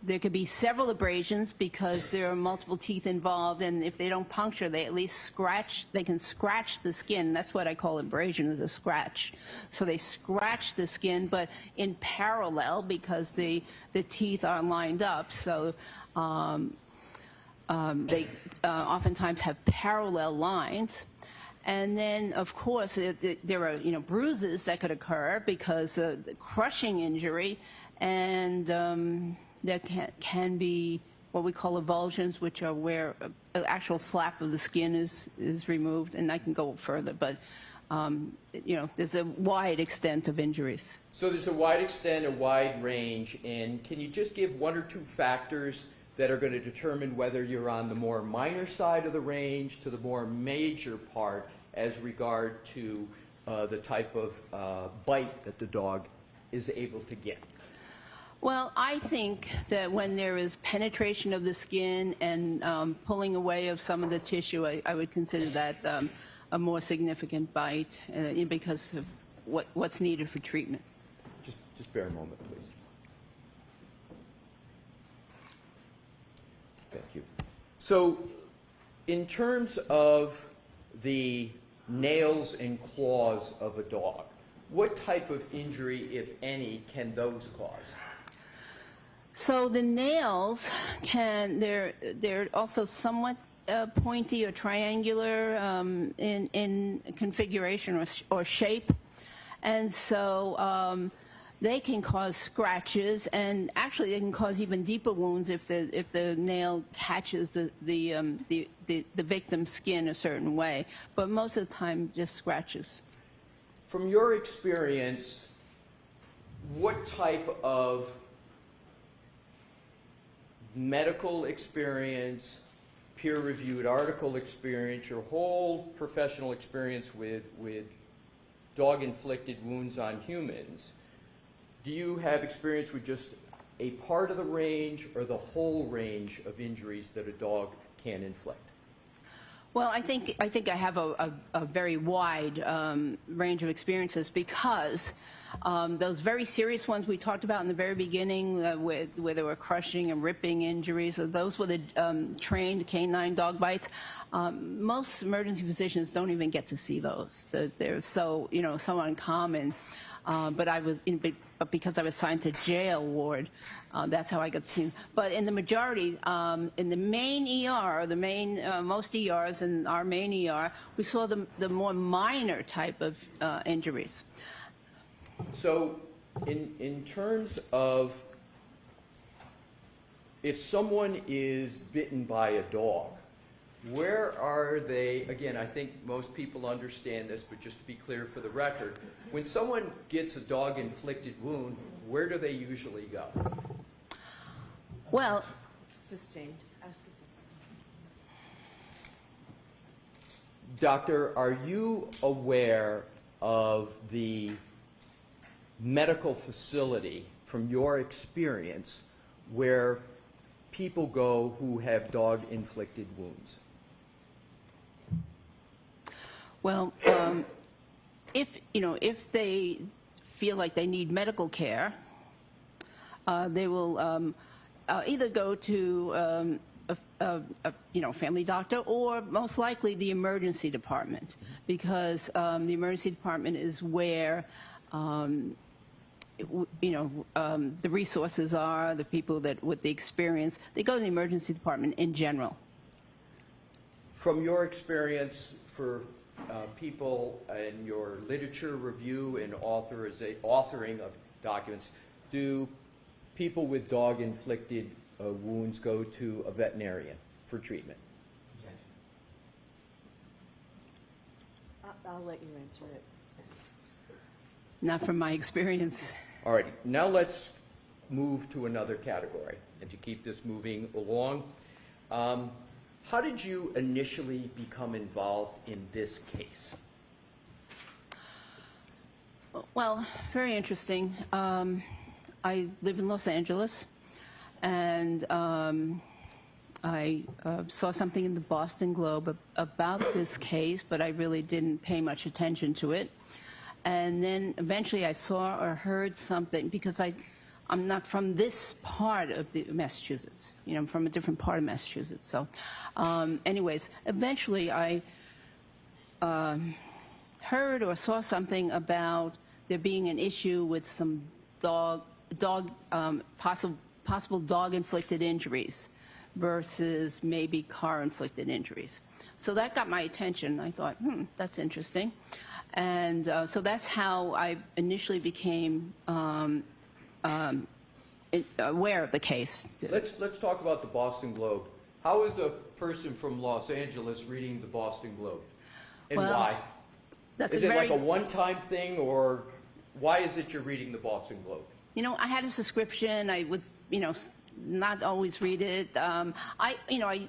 There could be several abrasions because there are multiple teeth involved, and if they don't puncture, they at least scratch. They can scratch the skin. That's what I call abrasion, is a scratch. So they scratch the skin, but in parallel, because the teeth are lined up. So they oftentimes have parallel lines. And then, of course, there are bruises that could occur because of the crushing injury, and there can be what we call avulsions, which are where an actual flap of the skin is removed, and I can go further, but there's a wide extent of injuries. So there's a wide extent, a wide range, and can you just give one or two factors that are going to determine whether you're on the more minor side of the range to the more major part as regard to the type of bite that the dog is able to get? Well, I think that when there is penetration of the skin and pulling away of some of the tissue, I would consider that a more significant bite because of what's needed for treatment. Just bear a moment, please. Thank you. So, in terms of the nails and claws of a dog, what type of injury, if any, can those cause? So the nails they're also somewhat pointy or triangular in configuration or shape, and so they can cause scratches, and actually they can cause even deeper wounds if the nail catches the victim's skin a certain way. But most of the time, just scratches. From your experience, what type of medical experience, peer-reviewed article experience, your whole professional experience with dog-inflicted wounds on humans, do you have experience with just a part of the range or the whole range of injuries that a dog can inflict? Well, I think I have a very wide range of experiences because those very serious ones we talked about in the very beginning, where there were crushing and ripping injuries, those were the trained canine dog bites. Most emergency physicians don't even get to see those. They're so so uncommon. But I was but because I was assigned to jail ward, that's how I got seen. But in the majority, in the main ER, most ERs in our main ER, we saw the more minor type of injuries. So, in terms of if someone is bitten by a dog, where are they? Again, I think most people understand this, but just to be clear for the record, when someone gets a dog-inflicted wound, where do they usually go? Well, Sustained. Ask it. Doctor, are you aware of the medical facility, from your experience, where people go who have dog-inflicted wounds? well, if they feel like they need medical care, they will either go to a family doctor or most likely the emergency department, because the emergency department is where the resources are, the people that with the experience. They go to the emergency department in general. From your experience, for people in your literature review and authoring of documents, do people with dog-inflicted wounds go to a veterinarian for treatment? I'll let you answer it. Not from my experience. All right, now let's move to another category, and to keep this moving along. How did you initially become involved in this case? Well, very interesting. I live in Los Angeles, and I saw something in the Boston Globe about this case, but I really didn't pay much attention to it. And then eventually I saw or heard something, because I'm not from this part of Massachusetts. I'm from a different part of Massachusetts. So anyways, eventually I heard or saw something about there being an issue with some possible dog-inflicted injuries versus maybe car-inflicted injuries. So that got my attention. I thought, that's interesting. And so that's how I initially became aware of the case. Let's talk about the Boston Globe. How is a person from Los Angeles reading the Boston Globe, and Well, why? That's Is a it very, like a one-time thing, or why is it you're reading the Boston Globe? you know, I had a subscription. I would, you know, not always read it. I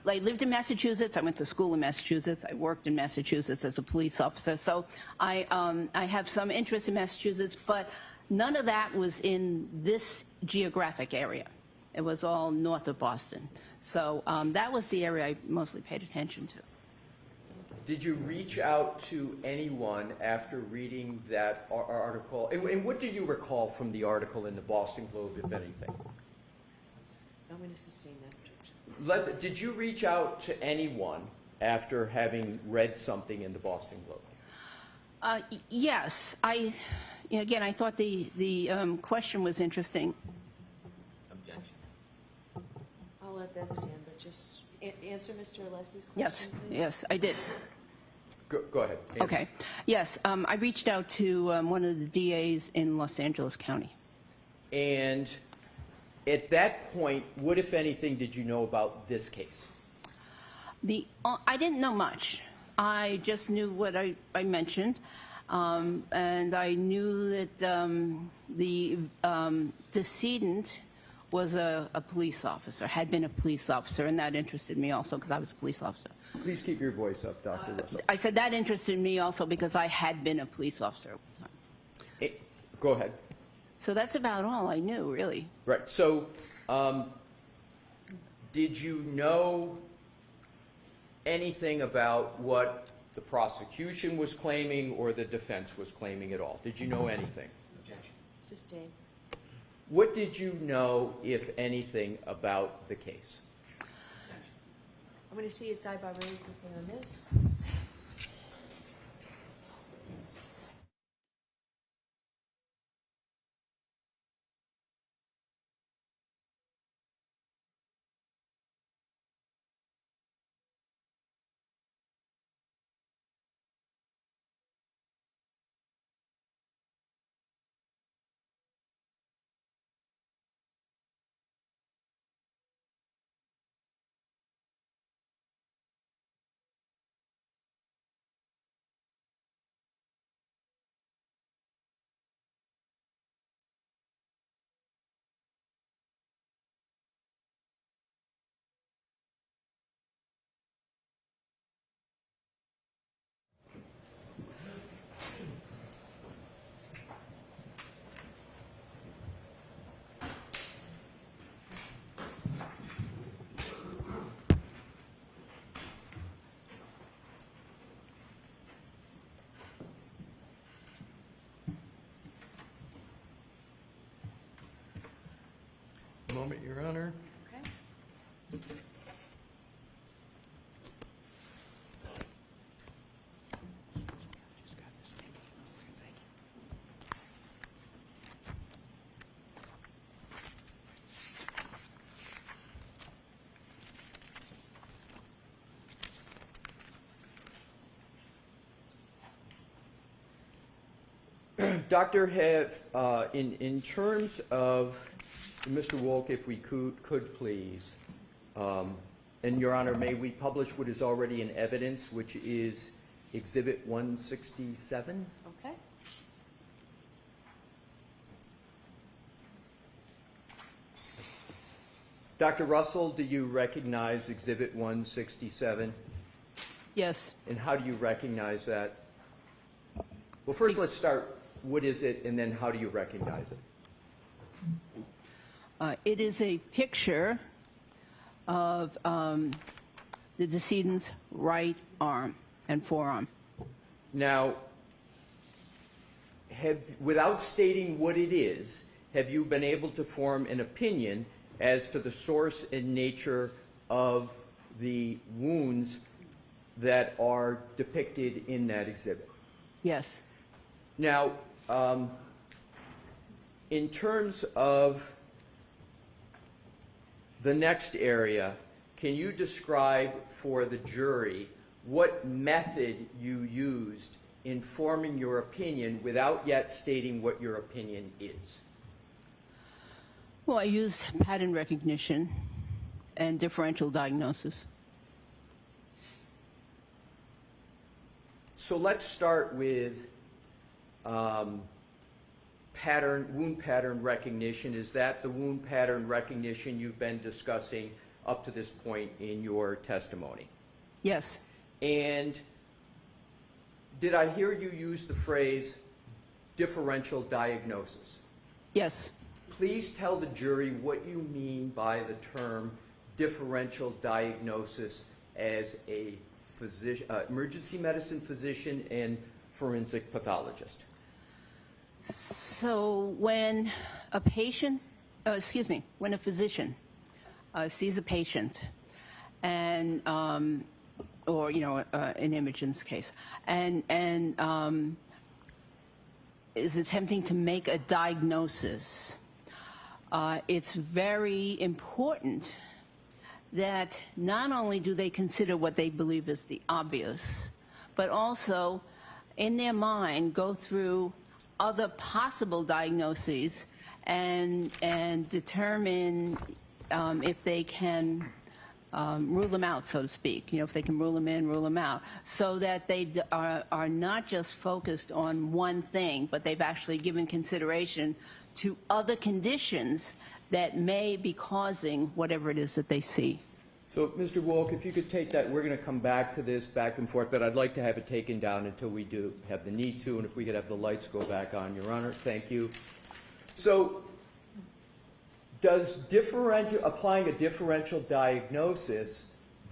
lived in Massachusetts. I went to school in Massachusetts. I worked in Massachusetts as a police officer. So I have some interest in Massachusetts, but none of that was in this geographic area. It was all north of Boston. So that was the area I mostly paid attention to. Did you reach out to anyone after reading that article? And what do you recall from the article in the Boston Globe, if anything? I'm going to sustain that objection. Did you reach out to anyone after having read something in the Boston Globe? Yes, again, I thought the question was interesting. Objection. I'll let that stand, but just answer Mr. Alessi's Yes, question, please. yes, I did. Go ahead. Amy. Okay. Yes, I reached out to one of the DAs in Los Angeles County. And at that point, what, if anything, did you know about this case? I didn't know much. I just knew what I mentioned, and I knew that the decedent was a police officer, had been a police officer, and that interested me also because I was a police officer. Please keep your voice up, Dr. Russell. I said that interested me also because I had been a police officer at the time. Go ahead. So that's about all I knew, really. Right. So, did you know anything about what the prosecution was claiming or the defense was claiming at all? Did you know anything? Objection. Sustain. What did you know, if anything, about the case? I'm going to see its eyebrow really quickly on this. Moment, Your Honor. Okay. Doctor, in terms of, Mr. Wolk, if we could please, and Your Honor, may we publish what is already in evidence, which is Exhibit 167? Okay. Dr. Russell, do you recognize Exhibit 167? Yes. And how do you recognize that? Well, first let's start, what is it, and then how do you recognize it? It is a picture of the decedent's right arm and forearm. Now, without stating what it is, have you been able to form an opinion as to the source and nature of the wounds that are depicted in that exhibit? Yes. Now, in terms of the next area, can you describe for the jury what method you used in forming your opinion without yet stating what your opinion is? Well, I used pattern recognition and differential diagnosis. So let's start with wound pattern recognition. Is that the wound pattern recognition you've been discussing up to this point in your testimony? Yes. And did I hear you use the phrase differential diagnosis? Yes. Please tell the jury what you mean by the term differential diagnosis as a physician, emergency medicine physician and forensic pathologist. So when a patient, when a physician sees a patient and, or, an Imogen's case, and is attempting to make a diagnosis, it's very important that not only do they consider what they believe is the obvious, but also in their mind go through other possible diagnoses and determine if they can rule them out, so to speak. If they can rule them in, rule them out, so that they are not just focused on one thing, but they've actually given consideration to other conditions that may be causing whatever it is that they see. So, Mr. Wolk, if you could take that, we're going to come back to this back and forth, but I'd like to have it taken down until we do have the need to, and if we could have the lights go back on, Your Honor. Thank you. So, does applying a differential diagnosis,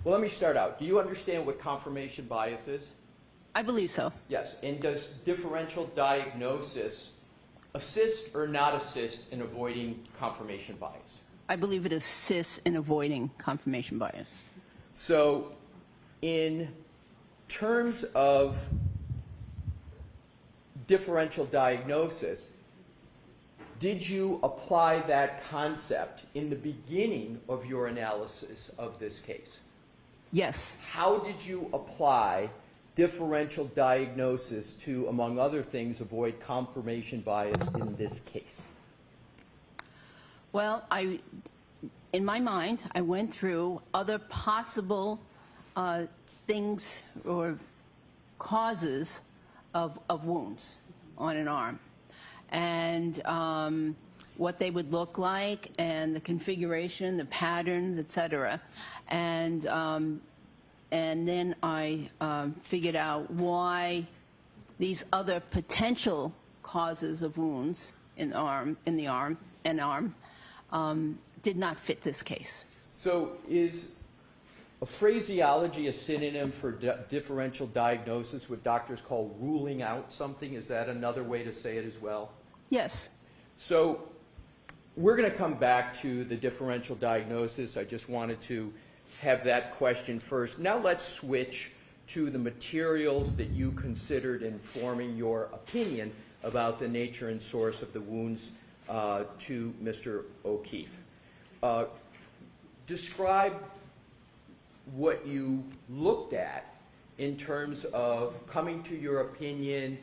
well, let me start out. Do you understand what confirmation bias is? I believe so. Yes. And does differential diagnosis assist or not assist in avoiding confirmation bias? I believe it assists in avoiding confirmation bias. So, in terms of differential diagnosis, did you apply that concept in the beginning of your analysis of this case? Yes. How did you apply differential diagnosis to, among other things, avoid confirmation bias in this case? Well, in my mind, I went through other possible things or causes of wounds on an arm, and what they would look like, and the configuration, the patterns, etc. And then I figured out why these other potential causes of wounds in the arm, did not fit this case. So is a phraseology a synonym for differential diagnosis, what doctors call ruling out something? Is that another way to say it as well? Yes. So we're going to come back to the differential diagnosis. I just wanted to have that question first. Now let's switch to the materials that you considered in forming your opinion about the nature and source of the wounds to Mr. O'Keefe. Describe what you looked at in terms of coming to your opinion,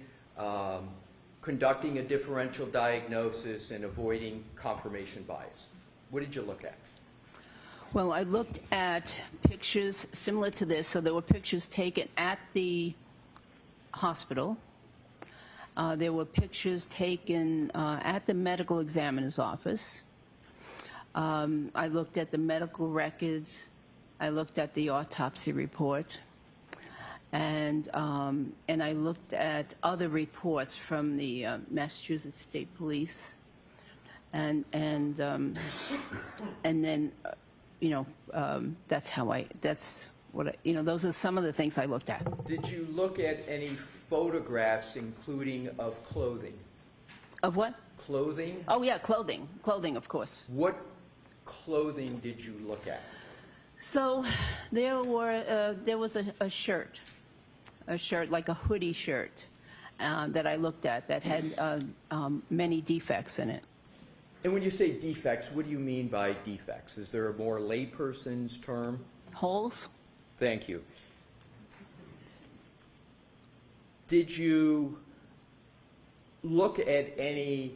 conducting a differential diagnosis, and avoiding confirmation bias. What did you look at? Well, I looked at pictures similar to this. So there were pictures taken at the hospital. There were pictures taken at the medical examiner's office. I looked at the medical records. I looked at the autopsy report. And I looked at other reports from the Massachusetts State Police. And then, those are some of the things I looked at. Did you look at any photographs, including of clothing? Of what? Clothing? Oh, yeah, clothing. Clothing, of course. What clothing did you look at? So there was a shirt, like a hoodie shirt that I looked at that had many defects in it. And when you say defects, what do you mean by defects? Is there a more layperson's term? Holes? Thank you. Did you look at any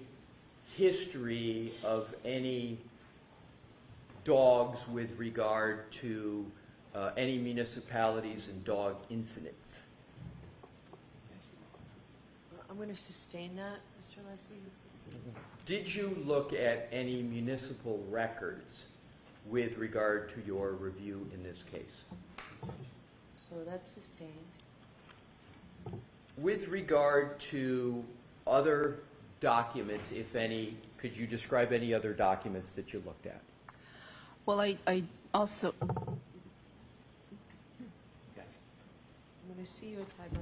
history of any dogs with regard to any municipalities and dog incidents? I'm going to sustain that, Mr. Leslie. Did you look at any municipal records with regard to your review in this case? So that's sustained. With regard to other documents, if any, could you describe any other documents that you looked at? Well, I also, I'm going to see you at Cyber.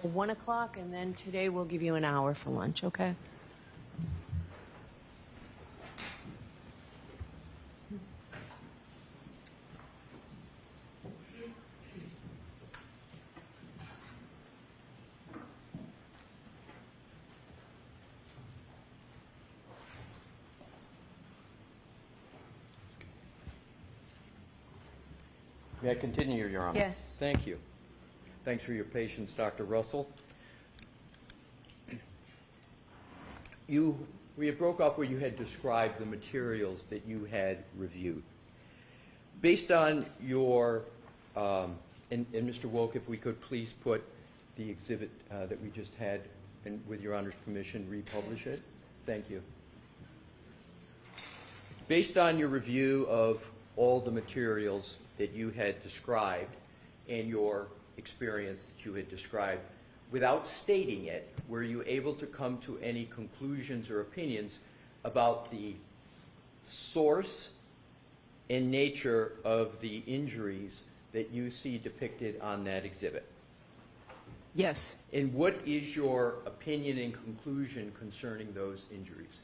at 1 o'clock, and then today we'll give you an hour for lunch, okay? May I continue, Your Honor? Yes. Thank you. Thanks for your patience, Dr. Russell. We had broke off where you had described the materials that you had reviewed. Based on your, and Mr. Wolk, if we could please put the exhibit that we just had, and with your Honor's permission, republish it. Thank you. Based on your review of all the materials that you had described and your experience that you had described, without stating it, were you able to come to any conclusions or opinions about the source and nature of the injuries that you see depicted on that exhibit? Yes. And what is your opinion and conclusion concerning those injuries?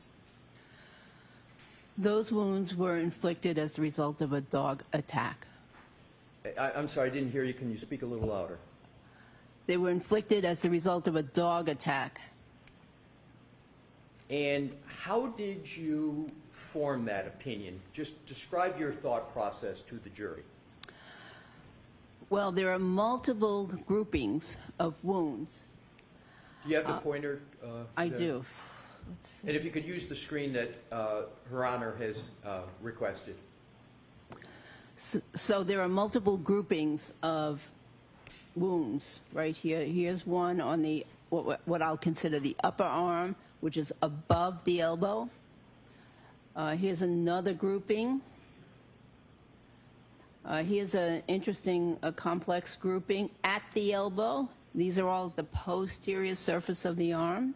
Those wounds were inflicted as the result of a dog attack. I'm sorry, I didn't hear you. Can you speak a little louder? They were inflicted as the result of a dog attack. And how did you form that opinion? Just describe your thought process to the jury. Well, there are multiple groupings of wounds. Do you have the pointer? I there? do. Let's see. And if you could use the screen that Her Honor has requested. So there are multiple groupings of wounds right here. Here's one on the what I'll consider the upper arm, which is above the elbow. Here's another grouping. Here's an interesting complex grouping at the elbow. These are all at the posterior surface of the arm.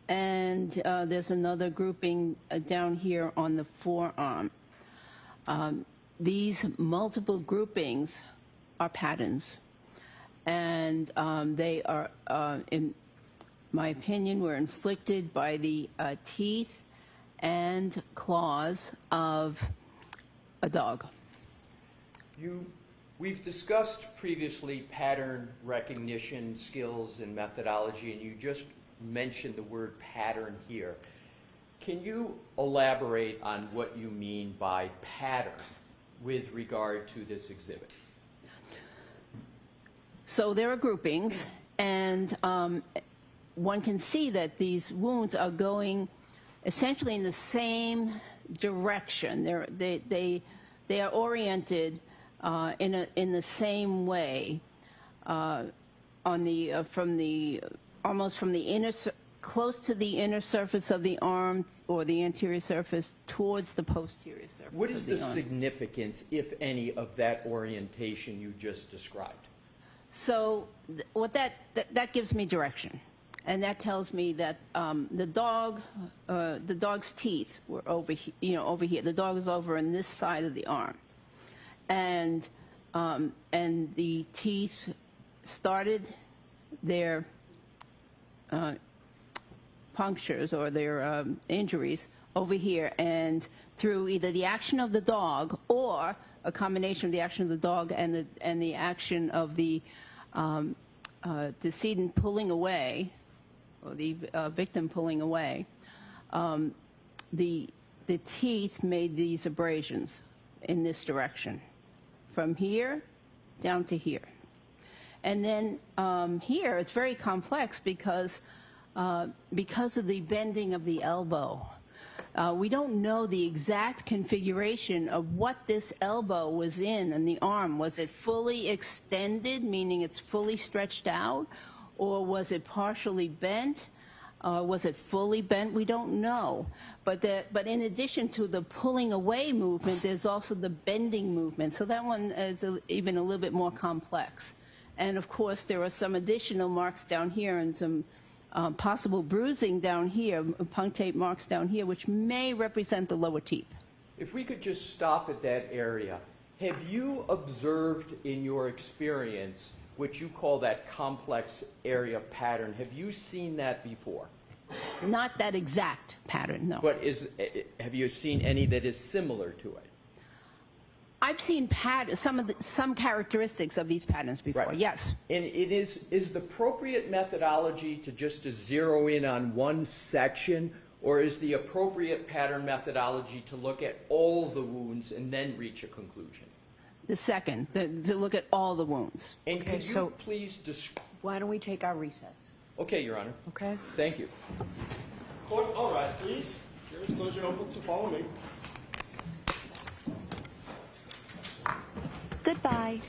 And there's another grouping down here on the forearm. These multiple groupings are patterns. And they are, in my opinion, were inflicted by the teeth and claws of a dog. We've discussed previously pattern recognition skills and methodology, and you just mentioned the word pattern here. Can you elaborate on what you mean by pattern with regard to this exhibit? So there are groupings, and one can see that these wounds are going essentially in the same direction. They are oriented in the same way almost from the inner, close to the inner surface of the arm or the anterior surface towards the posterior surface. What is the arm. significance, if any, of that orientation you just described? So what that gives me direction, and that tells me that the dog's teeth were over here. Over here. The dog is over on this side of the arm, and the teeth started their punctures or their injuries over here, and through either the action of the dog or a combination of the action of the dog and the action of the decedent pulling away, or the victim pulling away, the teeth made these abrasions in this direction, from here down to here. And then here it's very complex because of the bending of the elbow. We don't know the exact configuration of what this elbow was in the arm. Was it fully extended, meaning it's fully stretched out, or was it partially bent? Was it fully bent? We don't know. But in addition to the pulling away movement, there's also the bending movement. So that one is even a little bit more complex. And of course, there are some additional marks down here and some possible bruising down here, punctate marks down here, which may represent the lower teeth. If we could just stop at that area, have you observed in your experience what you call that complex area pattern? Have you seen that before? Not that exact pattern, no. But have you seen any that is similar to it? I've seen some characteristics of these patterns before, Right. yes. And it is the appropriate methodology to zero in on one section, or is the appropriate pattern methodology to look at all the wounds and then reach a conclusion? The second, to look at all the wounds. And Okay, could you so- please describe? Why don't we take our recess, Okay, Your Honor. okay? Thank you. Court, all right, please. Juris, close your notebooks and follow me. Goodbye.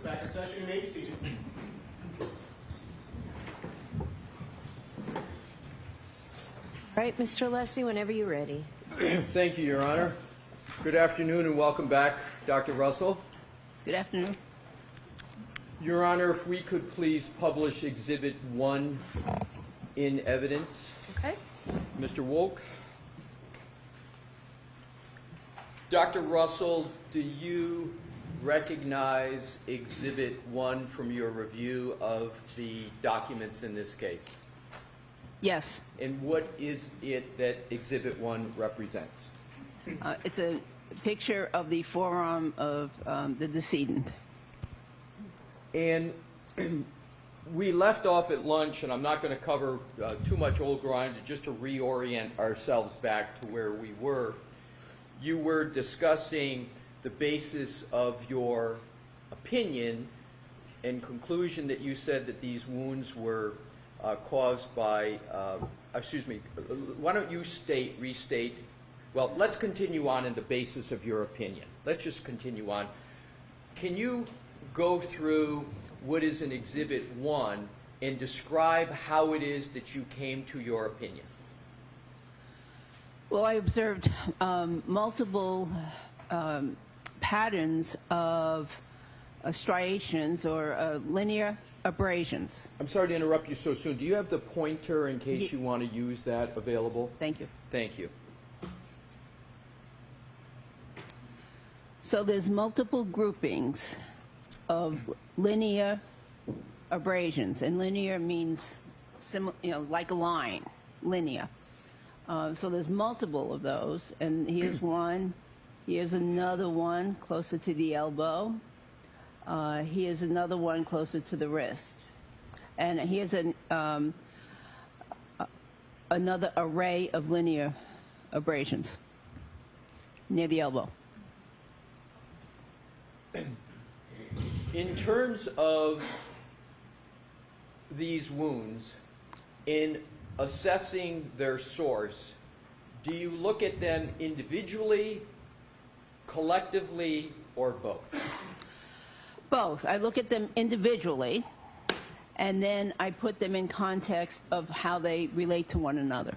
Back in session, you may be seated. All right, Mr. Leslie, whenever you're ready. Thank you, Your Honor. Good afternoon and welcome back, Dr. Russell. Good afternoon. Your Honor, if we could please publish Exhibit 1 in evidence. Okay. Mr. Wolk. Dr. Russell, do you recognize Exhibit 1 from your review of the documents in this case? Yes, And what is it that Exhibit 1 represents? it's a picture of the forearm of the decedent. And we left off at lunch, and I'm not going to cover too much old ground, just to reorient ourselves back to where we were. You were discussing the basis of your opinion and conclusion that you said that these wounds were caused by, why don't you restate, well, let's continue on in the basis of your opinion. Let's just continue on. Can you go through what is in Exhibit 1 and describe how it is that you came to your opinion? Well, I observed multiple patterns of striations or linear abrasions. I'm sorry to interrupt you so soon. Do you have the pointer in case you want to use that available? Thank you. Thank you. So there's multiple groupings of linear abrasions, and linear means like a line, linear. So there's multiple of those, and here's one. Here's another one closer to the elbow. Here's another one closer to the wrist. And here's another array of linear abrasions near the elbow. In terms of these wounds, in assessing their source, do you look at them individually, collectively, or both? Both. I look at them individually, and then I put them in context of how they relate to one another.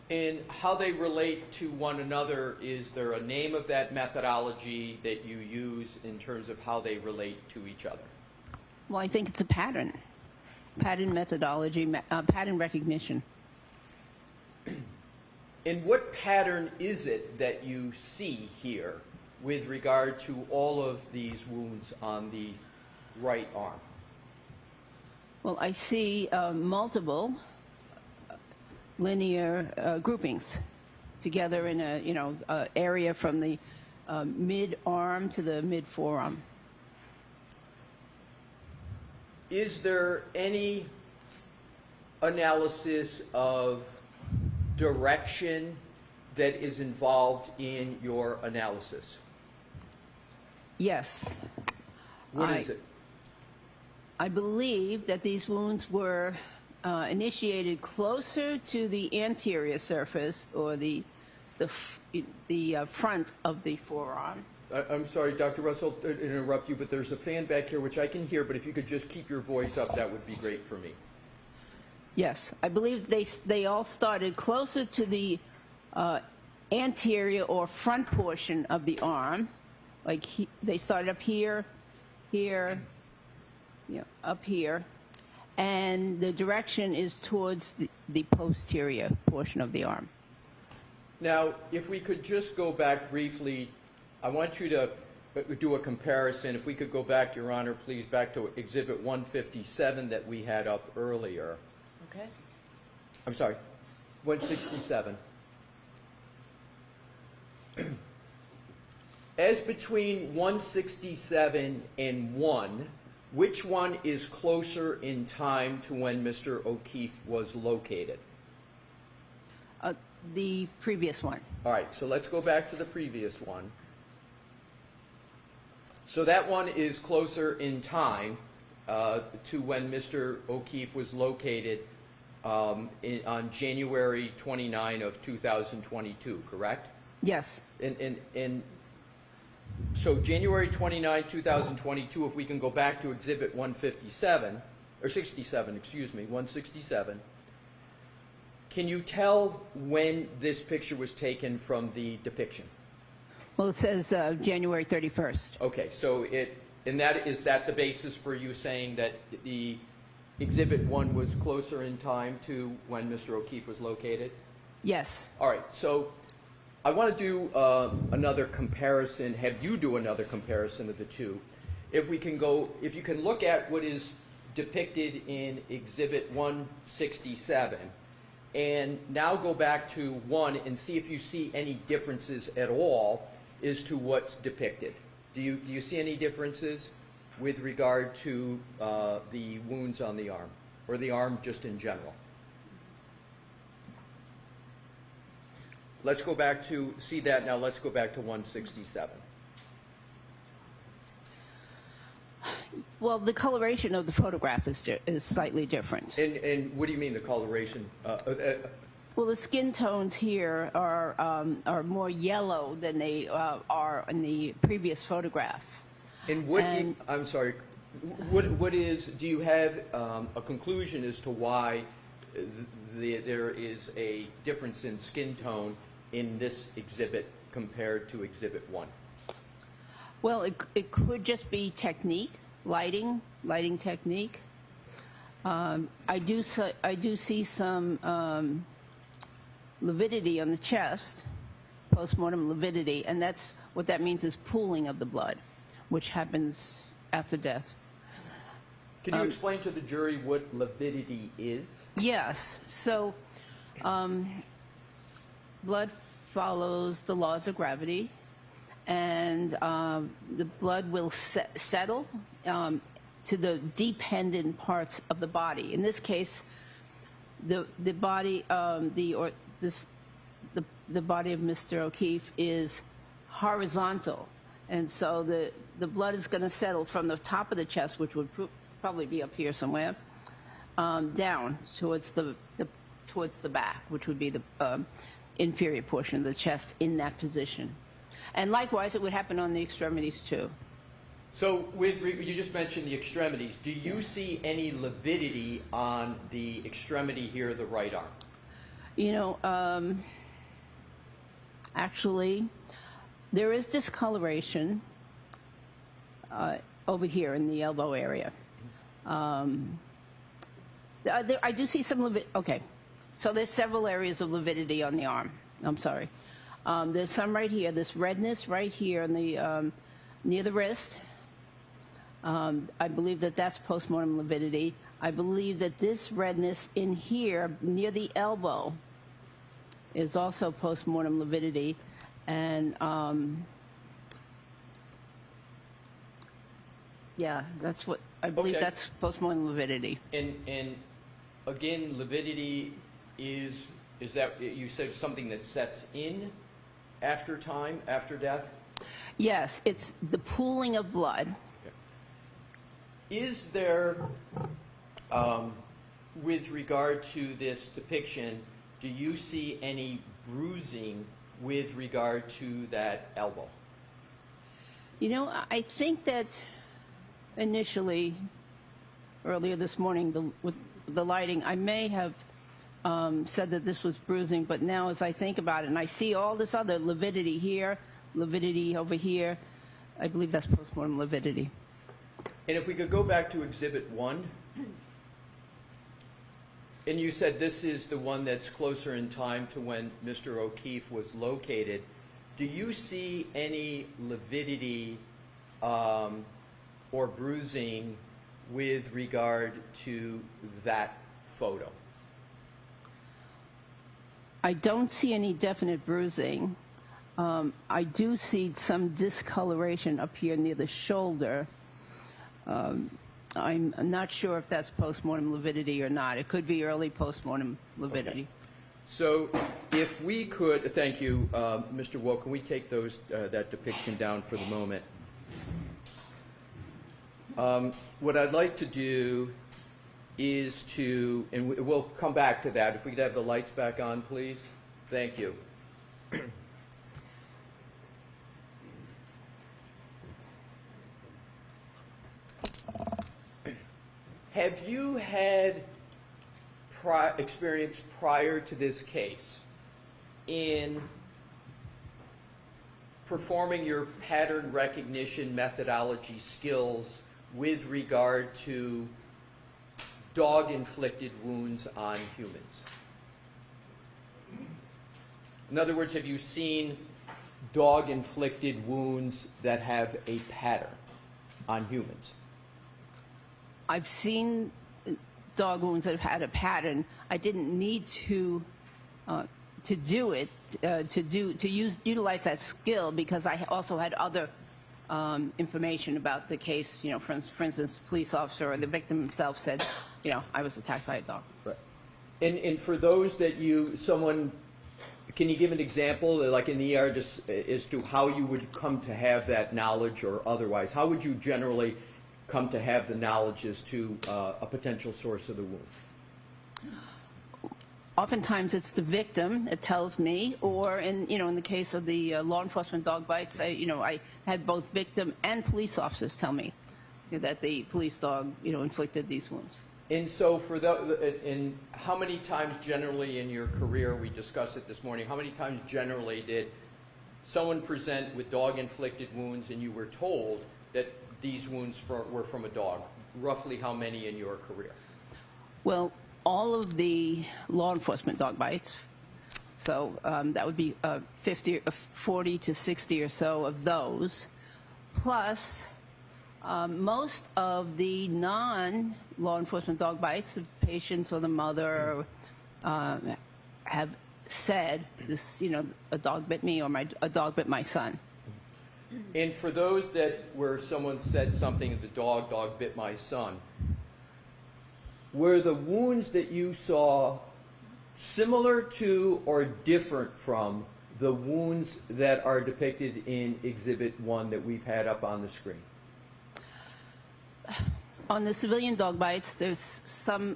And how they relate to one another, is there a name of that methodology that you use in terms of how they relate to each other? Well, I think it's a pattern methodology, pattern recognition. And what pattern is it that you see here with regard to all of these wounds on the right arm? Well, I see multiple linear groupings together in a area from the mid-arm to the mid-forearm. Is there any analysis of direction that is involved in your analysis? Yes. What is it? I believe that these wounds were initiated closer to the anterior surface or the front of the forearm. I'm sorry, Dr. Russell, to interrupt you, but there's a fan back here which I can hear, but if you could just keep your voice up, that would be great for me. Yes, I believe they all started closer to the anterior or front portion of the arm. Like they started up here, up here, and the direction is towards the posterior portion of the arm. Now, if we could just go back briefly, I want you to do a comparison. If we could go back, Your Honor, please, back to Exhibit 157 that we had up earlier. Okay. I'm sorry, 167. As between 167 and 1, which one is closer in time to when Mr. O'Keefe was located? The previous one. All right, so let's go back to the previous one. So that one is closer in time to when Mr. O'Keefe was located on January 29 of 2022, correct? Yes. And So January 29, 2022, if we can go back to Exhibit 157, or 67, excuse me, 167, can you tell when this picture was taken from the depiction? Well, it says January 31st. Okay, so is that the basis for you saying that the Exhibit 1 was closer in time to when Mr. O'Keefe was located? Yes. All right, so I want to do another comparison, have you do another comparison of the two. If you can look at what is depicted in Exhibit 167, and now go back to 1 and see if you see any differences at all as to what's depicted. Do you see any differences with regard to the wounds on the arm, or the arm just in general? Let's go back to, see that now, let's go back to 167. Well, the coloration of the photograph is slightly different. And what do you mean, the coloration? Well, the skin tones here are more yellow than they are in the previous photograph. And what, And- I'm sorry, what is, do you have a conclusion as to why there is a difference in skin tone in this exhibit compared to Exhibit 1? Well, it could just be technique, lighting technique. I do see some lividity on the chest, postmortem lividity, and that's what that means is pooling of the blood, which happens after death. Can you explain to the jury what lividity is? Yes. So, blood follows the laws of gravity, and the blood will settle to the dependent parts of the body. In this case, the body, the body of Mr. O'Keefe is horizontal, and so the blood is going to settle from the top of the chest, which would probably be up here somewhere, down towards the back, which would be the inferior portion of the chest in that position. And likewise, it would happen on the extremities too. So you just mentioned the extremities. Do you see any lividity on the extremity here, the right arm? You know, actually, there is discoloration over here in the elbow area. I do see some lividity. Okay, so there's several areas of lividity on the arm. I'm sorry. There's some right here. This redness right here in the near the wrist. I believe that that's postmortem lividity. I believe that this redness in here near the elbow is also postmortem lividity, and yeah, that's what I believe. Okay. That's postmortem lividity. And again, lividity is that you said something that sets in after time, after death? Yes, it's the pooling of blood. Is there, with regard to this depiction, do you see any bruising with regard to that elbow? You know, I think that initially, earlier this morning, with the lighting, I may have said that this was bruising, but now as I think about it, and I see all this other lividity here, lividity over here, I believe that's postmortem lividity. And if we could go back to Exhibit 1, and you said this is the one that's closer in time to when Mr. O'Keefe was located, do you see any lividity or bruising with regard to that photo? I don't see any definite bruising. I do see some discoloration up here near the shoulder. I'm not sure if that's postmortem lividity or not. It could be early postmortem lividity. Okay. So if we could, thank you, Mr. Woe, can we take that depiction down for the moment? What I'd like to do is to, and we'll come back to that. If we could have the lights back on, please. Thank you. Have you had experience prior to this case in performing your pattern recognition methodology skills with regard to dog-inflicted wounds on humans? In other words, have you seen dog-inflicted wounds that have a pattern on humans? I've seen dog wounds that have had a pattern. I didn't need to do it, utilize that skill, because I also had other information about the case. You know, for instance, the police officer or the victim himself said, you know, I was attacked by a dog. Right. And for those that can you give an example, like in the ER, just as to how you would come to have that knowledge, or otherwise? How would you generally come to have the knowledge as to a potential source of the wound? Oftentimes it's the victim that tells me, or in the case of the law enforcement dog bites, I had both victim and police officers tell me that the police dog, inflicted these wounds. And so and how many times generally in your career, we discussed it this morning, how many times generally did someone present with dog-inflicted wounds and you were told that these wounds were from a dog? Roughly how many in your career? Well, all of the law enforcement dog bites, so that would be 40 to 60 or so of those, plus most of the non-law enforcement dog bites, the patients or the mother have said, this, a dog bit me, or a dog bit my son. And for those where someone said something, the dog bit my son, were the wounds that you saw similar to or different from the wounds that are depicted in Exhibit 1 that we've had up on the screen? On the civilian dog bites, there's some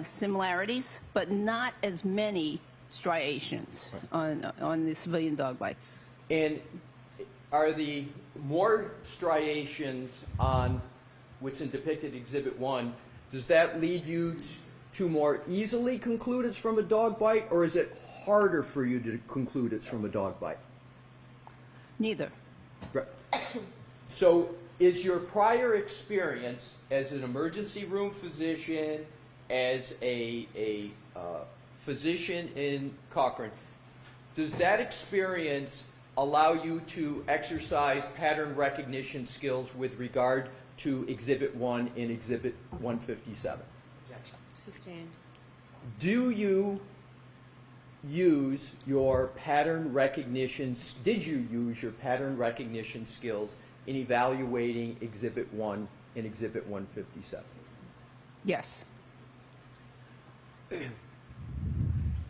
similarities, but not as many striations on the civilian dog bites. And are the more striations on what's depicted in Exhibit 1, does that lead you to more easily conclude it's from a dog bite, or is it harder for you to conclude it's from a dog bite? Neither. Right. So is your prior experience as an emergency room physician, as a physician in Cochrane, does that experience allow you to exercise pattern recognition skills with regard to Exhibit 1 in Exhibit 157? Sustained. Do you use your pattern recognition, did you use your pattern recognition skills in evaluating Exhibit 1 in Exhibit 157? Yes.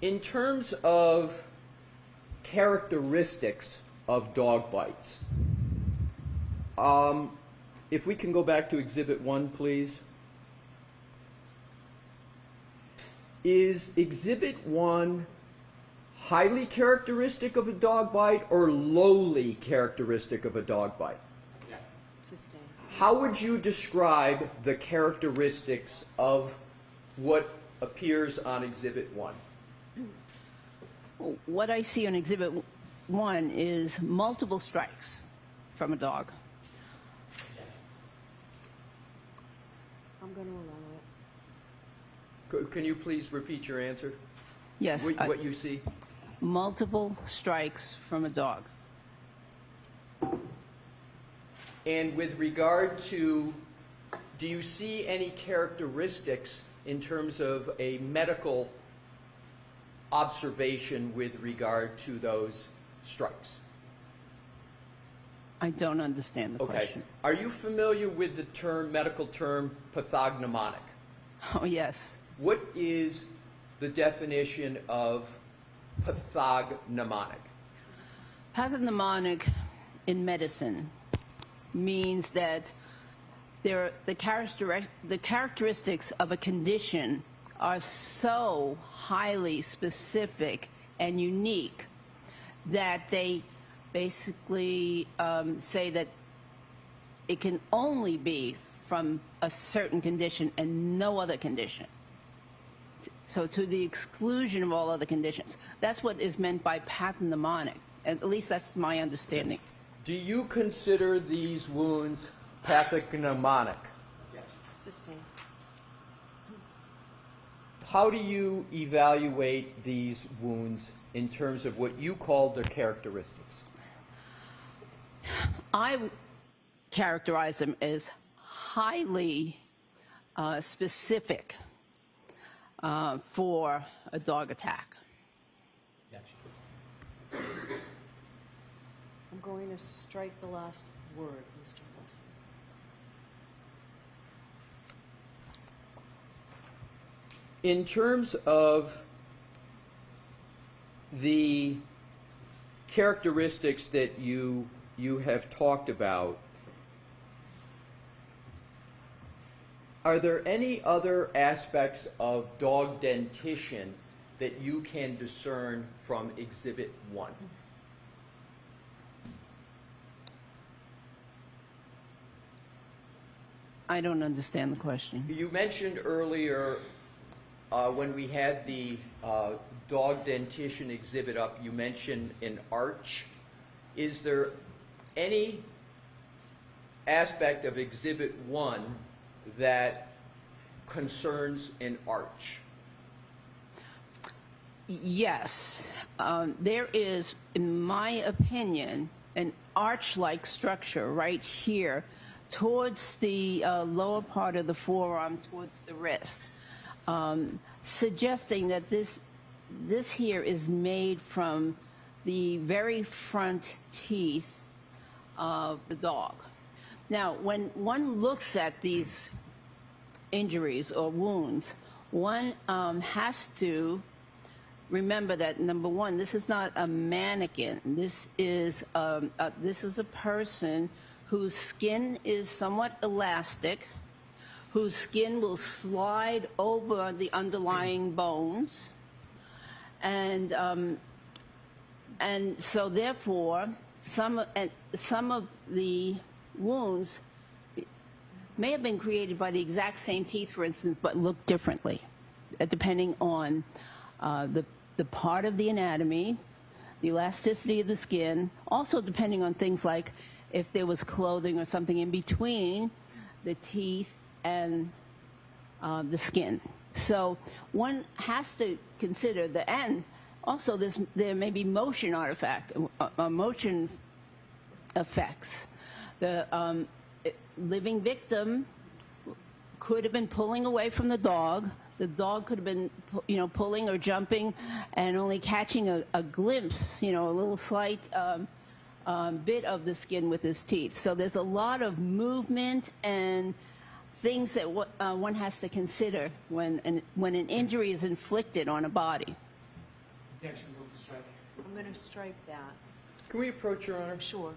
In terms of characteristics of dog bites, if we can go back to Exhibit 1, please. Is Exhibit 1 highly characteristic of a dog bite or lowly characteristic of a dog bite? Sustained. How would you describe the characteristics of what appears on Exhibit 1? What I see on Exhibit 1 is multiple strikes from a dog. I'm going to allow it. Can you please repeat your answer? Yes. What you see? Multiple strikes from a dog. And with regard to, do you see any characteristics in terms of a medical observation with regard to those strikes? I don't understand the question. Are you familiar with the medical term pathognomonic? Oh, yes. What is the definition of pathognomonic? Pathognomonic in medicine means that the characteristics of a condition are so highly specific and unique that they basically say that it can only be from a certain condition and no other condition. So to the exclusion of all other conditions. That's what is meant by pathognomonic. At least that's my understanding. Do you consider these wounds pathognomonic? Sustain. How do you evaluate these wounds in terms of what you call their characteristics? I characterize them as highly specific for a dog attack. I'm going to strike the last word, Mr. Wilson. In terms of the characteristics that you have talked about, are there any other aspects of dog dentition that you can discern from Exhibit 1? I don't understand the question. You mentioned earlier when we had the dog dentition exhibit up, you mentioned an arch. Is there any aspect of Exhibit 1 that concerns an arch? Yes. There is, in my opinion, an arch-like structure right here towards the lower part of the forearm, towards the wrist, suggesting that this here is made from the very front teeth of the dog. Now, when one looks at these injuries or wounds, one has to remember that, number one, this is not a mannequin. This is a person whose skin is somewhat elastic, whose skin will slide over the underlying bones, and so therefore some of the wounds may have been created by the exact same teeth, for instance, but look differently, depending on the part of the anatomy, the elasticity of the skin, also depending on things like if there was clothing or something in between the teeth and the skin. So one has to consider and also there may be motion motion effects. The living victim could have been pulling away from the dog. The dog could have been, pulling or jumping and only catching a glimpse, a little slight bit of the skin with his teeth. So there's a lot of movement and things that one has to consider when an injury is inflicted on a body. Objection, move to strike. I'm going to strike that. Can we approach, Your Honor? Sure.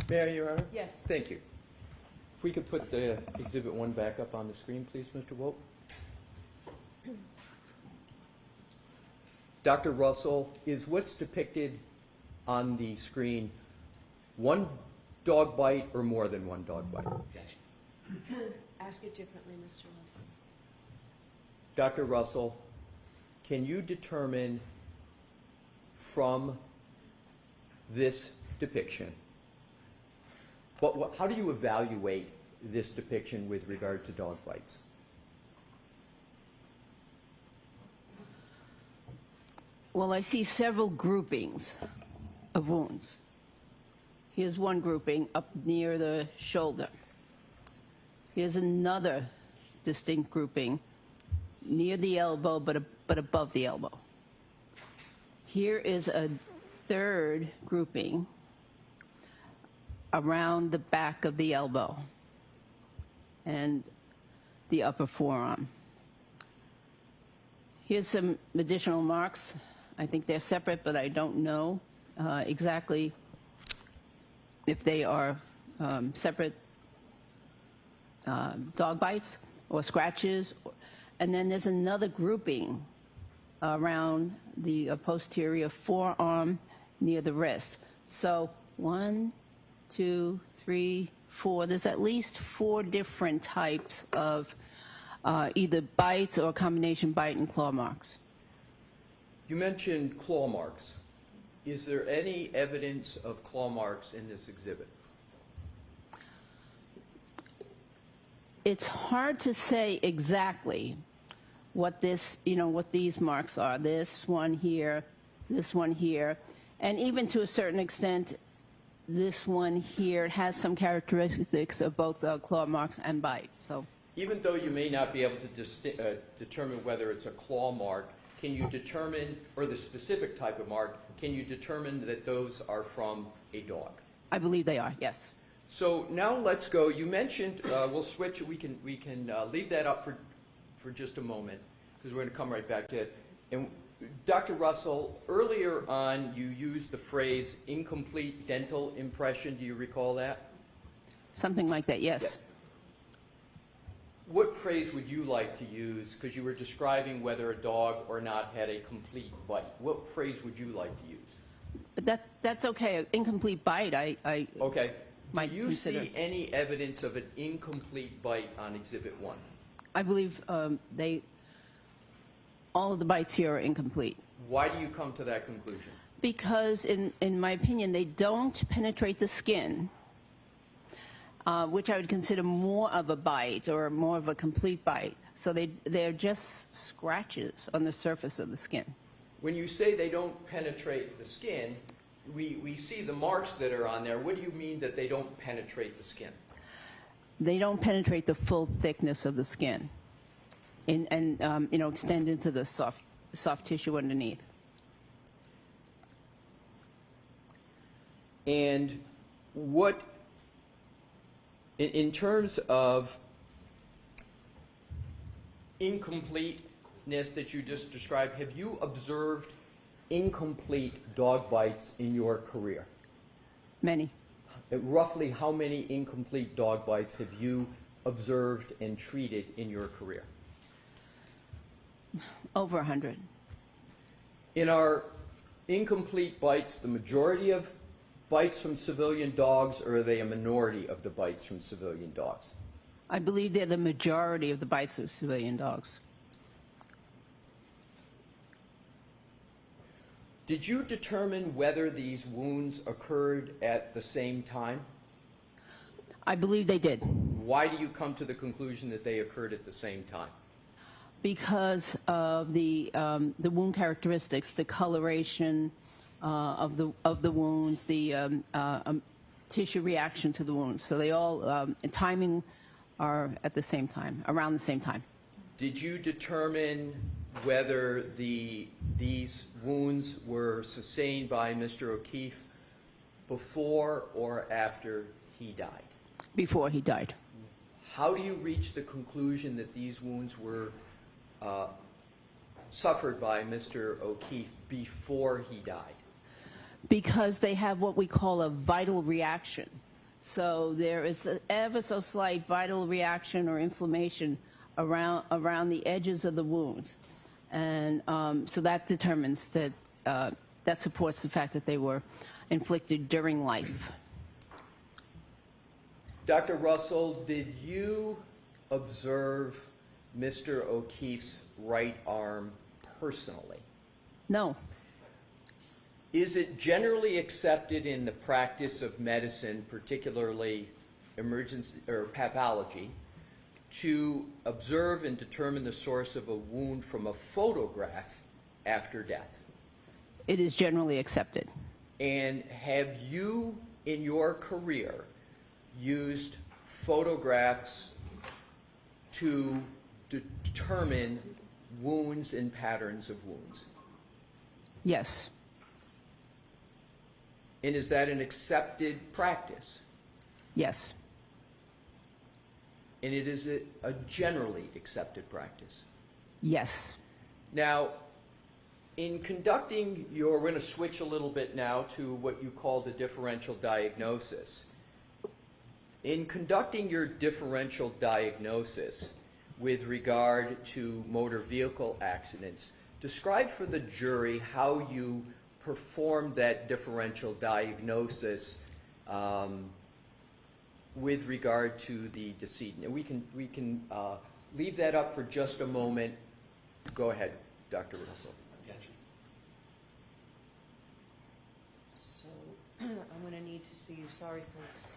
May I, Your Honor? Yes. Thank you. If we could put the Exhibit 1 back up on the screen, please, Mr. Wolt. Dr. Russell, is what's depicted on the screen one dog bite or more than one dog bite? Ask it differently, Mr. Leslie. Dr. Russell, can you determine from this depiction, how do you evaluate this depiction with regard to dog bites? Well, I see several groupings of wounds. Here's one grouping up near the shoulder. Here's another distinct grouping near the elbow, but above the elbow. Here is a third grouping around the back of the elbow and the upper forearm. Here's some additional marks. I think they're separate, but I don't know exactly if they are separate dog bites or scratches. And then there's another grouping around the posterior forearm near the wrist. So 1, 2, 3, 4. There's at least 4 different types of either bites or combination bite and claw marks. You mentioned claw marks. Is there any evidence of claw marks in this exhibit? It's hard to say exactly what what these marks are. This one here, and even to a certain extent, this one here has some characteristics of both claw marks and bites. So, Even though you may not be able to determine whether it's a claw mark, can you determine, or the specific type of mark, can you determine that those are from a dog? I believe they are, yes. So now let's go. You mentioned, we'll switch. We can leave that up for just a moment because we're going to come right back to it. And Dr. Russell, earlier on you used the phrase incomplete dental impression. Do you recall that? Something like that, yes. Yeah. What phrase would you like to use? Because you were describing whether a dog or not had a complete bite. What phrase would you like to use? But that's okay. Incomplete bite, I Okay. might Do you consider. see any evidence of an incomplete bite on Exhibit 1? I believe all of the bites here are incomplete. Why do you come to that conclusion? Because, in my opinion, they don't penetrate the skin, which I would consider more of a bite or more of a complete bite. So they're just scratches on the surface of the skin. When you say they don't penetrate the skin, we see the marks that are on there. What do you mean that they don't penetrate the skin? They don't penetrate the full thickness of the skin and extend into the soft tissue underneath. And what, in terms of incompleteness that you just described, have you observed incomplete dog bites in your career? Many. Roughly how many incomplete dog bites have you observed and treated in your career? Over 100. In our incomplete bites, the majority of bites from civilian dogs, or are they a minority of the bites from civilian dogs? I believe they're the majority of the bites of civilian dogs. Did you determine whether these wounds occurred at the same time? I believe they did. Why do you come to the conclusion that they occurred at the same time? Because of the wound characteristics, the coloration of the wounds, the tissue reaction to the wounds. So they all timing are at the same time, around the same time. Did you determine whether these wounds were sustained by Mr. O'Keefe before or after he died? Before he died. How do you reach the conclusion that these wounds were suffered by Mr. O'Keefe before he died? Because they have what we call a vital reaction So there is an ever so slight vital reaction or inflammation around the edges of the wounds. And so that determines that, that supports the fact that they were inflicted during life. Dr. Russell, did you observe Mr. O'Keefe's right arm personally? No, Is it generally accepted in the practice of medicine, particularly emergency or pathology, to observe and determine the source of a wound from a photograph after death? it is generally accepted. And have you, in your career, used photographs to determine wounds and patterns of wounds? Yes, And is that an accepted practice? yes, And it is a generally accepted practice? yes. Now, in conducting your, we're going to switch a little bit now to what you call the differential diagnosis. In conducting your differential diagnosis with regard to motor vehicle accidents, describe for the jury how you performed that differential diagnosis with regard to the decedent. And we can leave that up for just a moment. Go ahead, Dr. Russell. So, I'm gonna need to see you, sorry, folks.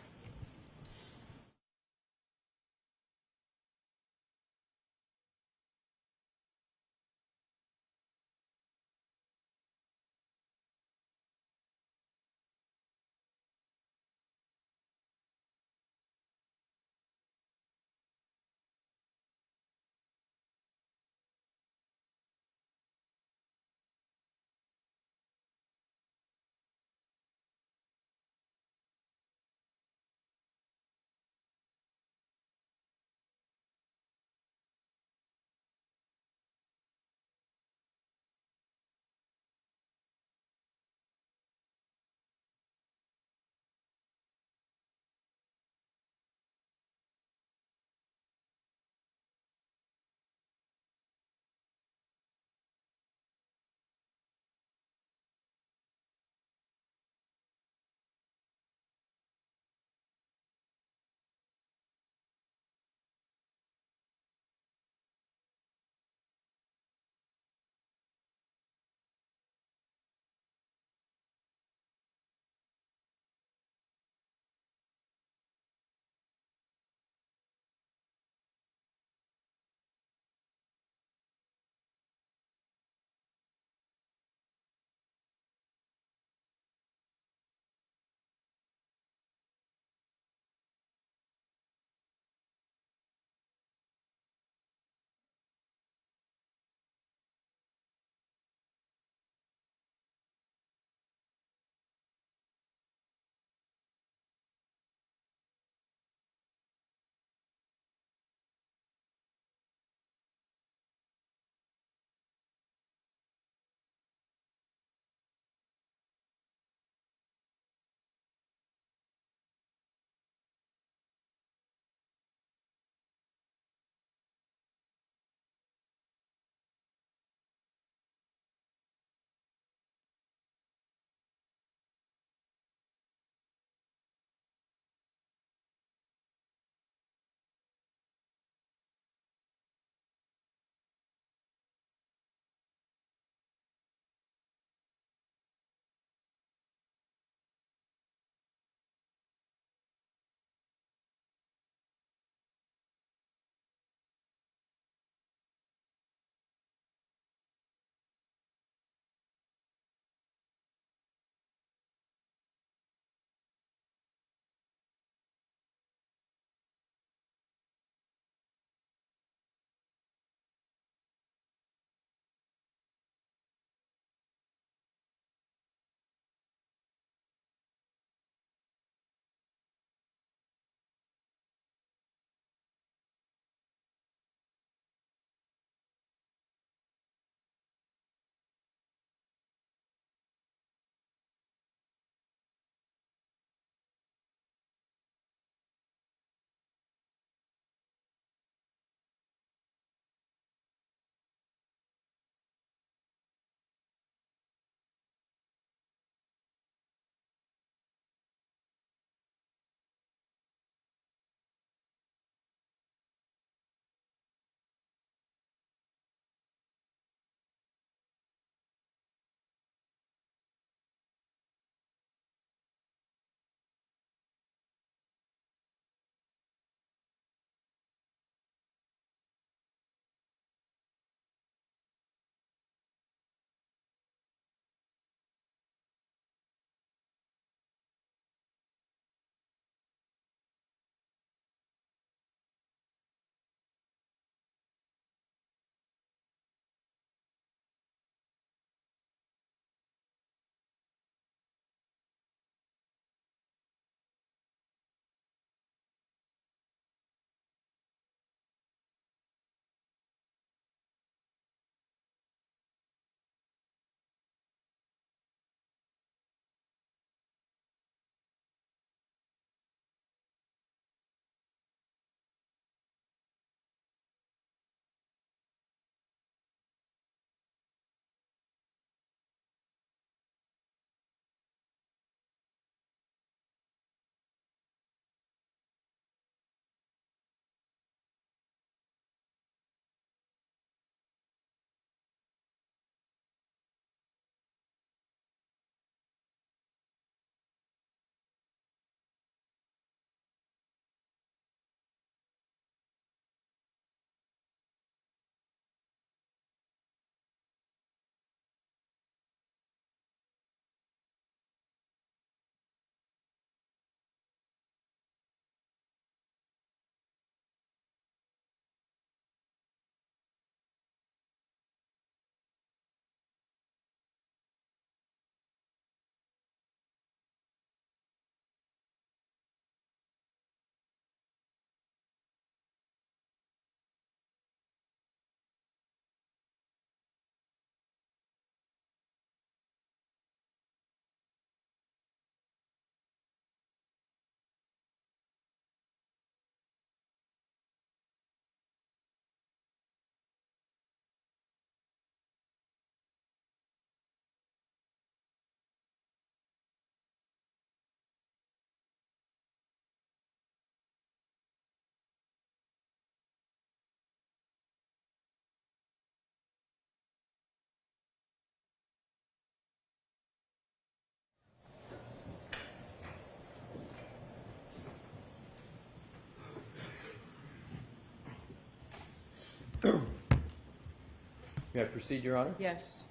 May I proceed, Your Honor? Yes.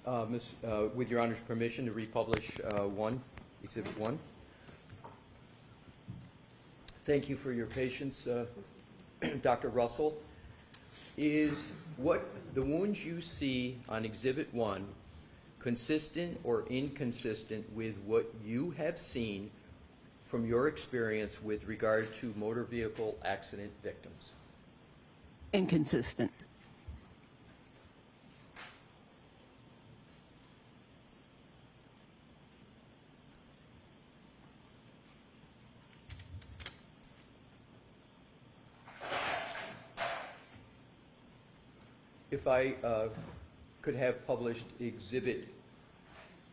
With Your Honor's permission to republish Exhibit 1. Thank you for your patience, Dr. Russell. Is what the wounds you see on Exhibit 1 consistent or inconsistent with what you have seen from your experience with regard to motor vehicle accident victims? Inconsistent. If I could have published Exhibit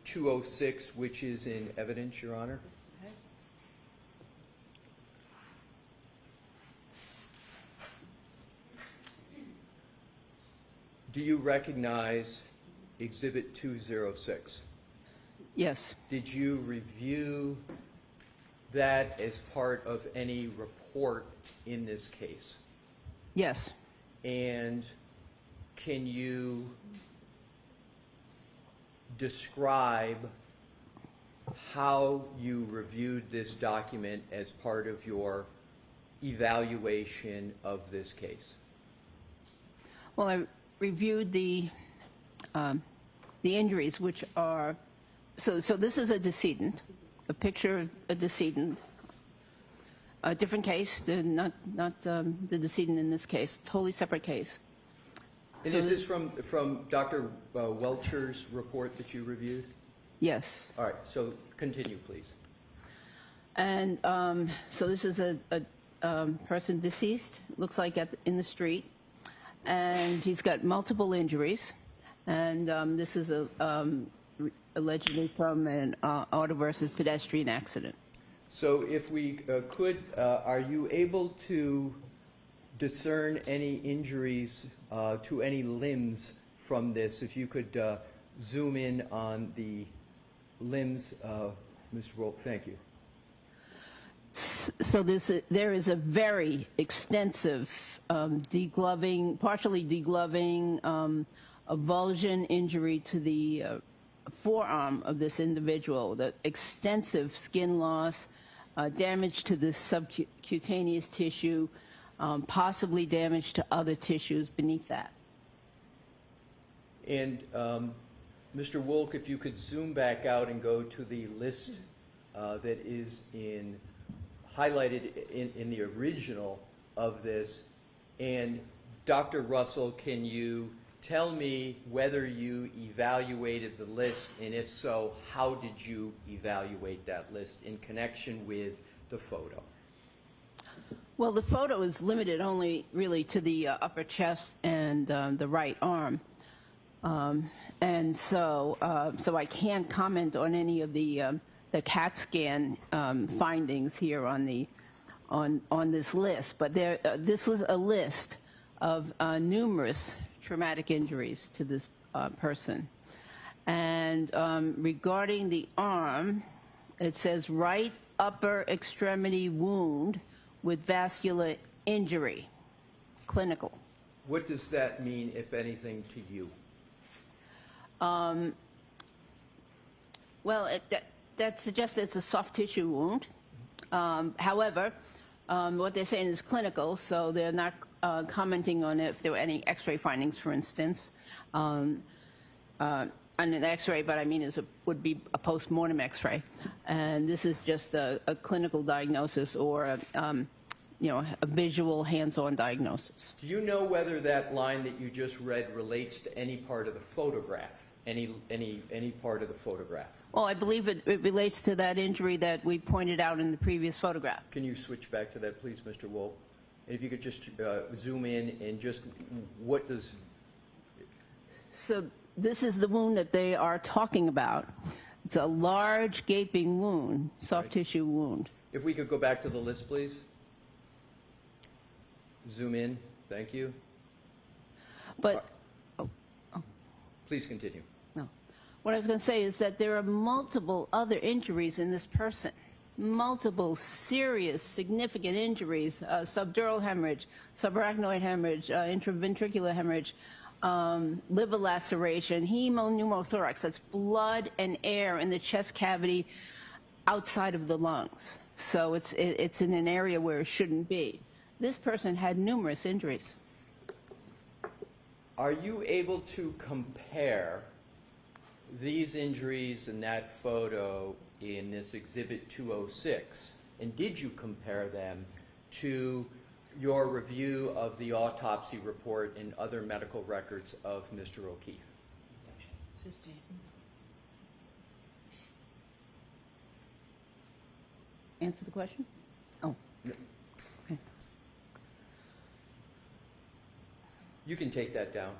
206, which is in evidence, Your Honor. Okay. Do you recognize Exhibit 206? Yes. Did you review that as part of any report in this case? Yes. And can you describe how you reviewed this document as part of your evaluation of this case? Well, I reviewed the injuries, which are, so this is a decedent, a picture of a decedent, a different case, not the decedent in this case, totally separate case. And So is this from Dr. Welcher's report that you reviewed? Yes. All right, so continue, please. And so this is a person deceased, looks like in the street, and he's got multiple injuries. And this is allegedly from an auto versus pedestrian accident. So if we could, are you able to discern any injuries to any limbs from this? If you could zoom in on the limbs, Mr. Wolk, thank you. So there is a very extensive degloving, partially degloving, avulsion injury to the forearm of this individual, the extensive skin loss, damage to the subcutaneous tissue, possibly damage to other tissues beneath that. And Mr. Wolk, if you could zoom back out and go to the list that is highlighted in the original of this. And Dr. Russell, can you tell me whether you evaluated the list, and if so, how did you evaluate that list in connection with the photo? Well, the photo is limited only really to the upper chest and the right arm. And so I can't comment on any of the CAT scan findings here on this list. But this is a list of numerous traumatic injuries to this person. And regarding the arm, it says right upper extremity wound with vascular injury, clinical. What does that mean, if anything, to you? Well, that suggests it's a soft tissue wound. However, what they're saying is clinical, so they're not commenting on if there were any X-ray findings, for instance. On an X-ray, but I mean would be a post-mortem X-ray. And this is just a clinical diagnosis or a visual hands-on diagnosis. Do you know whether that line that you just read relates to any part of the photograph? Any part of the photograph? Well, I believe it relates to that injury that we pointed out in the previous photograph. Can you switch back to that, please, Mr. Wolk? And if you could just zoom in and just what does... So this is the wound that they are talking about. It's a large gaping wound, soft tissue wound. If we could go back to the list, please. Zoom in. Thank you. But, Please continue. no. What I was going to say is that there are multiple other injuries in this person. Multiple serious, significant injuries, subdural hemorrhage, subarachnoid hemorrhage, intraventricular hemorrhage, liver laceration, pneumothorax, that's blood and air in the chest cavity outside of the lungs. So it's in an area where it shouldn't be. This person had numerous injuries. Are you able to compare these injuries and that photo in this Exhibit 206, and did you compare them to your review of the autopsy report and other medical records of Mr. O'Keefe? Sustained. Answer the question? Oh. Okay. You can take that down.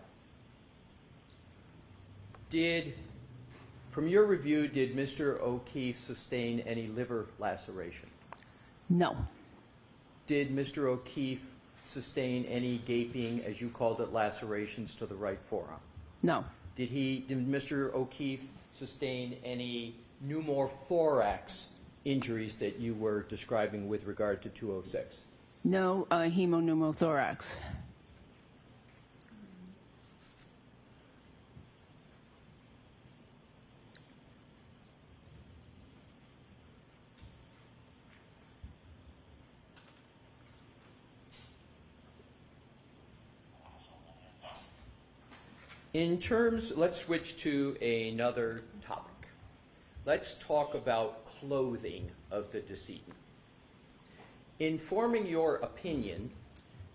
From your review, did Mr. O'Keefe sustain any liver laceration? No. Did Mr. O'Keefe sustain any gaping, as you called it, lacerations to the right forearm? No. Did Mr. O'Keefe sustain any pneumothorax injuries that you were describing with regard to 206? No pneumothorax. Let's switch to another topic. Let's talk about clothing of the decedent. In forming your opinion,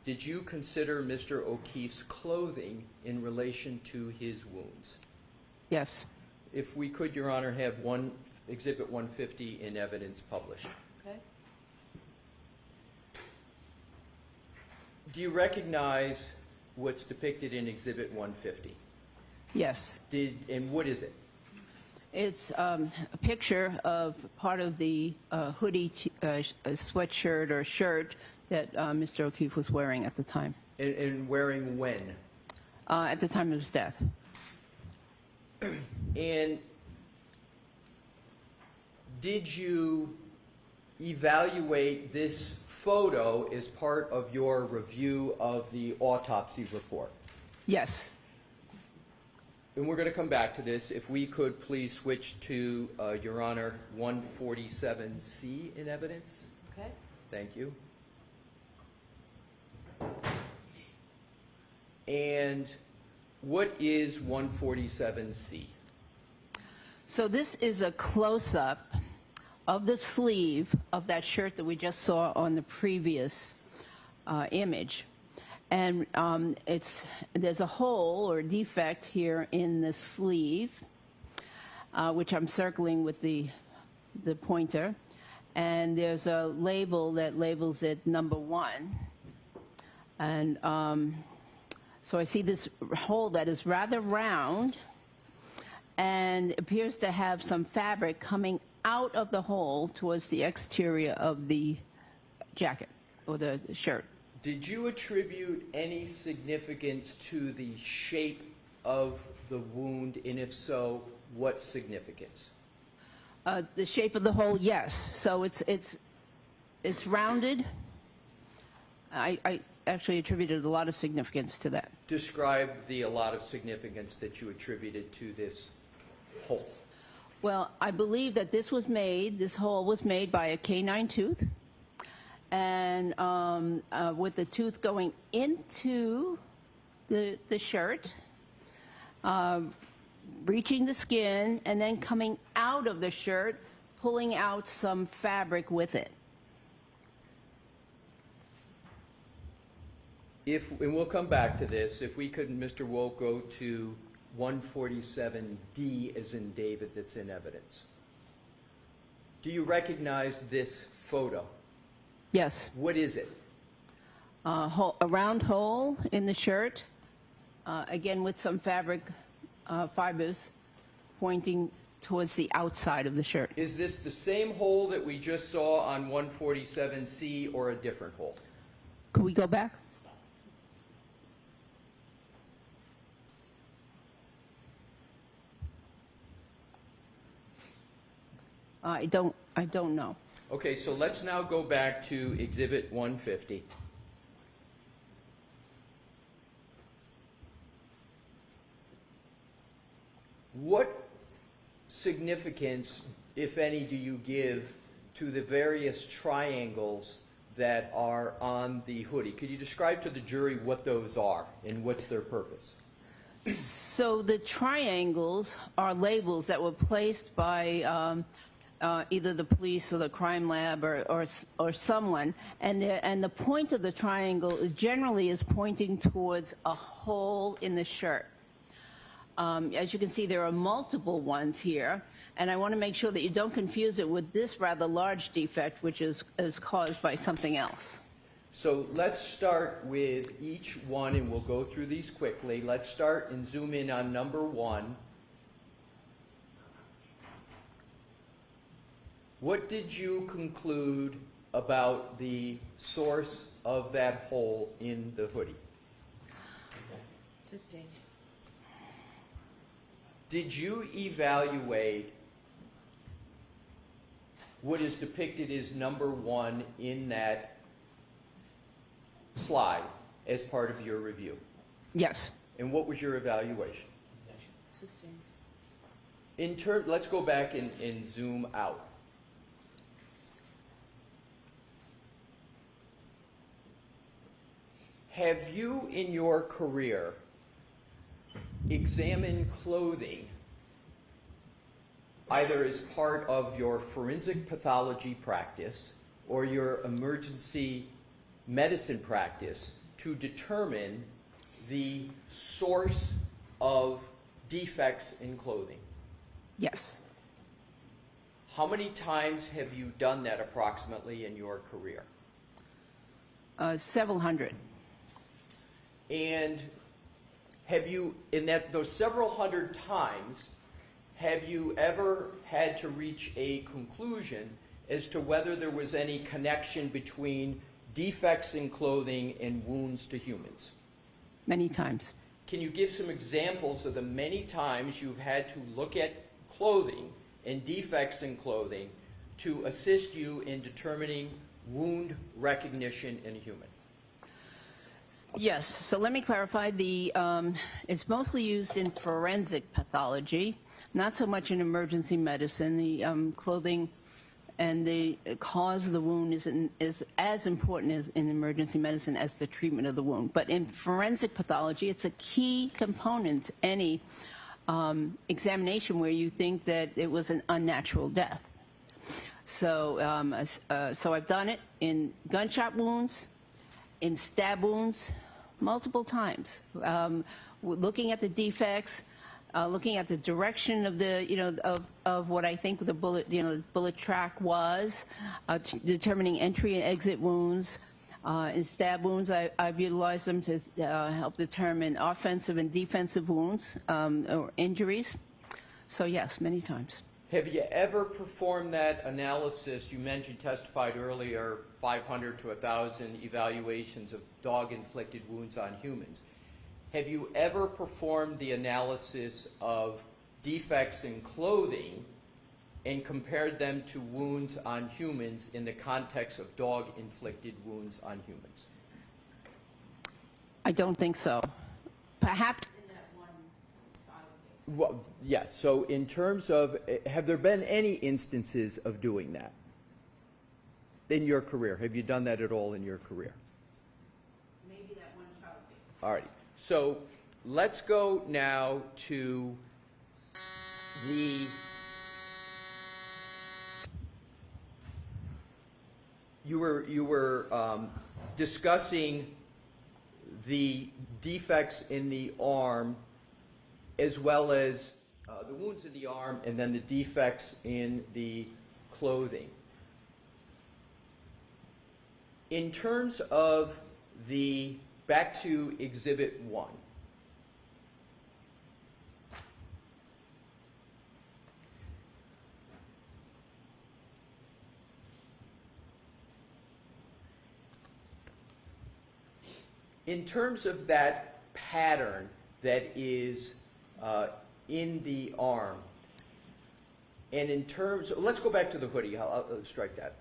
did you consider Mr. O'Keefe's clothing in relation to his wounds? Yes. If we could, Your Honor, have Exhibit 150 in evidence published. Okay. Do you recognize what's depicted in Exhibit 150? Yes. And what is it? It's a picture of part of the hoodie, sweatshirt or shirt that Mr. O'Keefe was wearing at the time. And wearing when? At the time of his death. And did you evaluate this photo as part of your review of the autopsy report? Yes. And we're going to come back to this. If we could please switch to, Your Honor, 147C in evidence. Okay. Thank you. And what is 147C? So this is a close-up of the sleeve of that shirt that we just saw on the previous image. And there's a hole or defect here in the sleeve, which I'm circling with the pointer. And there's a label that labels it number 1. And so I see this hole that is rather round and appears to have some fabric coming out of the hole towards the exterior of the jacket or the shirt. Did you attribute any significance to the shape of the wound, and if so, what significance? The shape of the hole, yes. So it's rounded. I actually attributed a lot of significance to that. Describe a lot of significance that you attributed to this hole. Well, I believe that this hole was made by a canine tooth, and with the tooth going into the shirt, reaching the skin, and then coming out of the shirt, pulling out some fabric with it. And we'll come back to this. If we could, Mr. Wolk, go to 147D as in David that's in evidence. Do you recognize this photo? Yes. What is it? A round hole in the shirt, again with some fabric fibers pointing towards the outside of the shirt. Is this the same hole that we just saw on 147C or a different hole? Could we go back? I don't know. Okay, so let's now go back to Exhibit 150. what significance, if any, do you give to the various triangles that are on the hoodie? Could you describe to the jury what those are and what's their purpose? So the triangles are labels that were placed by either the police or the crime lab or someone, and the point of the triangle generally is pointing towards a hole in the shirt. As you can see, there are multiple ones here, and I want to make sure that you don't confuse it with this rather large defect, which is caused by something else. So let's start with each one, and we'll go through these quickly. Let's start and zoom in on number 1. What did you conclude about the source of that hole in the hoodie? Sustained. Did you evaluate what is depicted as number 1 in that slide as part of your review? Yes. And what was your evaluation? Sustained. Let's go back and zoom out. Have you, in your career, examined clothing either as part of your forensic pathology practice or your emergency medicine practice to determine the source of defects in clothing? Yes. How many times have you done that approximately in your career? Several hundred. And have you, those several hundred times, have you ever had to reach a conclusion as to whether there was any connection between defects in clothing and wounds to humans? Many times. Can you give some examples of the many times you've had to look at clothing and defects in clothing to assist you in determining wound recognition in a human? Yes. So let me clarify. It's mostly used in forensic pathology, not so much in emergency medicine. The clothing and the cause of the wound is as important as in emergency medicine as the treatment of the wound. But in forensic pathology, it's a key component to any examination where you think that it was an unnatural death. So, so I've done it in gunshot wounds, in stab wounds, multiple times. Looking at the defects, looking at the direction of the, of what I think the bullet, bullet track was, determining entry and exit wounds. In stab wounds, I've utilized them to help determine offensive and defensive wounds or injuries. So yes, many times. Have you ever performed that analysis? You mentioned, testified earlier, 500 to 1,000 evaluations of dog-inflicted wounds on humans. Have you ever performed the analysis of defects in clothing and compared them to wounds on humans in the context of dog-inflicted wounds on humans? I don't think so. Perhaps in that one trial case. Well, yes. So in terms of, have there been any instances of doing that in your career? Have you done that at all in your career? Maybe that one trial case. All right. So let's go now to you were discussing the defects in the arm as well as the wounds in the arm and then the defects in the clothing. In terms of back to Exhibit 1. In terms of that pattern that is in the arm, and in terms, let's go back to the hoodie, I'll strike that.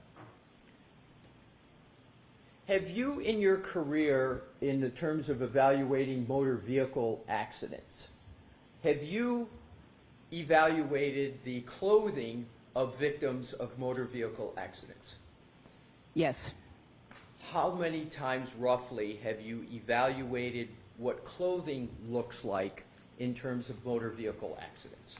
Have you, in your career, in the terms of evaluating motor vehicle accidents, have you evaluated the clothing of victims of motor vehicle accidents? Yes. How many times roughly have you evaluated what clothing looks like in terms of motor vehicle accidents?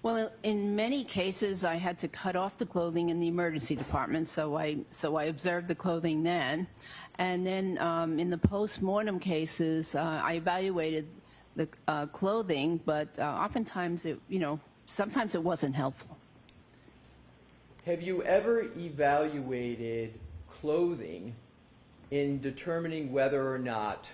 Well, in many cases, I had to cut off the clothing in the emergency department, so I observed the clothing then. And then in the post-mortem cases, I evaluated the clothing, but oftentimes, sometimes it wasn't helpful. Have you ever evaluated clothing in determining whether or not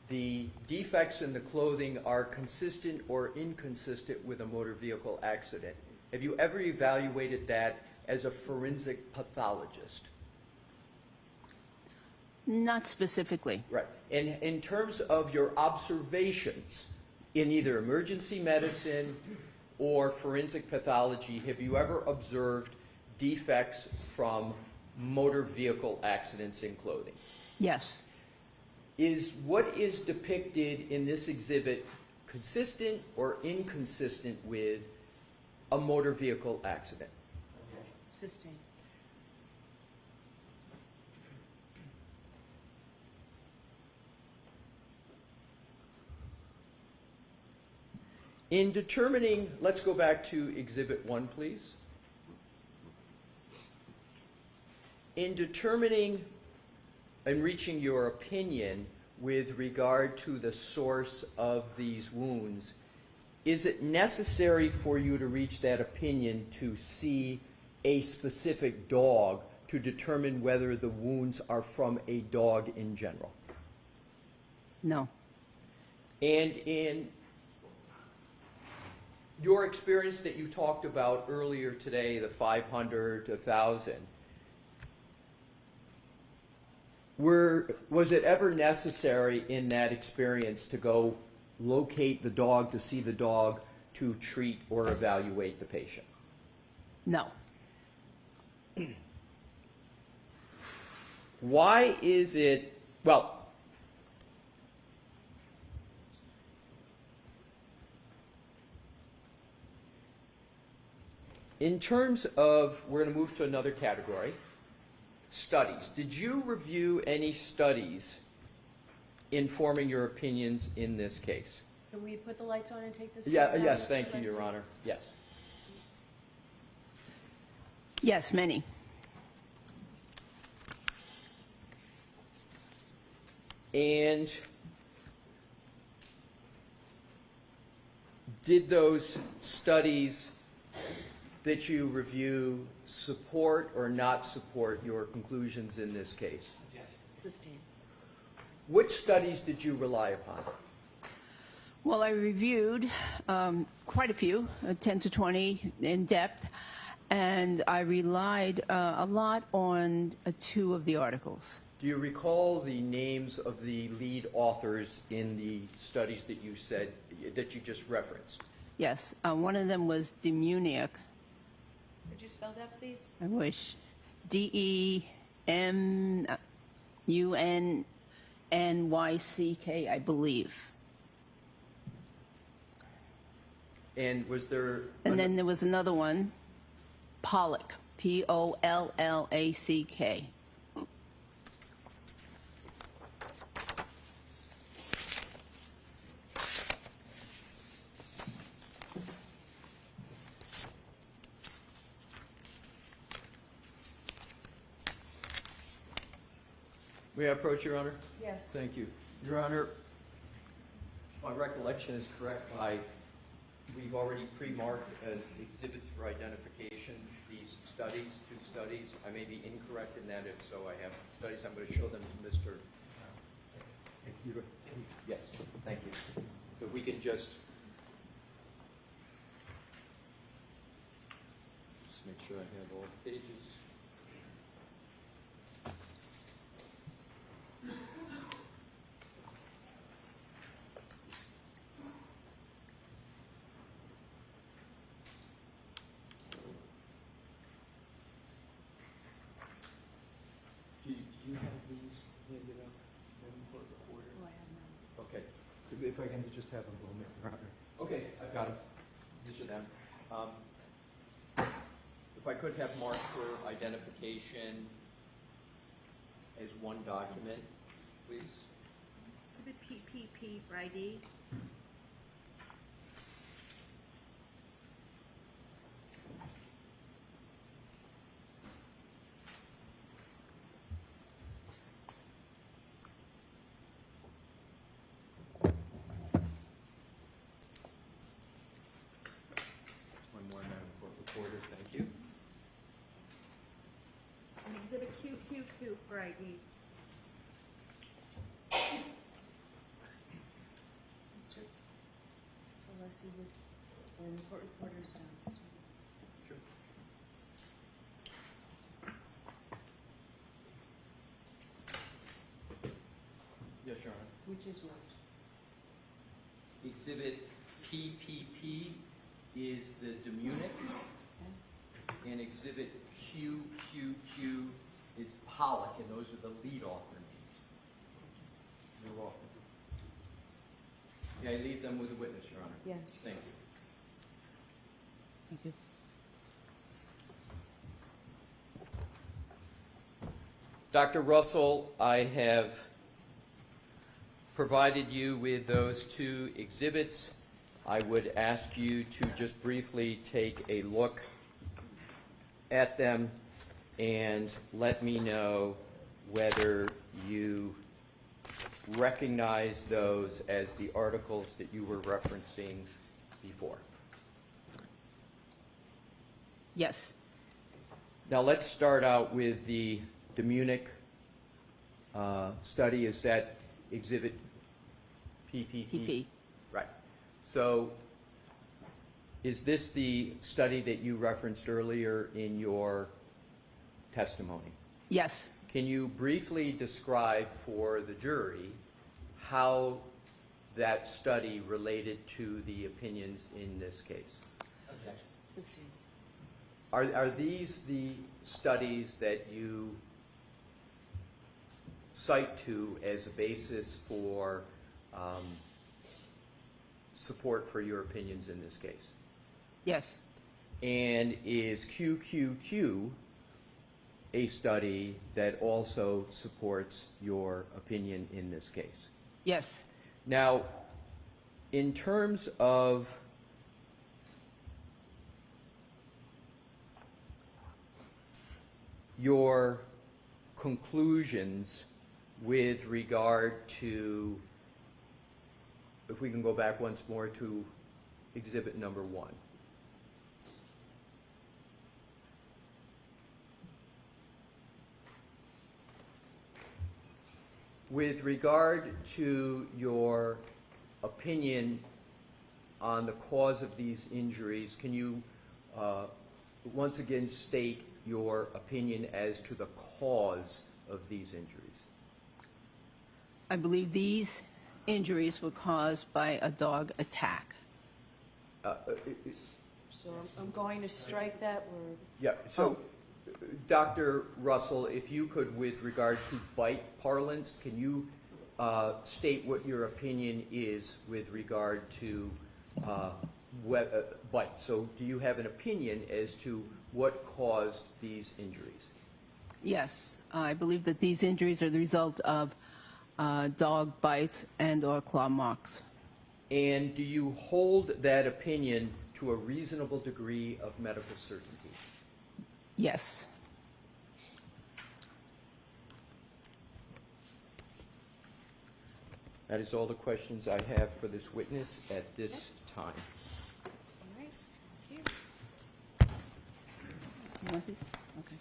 the defects in the clothing are consistent or inconsistent with a motor vehicle accident? Have you ever evaluated that as a forensic pathologist? Not specifically. Right. And in terms of your observations in either emergency medicine or forensic pathology, have you ever observed defects from motor vehicle accidents in clothing? Yes. Is what is depicted in this exhibit consistent or inconsistent with a motor vehicle accident? Sustained. In determining, let's go back to Exhibit 1, please. In determining and reaching your opinion with regard to the source of these wounds, is it necessary for you to reach that opinion to see a specific dog to determine whether the wounds are from a dog in general? No. And in your experience that you talked about earlier today, the 500 to 1,000, was it ever necessary in that experience to go locate the dog, to see the dog, to treat or evaluate the patient? No. Why is it, well, in terms of, we're going to move to another category, studies. Did you review any studies informing your opinions in this case? Can we put the lights on and take this? Yeah, down, yes, Mr. thank you, Leslie? Your Honor. Yes. Yes, many. And did those studies that you review support or not support your conclusions in this case? Sustained. Which studies did you rely upon? Well, I reviewed quite a few, 10 to 20 in depth, and I relied a lot on 2 of the articles. Do you recall the names of the lead authors in the studies that you said, that you just referenced? Yes, one of them was Diamandis. Could you spell that, please? I wish. Diamandnyck, I believe. And was there... And then there was another one, Pollack, Pollack. May I approach, Your Honor? Yes. Thank you. Your Honor, my recollection is correct. We've already pre-marked as exhibits for identification these studies, 2 studies. I may be incorrect in that. If so, I have studies. I'm going to show them to Mr. Yes, thank you. So we can just make sure I have all the pages. Do you have these handed out for the order? Oh, I have none. Okay. If I can just have a moment, Your Honor. Okay, I've got them. These are them. If I could have marked for identification as one document, please. Exhibit PPP for ID. One more, Madam Court Reporter, thank you. And exhibit QQQ for ID. Mr. Alessi, when the court reporter's done. Sure. Yes, Your Honor. Which is what? Exhibit PPP is the Diamandis, and Exhibit QQQ is Pollock, and those are the lead author names. You're welcome. May I leave them with the witness, Your Honor? Yes. Thank you. Thank you. Dr. Russell, I have provided you with those two exhibits. I would ask you to just briefly take a look at them and let me know whether you recognize those as the articles that you were referencing before. Yes. Now let's start out with the Diamandis study. Is that exhibit PPP? PP. Right. So is this the study that you referenced earlier in your testimony? Yes. Can you briefly describe for the jury how that study related to the opinions in this case? Sustained. Are these the studies that you cite to as a basis for support for your opinions in this case? Yes. And is QQQ a study that also supports your opinion in this case? Yes. Now, in terms of your conclusions with regard to, if we can go back once more to exhibit number 1. With regard to your opinion on the cause of these injuries, can you once again state your opinion as to the cause of these injuries? I believe these injuries were caused by a dog attack. So I'm going to strike that word. Yeah, so Dr. Russell, if you could, with regard to bite parlance, can you state what your opinion is with regard to bite? So do you have an opinion as to what caused these injuries? Yes. I believe that these injuries are the result of dog bites and or claw marks. And do you hold that opinion to a reasonable degree of medical certainty? Yes. That is all the questions I have for this witness at this time. All right, thank you. You want these? Okay.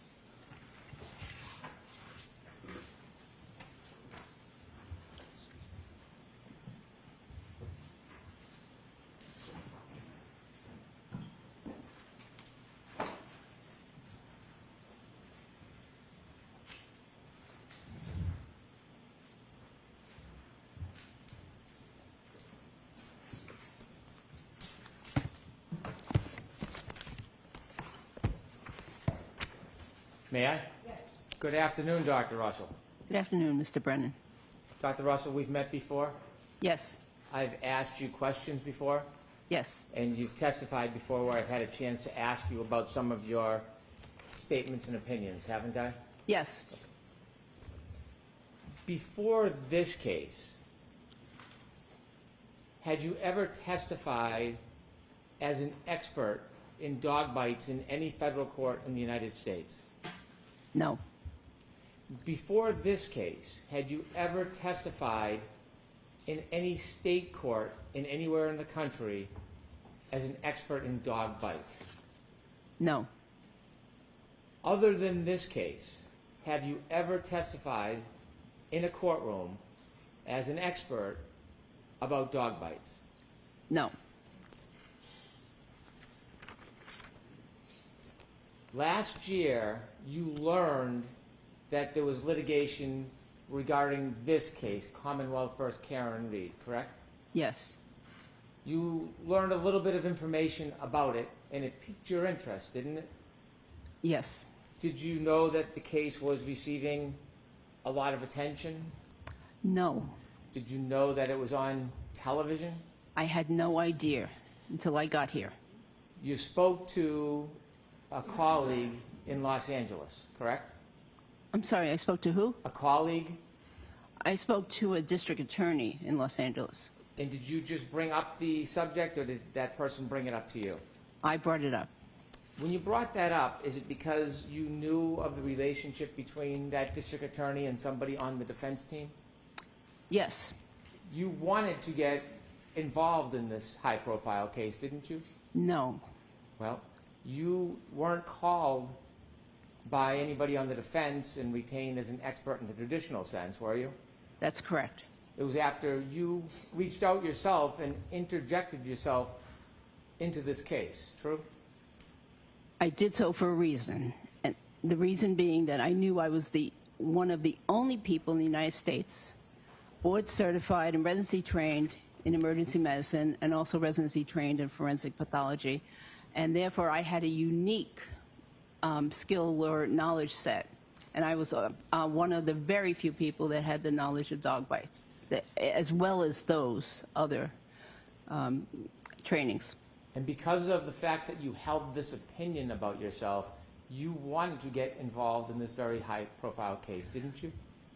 May I? Yes. Good afternoon, Dr. Russell. Good afternoon, Mr. Brennan. Dr. Russell, we've met before. Yes. I've asked you questions before. Yes. And you've testified before where I've had a chance to ask you about some of your statements and opinions, haven't I? Yes. Before this case, had you ever testified as an expert in dog bites in any federal court in the United States? No. Before this case, had you ever testified in any state court in anywhere in the country as an expert in dog bites? No. Other than this case, have you ever testified in a courtroom as an expert about dog bites? No. Last year, you learned that there was litigation regarding this case, Commonwealth versus Karen Reed, correct? Yes. You learned a little bit of information about it, and it piqued your interest, didn't it? Yes. Did you know that the case was receiving a lot of attention? No. Did you know that it was on television? I had no idea until I got here. You spoke to a colleague in Los Angeles, correct? I'm sorry, I spoke to who? A colleague? I spoke to a district attorney in Los Angeles. And did you just bring up the subject, or did that person bring it up to you? I brought it up. When you brought that up, is it because you knew of the relationship between that district attorney and somebody on the defense team? Yes. You wanted to get involved in this high-profile case, didn't you? No. Well, you weren't called by anybody on the defense and retained as an expert in the traditional sense, were you? That's correct. It was after you reached out yourself and interjected yourself into this case, true? I did so for a reason. And the reason being that I knew I was one of the only people in the United States board certified and residency trained in emergency medicine and also residency trained in forensic pathology. And therefore, I had a unique skill or knowledge set. And I was one of the very few people that had the knowledge of dog bites, as well as those other trainings. And because of the fact that you held this opinion about yourself, you wanted to get involved in this very high-profile case, didn't you?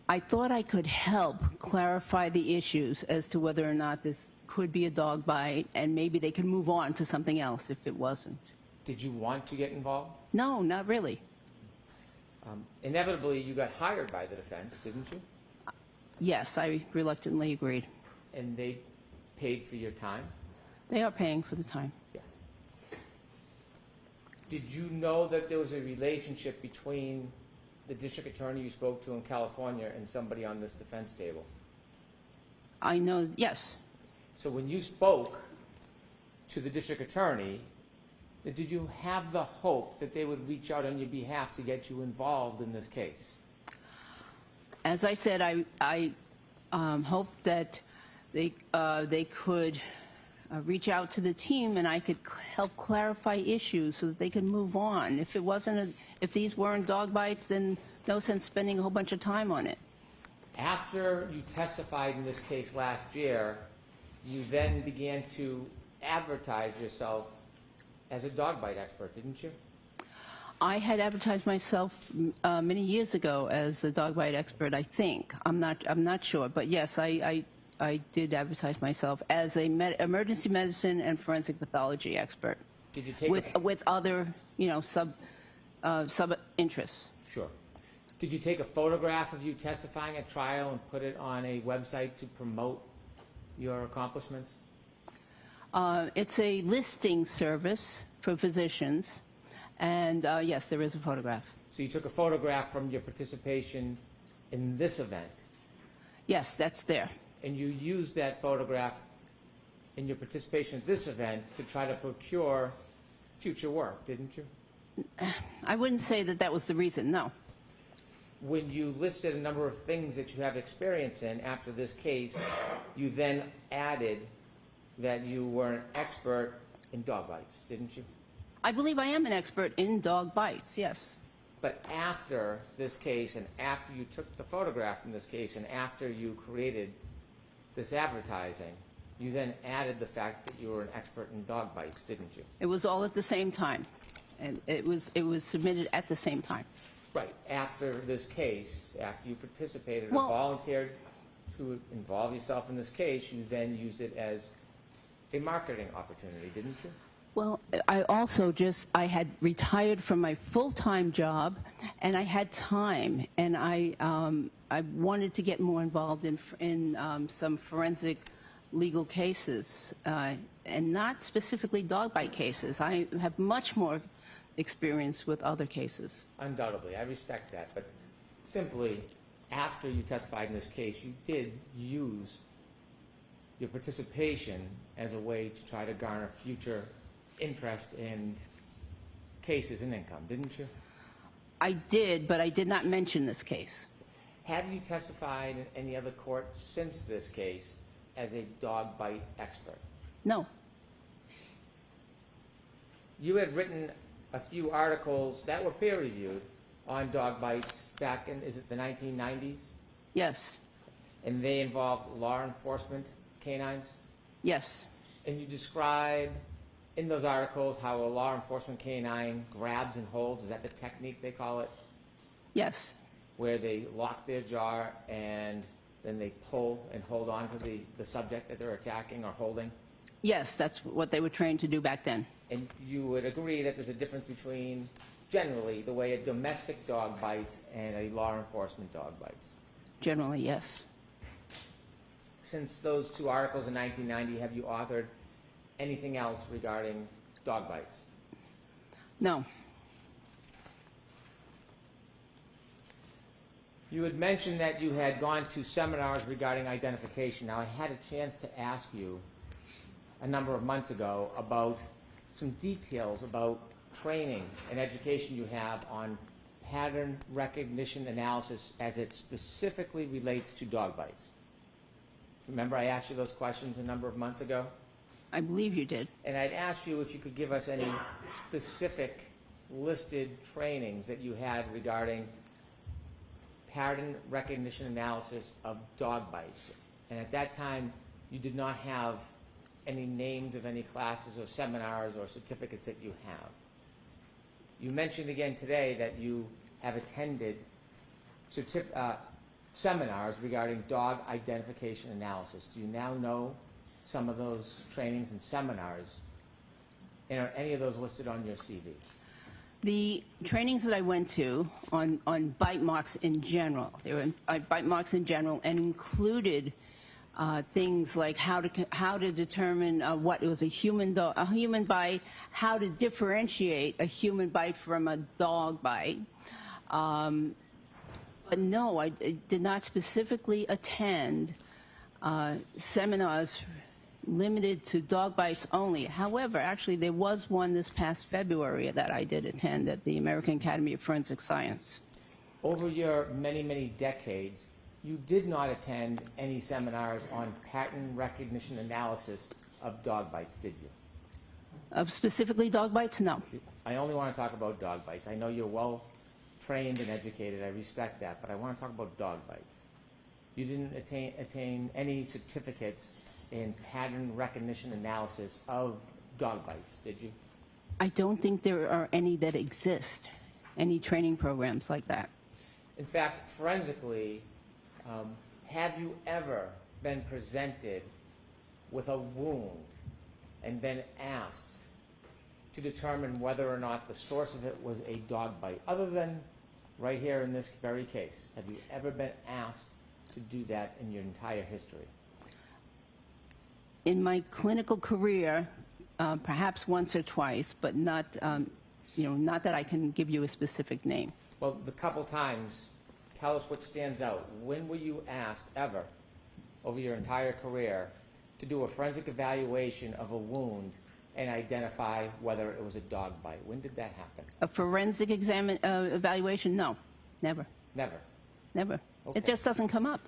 I thought I could help clarify the issues as to whether or not this could be a dog bite, and maybe they could move on to something else if it wasn't. Did you want to get involved? No, not really. Inevitably, you got hired by the defense, didn't you? Yes, I reluctantly agreed. And they paid for your time? They are paying for the time. Yes. Did you know that there was a relationship between the district attorney you spoke to in California and somebody on this defense table? I know, yes. So when you spoke to the district attorney, did you have the hope that they would reach out on your behalf to get you involved in this case? As I said, I hoped that they could reach out to the team and I could help clarify issues so that they could move on. If it wasn't, if these weren't dog bites, then no sense spending a whole bunch of time on it. After you testified in this case last year, you then began to advertise yourself as a dog bite expert, didn't you? I had advertised myself many years ago as a dog bite expert, I think. I'm not sure, but yes, I did advertise myself as a emergency medicine and forensic pathology expert. Did you take with other, sub interests. Sure. Did you take a photograph of you testifying at trial and put it on a website to promote your accomplishments? It's a listing service for physicians, and yes, there is a photograph. So you took a photograph from your participation in this event, Yes, that's there. and you used that photograph in your participation at this event to try to procure future work, didn't you? I wouldn't say that that was the reason, no. When you listed a number of things that you have experience in after this case, you then added that you were an expert in dog bites, didn't you? I believe I am an expert in dog bites, yes. But after this case, and after you took the photograph from this case, and after you created this advertising, you then added the fact that you were an expert in dog bites, didn't you? It was all at the same time, and it was submitted at the same time. Right. After this case, after you participated or Well- volunteered to involve yourself in this case, you then used it as a marketing opportunity, didn't you? Well, I had retired from my full-time job, and I had time, and I wanted to get more involved in some forensic legal cases, and not specifically dog bite cases. I have much more experience with other cases. Undoubtedly, I respect that, but simply, after you testified in this case, you did use your participation as a way to try to garner future interest in cases and income, didn't you? I did, but I did not mention this case. Have you testified in any other court since this case as a dog bite expert? No. You had written a few articles that were peer-reviewed on dog bites back in, is it the 1990s? Yes. And they involved law enforcement canines? Yes. And you describe in those articles how a law enforcement canine grabs and holds, is that the technique they call it? Yes. Where they lock their jaw and then they pull and hold on to the subject that they're attacking or holding? Yes, that's what they were trained to do back then. And you would agree that there's a difference between, generally, the way a domestic dog bites and a law enforcement dog bites? Generally, yes. Since those two articles in 1990, have you authored anything else regarding dog bites? No. You had mentioned that you had gone to seminars regarding identification. Now, I had a chance to ask you a number of months ago about some details about training and education you have on pattern recognition analysis as it specifically relates to dog bites. Remember I asked you those questions a number of months ago? I believe you did. And I'd asked you if you could give us any specific listed trainings that you had regarding pattern recognition analysis of dog bites. And at that time, you did not have any names of any classes or seminars or certificates that you have. You mentioned again today that you have attended seminars regarding dog identification analysis. Do you now know some of those trainings and seminars? And are any of those listed on your CV? The trainings that I went to on bite marks in general, they were bite marks in general, and included things like how to determine what was a human bite, how to differentiate a human bite from a dog bite. But no, I did not specifically attend seminars limited to dog bites only. However, actually, there was one this past February that I did attend at the American Academy of Forensic Science. Over your many, many decades, you did not attend any seminars on pattern recognition analysis of dog bites, did you? Of specifically dog bites? No. I only want to talk about dog bites. I know you're well trained and educated. I respect that, but I want to talk about dog bites. You didn't attain any certificates in pattern recognition analysis of dog bites, did you? I don't think there are any that exist, any training programs like that. In fact, forensically, have you ever been presented with a wound and been asked to determine whether or not the source of it was a dog bite, other than right here in this very case? Have you ever been asked to do that in your entire history? In my clinical career, perhaps once or twice, but not, not that I can give you a specific name. Well, the couple times, tell us what stands out. When were you asked ever, over your entire career, to do a forensic evaluation of a wound and identify whether it was a dog bite? When did that happen? A forensic evaluation? No, never, Never. never. Okay. It just doesn't come up.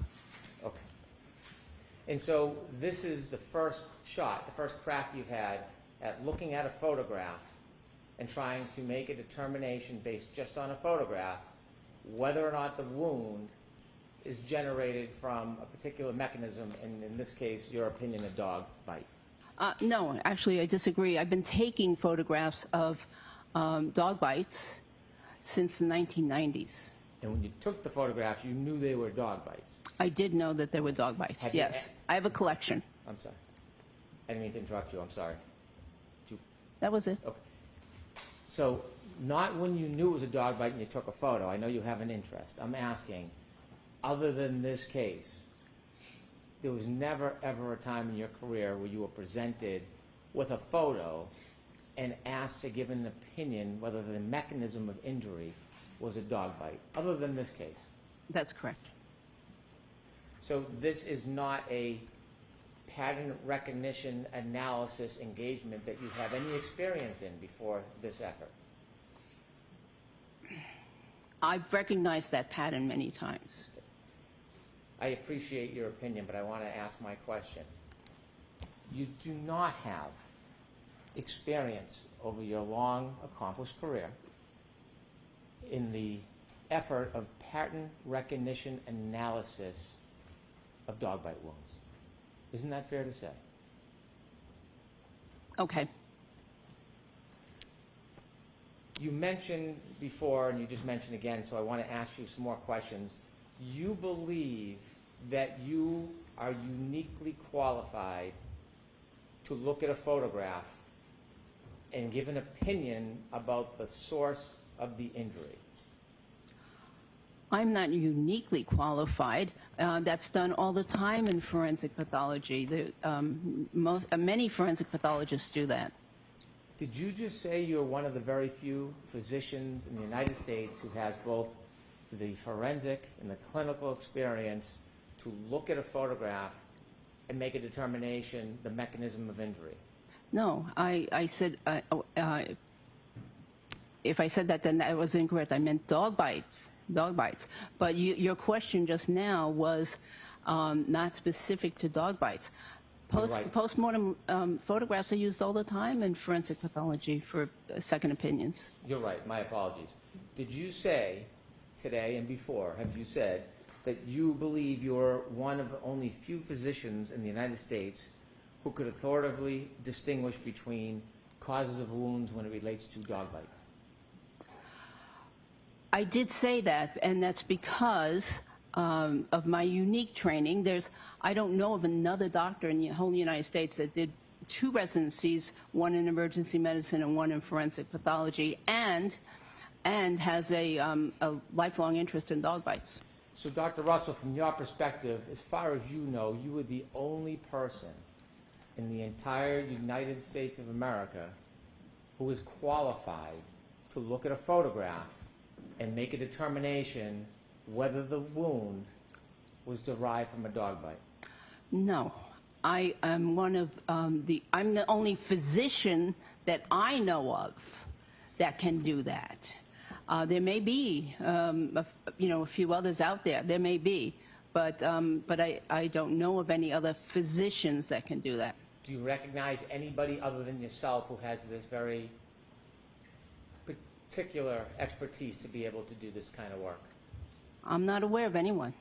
Okay. And so this is the first shot, the first crack you've had at looking at a photograph and trying to make a determination based just on a photograph whether or not the wound is generated from a particular mechanism, and in this case, your opinion, a dog bite. No, actually, I disagree. I've been taking photographs of dog bites since the 1990s. And when you took the photographs, you knew they were dog bites. I did know that there were dog bites, Have you- yes. I have a collection. I'm sorry. I didn't mean to interrupt you, I'm sorry. That was it. Okay. So, not when you knew it was a dog bite and you took a photo. I know you have an interest. I'm asking, other than this case, there was never, ever a time in your career where you were presented with a photo and asked to give an opinion whether the mechanism of injury was a dog bite, other than this case. That's correct. So this is not a pattern recognition analysis engagement that you have any experience in before this effort. I've recognized that pattern many times. I appreciate your opinion, but I want to ask my question. You do not have experience over your long, accomplished career in the effort of pattern recognition analysis of dog bite wounds. Isn't that fair to say? Okay. You mentioned before, and you just mentioned again, so I want to ask you some more questions. You believe that you are uniquely qualified to look at a photograph and give an opinion about the source of the injury. I'm not uniquely qualified. That's done all the time in forensic pathology. Many forensic pathologists do that. Did you just say you're one of the very few physicians in the United States who has both the forensic and the clinical experience to look at a photograph and make a determination the mechanism of injury? No, I said, if I said that, then that was incorrect. I meant dog bites. Dog bites. But your question just now was not specific to dog bites. Right. Postmortem photographs are used all the time in forensic pathology for second opinions. You're right, my apologies. Did you say today and before, have you said that you believe you're one of the only few physicians in the United States who could authoritatively distinguish between causes of wounds when it relates to dog bites? I did say that, and that's because of my unique training. I don't know of another doctor in the whole United States that did 2 residencies, one in emergency medicine and one in forensic pathology, and has a lifelong interest in dog bites. So, Dr. Russell, from your perspective, as far as you know, you were the only person in the entire United States of America who was qualified to look at a photograph and make a determination whether the wound was derived from a dog bite. No, I am one of I'm the only physician that I know of that can do that. There may be, a few others out there. There may be, but I don't know of any other physicians that can do that. Do you recognize anybody other than yourself who has this very particular expertise to be able to do this kind of work? I'm not aware of anyone.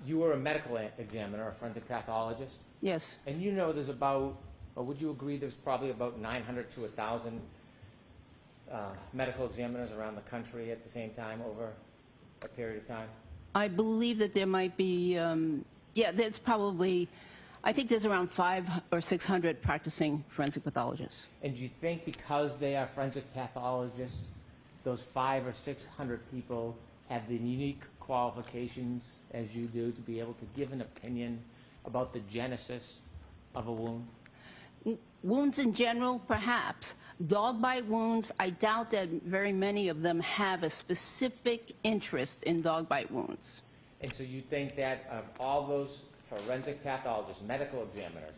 You were a medical examiner, a forensic pathologist, Yes, and you know there's about, or would you agree there's probably about 900 to 1,000 medical examiners around the country at the same time over a period of time? I believe that there might be. There's probably. I think there's around 500 or 600 practicing forensic pathologists. And do you think because they are forensic pathologists, those 500 or 600 people have the unique qualifications as you do to be able to give an opinion about the genesis of a wound? Wounds in general, perhaps. Dog bite wounds, I doubt that very many of them have a specific interest in dog bite wounds. And so you think that of all those forensic pathologists, medical examiners,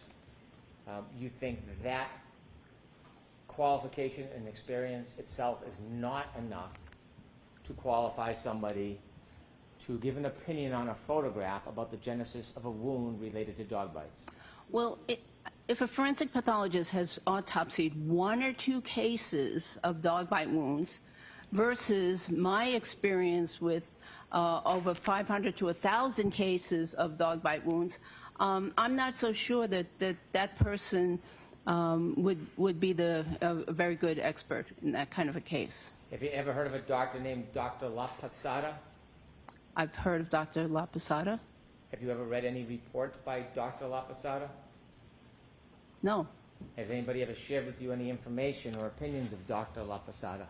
you think that qualification and experience itself is not enough to qualify somebody to give an opinion on a photograph about the genesis of a wound related to dog bites? Well, if a forensic pathologist has autopsied 1 or 2 cases of dog bite wounds, versus my experience with over 500 to 1,000 cases of dog bite wounds, I'm not so sure that that person would be a very good expert in that kind of a case. Have you ever heard of a doctor named Dr. La Posada? I've heard of Dr. La Posada. Have you ever read any reports by Dr. La Posada? No. Has anybody ever shared with you any information or opinions of Dr. La Posada?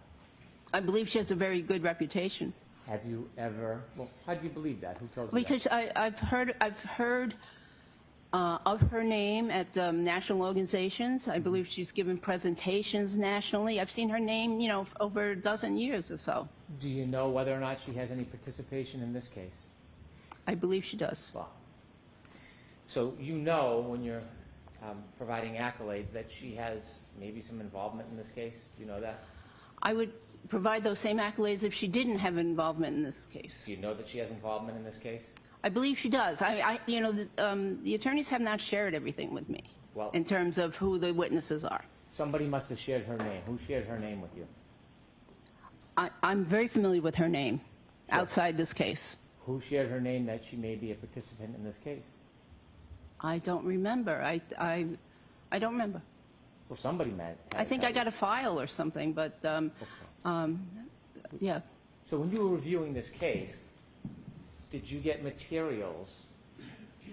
I believe she has a very good reputation. Have you ever, well, how do you believe that? Who told you that? Because I've heard of her name at national organizations. I believe she's given presentations nationally. I've seen her name, you know, over a dozen years or so. Do you know whether or not she has any participation in this case? I believe she does. Well, so you know when you're providing accolades that she has maybe some involvement in this case? Do you know that? I would provide those same accolades if she didn't have involvement in this case. Do you know that she has involvement in this case? I believe she does. You know, the attorneys have not shared everything with me Well, in terms of who the witnesses are. somebody must have shared her name. Who shared her name with you? I'm very familiar with her name outside this case. Who shared her name that she may be a participant in this case? I don't remember. I don't remember. Well, somebody might. I think I got a file or something, but yeah. So when you were reviewing this case, did you get materials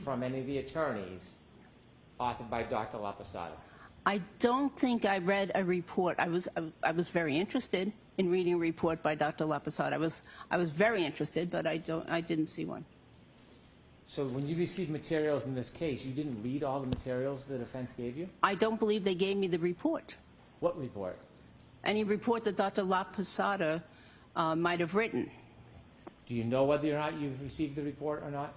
from any of the attorneys authored by Dr. La Posada? I don't think I read a report. I was very interested in reading a report by Dr. La Posada. I was very interested, but I didn't see one. So when you received materials in this case, you didn't read all the materials the defense gave you? I don't believe they gave me the report. What report? Any report that Dr. La Posada might have written. Do you know whether or not you've received the report or not?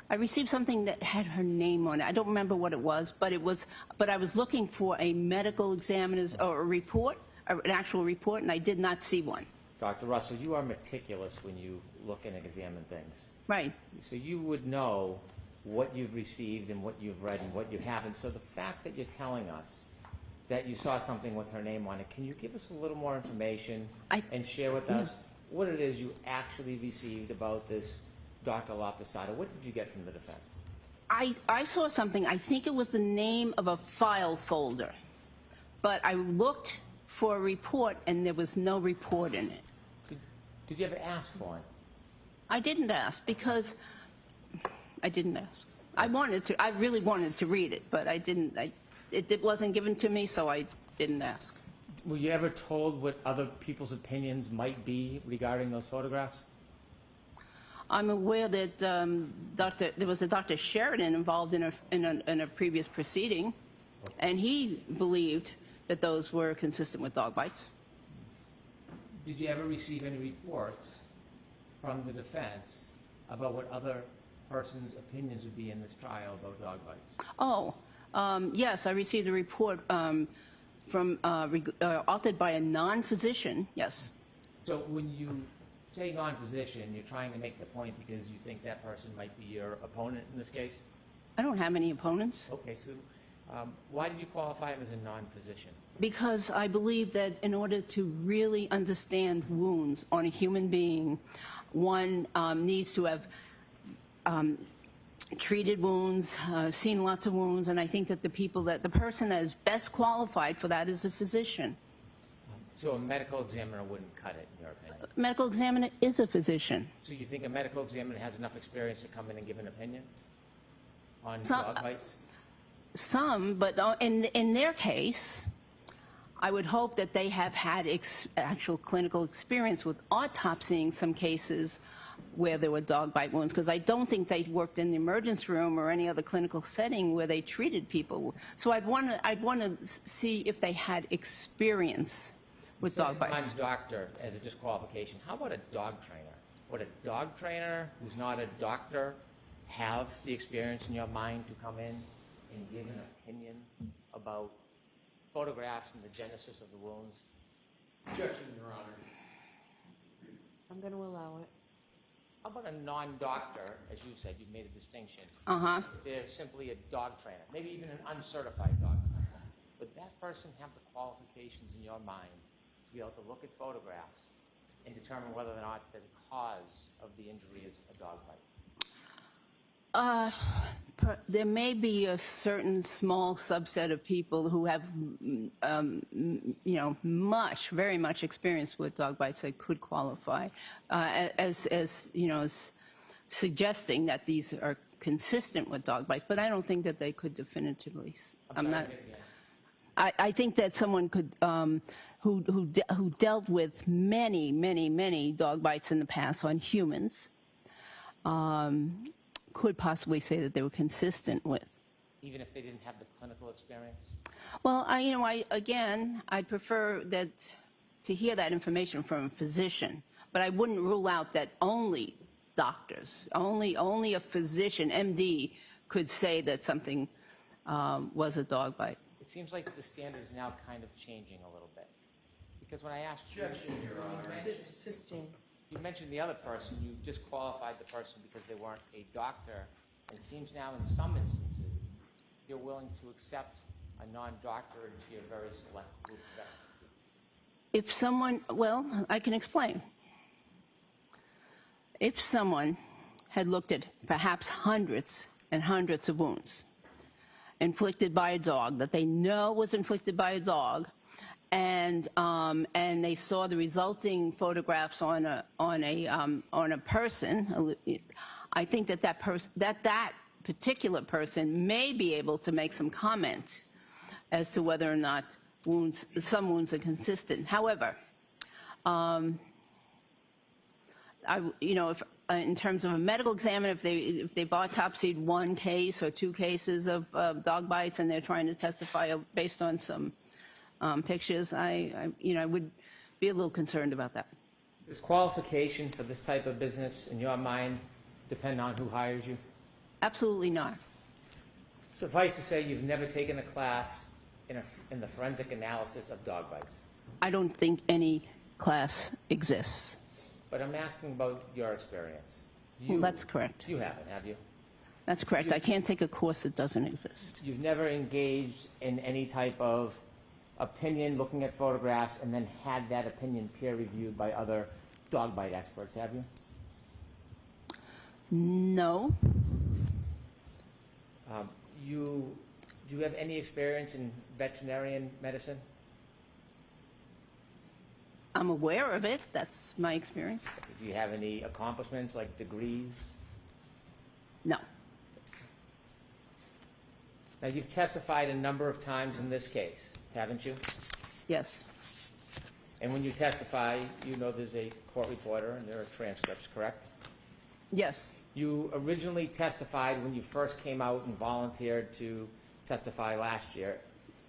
I received something that had her name on it. I don't remember what it was, but I was looking for a medical examiner's or a report, an actual report, and I did not see one. Dr. Russell, you are meticulous when you look and examine things. Right. So you would know what you've received and what you've read and what you haven't. So the fact that you're telling us that you saw something with her name on it, can you give us a little more information and share with us what it is you actually received about this Dr. La Posada? What did you get from the defense? I saw something. I think it was the name of a file folder, but I looked for a report and there was no report in it. Did you ever ask for one? I didn't ask because I didn't ask. I wanted to. I really wanted to read it, but I didn't. It wasn't given to me, so I didn't ask. Were you ever told what other people's opinions might be regarding those photographs? I'm aware that there was a Dr. Sheridan involved in a previous proceeding, and he believed that those were consistent with dog bites. Did you ever receive any reports from the defense about what other person's opinions would be in this trial about dog bites? Oh, yes, I received a report authored by a non-physician, yes. So when you say non-physician, you're trying to make the point because you think that person might be your opponent in this case? I don't have any opponents. Okay, so why did you qualify him as a non-physician? Because I believe that in order to really understand wounds on a human being, one needs to have treated wounds, seen lots of wounds, and I think that the person that is best qualified for that is a physician. So a medical examiner wouldn't cut it, in your opinion? A medical examiner is a physician. So you think a medical examiner has enough experience to come in and give an opinion on Some- dog bites? Some, but in their case, I would hope that they have had actual clinical experience with autopsying some cases where there were dog bite wounds, because I don't think they worked in the emergency room or any other clinical setting where they treated people. So I'd want to see if they had experience with dog bites. I'm a doctor as a disqualification. How about a dog trainer? Would a dog trainer who's not a doctor have the experience in your mind to come in and give an opinion about photographs and the genesis of the wounds? Objection, Your Honor. I'm going to allow it. How about a non-doctor, as you said, you've made a distinction. Uh-huh. They're simply a dog trainer, maybe even an uncertified dog trainer. Would that person have the qualifications in your mind to be able to look at photographs and determine whether or not the cause of the injury is a dog bite? There may be a certain small subset of people who have, very much experience with dog bites that could qualify as suggesting that these are consistent with dog bites. But I don't think that they could definitively. I think that someone could who dealt with many dog bites in the past on humans. Could possibly say that they were consistent with. Even if they didn't have the clinical experience? Well, I'd prefer that to hear that information from a physician, but I wouldn't rule out that only doctors, only a physician, MD, could say that something was a dog bite. It seems like the standard is now kind of changing a little bit. Because when I asked you, Sustain. you mentioned the other person, you disqualified the person because they weren't a doctor. And it seems now in some instances, you're willing to accept a non-doctor into your very select group of experts. If someone, well, I can explain. If someone had looked at perhaps hundreds and hundreds of wounds inflicted by a dog that they know was inflicted by a dog, and they saw the resulting photographs on a person, I think that particular person may be able to make some comment as to whether or not some wounds are consistent. However, if in terms of a medical examiner, if they've autopsied one case or two cases of dog bites and they're trying to testify based on some pictures, I would be a little concerned about that. Does qualification for this type of business, in your mind, depend on who hires you? Absolutely not. Suffice to say, you've never taken a class in the forensic analysis of dog bites. I don't think any class exists. But I'm asking about your experience. Well, that's correct. You haven't, have you? That's correct. I can't take a course that doesn't exist. You've never engaged in any type of opinion looking at photographs and then had that opinion peer reviewed by other dog bite experts, have you? No. Do you have any experience in veterinarian medicine? I'm aware of it. That's my experience. Do you have any accomplishments like degrees? No. Now, you've testified a number of times in this case, haven't you? Yes. And when you testify, you know there's a court reporter and there are transcripts, correct? Yes. You originally testified when you first came out and volunteered to testify last year,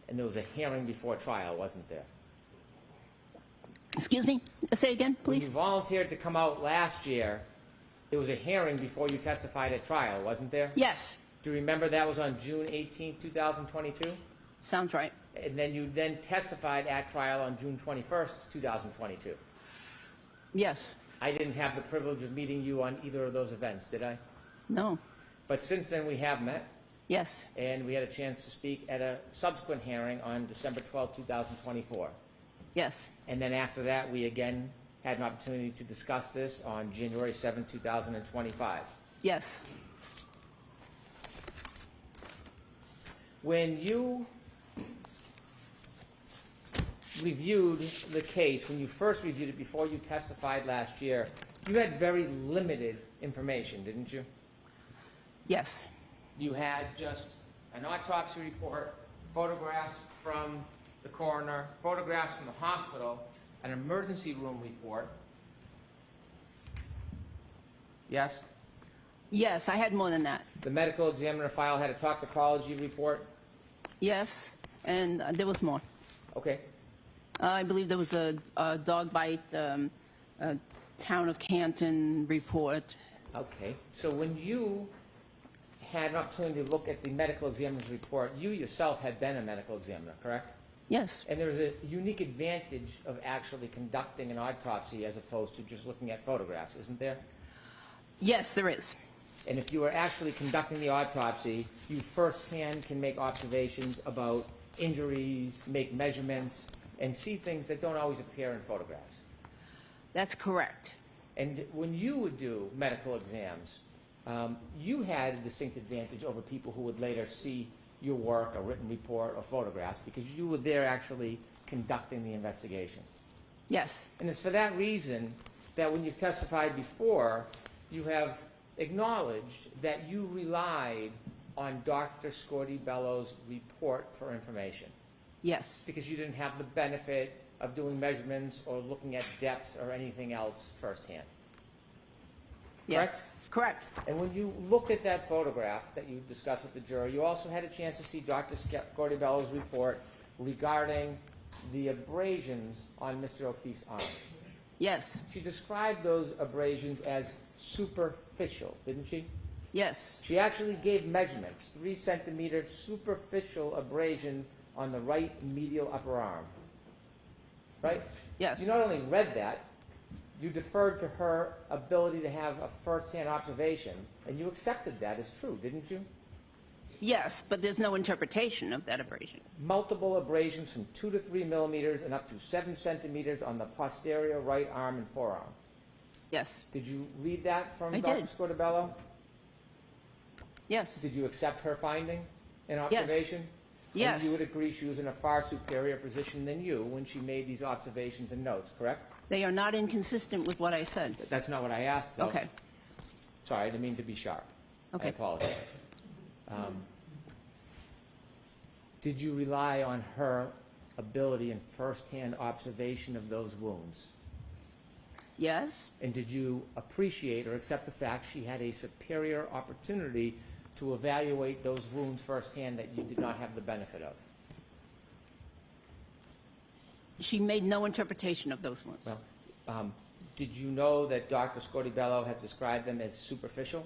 and there was a hearing before trial, wasn't there? Excuse me? Say again, When please. you volunteered to come out last year, there was a hearing before you testified at trial, wasn't there? Yes. Do you remember that was on June 18, 2022? Sounds right. And then you then testified at trial on June 21st, 2022. Yes. I didn't have the privilege of meeting you on either of those events, did I? No. But since then, we have met, Yes. and we had a chance to speak at a subsequent hearing on December 12, 2024. Yes. And then after that, we again had an opportunity to discuss this on January 7, 2025. Yes. When you reviewed the case, when you first reviewed it before you testified last year, you had very limited information, didn't you? Yes. You had just an autopsy report, photographs from the coroner, photographs from the hospital, an emergency room report. Yes? Yes, I had more than that. The medical examiner file had a toxicology report. Yes, and there was more. Okay. I believe there was a dog bite, a town of Canton report. Okay. So when you had an opportunity to look at the medical examiner's report, you yourself had been a medical examiner, correct? Yes. And there's a unique advantage of actually conducting an autopsy as opposed to just looking at photographs, isn't there? Yes, there is. And if you are actually conducting the autopsy, you firsthand can make observations about injuries, make measurements, and see things that don't always appear in photographs. That's correct. And when you would do medical exams, you had a distinct advantage over people who would later see your work, a written report, or photographs, because you were there actually conducting the investigation. Yes. And it's for that reason that when you testified before, you have acknowledged that you relied on Dr. Scordi-Bello's report for information, Yes. because you didn't have the benefit of doing measurements or looking at depths or anything else firsthand. Yes. Correct. And when you look at that photograph that you discussed with the jury, you also had a chance to see Dr. Scordi-Bello's report regarding the abrasions on Mr. O'Keefe's arm. Yes. She described those abrasions as superficial, didn't she? Yes. She actually gave measurements, 3 centimeter superficial abrasion on the right medial upper arm. Right? Yes. You not only read that, you deferred to her ability to have a first-hand observation, and you accepted that as true, didn't you? Yes, but there's no interpretation of that abrasion. Multiple abrasions from 2 to 3 millimeters and up to 7 centimeters on the posterior right arm and forearm. Yes. Did you read that from I Dr. did. Scordi-Bello? Yes. Did you accept her finding and observation? Yes. And you would agree she was in a far superior position than you when she made these observations and notes, correct? They are not inconsistent with what I said. That's not what I asked, though. Okay. Sorry, I didn't mean to be sharp. Okay. I apologize. Did you rely on her ability and first-hand observation of those wounds? Yes. And did you appreciate or accept the fact she had a superior opportunity to evaluate those wounds firsthand that you did not have the benefit of? She made no interpretation of those wounds. Well, did you know that Dr. Scordi-Bello has described them as superficial?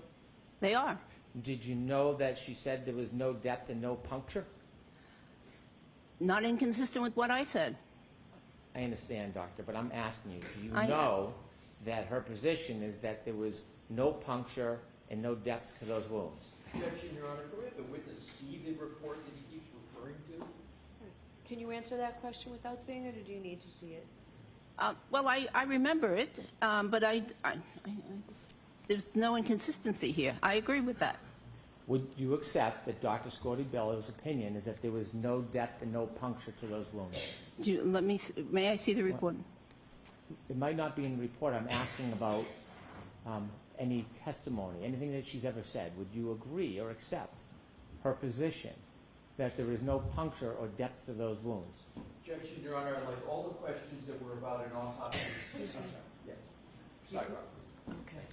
They are. Did you know that she said there was no depth and no puncture? Not inconsistent with what I said. I understand, doctor, but I'm asking you, do you I- know that her position is that there was no puncture and no depth to those wounds? Objection, Your Honor. Can we have the witness see the report that he keeps referring to? Can you answer that question without seeing it, or do you need to see it? Well, I remember it, but there's no inconsistency here. I agree with that. Would you accept that Dr. Scordi-Bello's opinion is that there was no depth and no puncture to those wounds? May I see the report? It might not be in the report. I'm asking about any testimony, anything that she's ever said. Would you agree or accept her position that there is no puncture or depth to those wounds? Objection, Your Honor. I'd like all the questions that were about an autopsy. Yes. Sidewalk. Okay.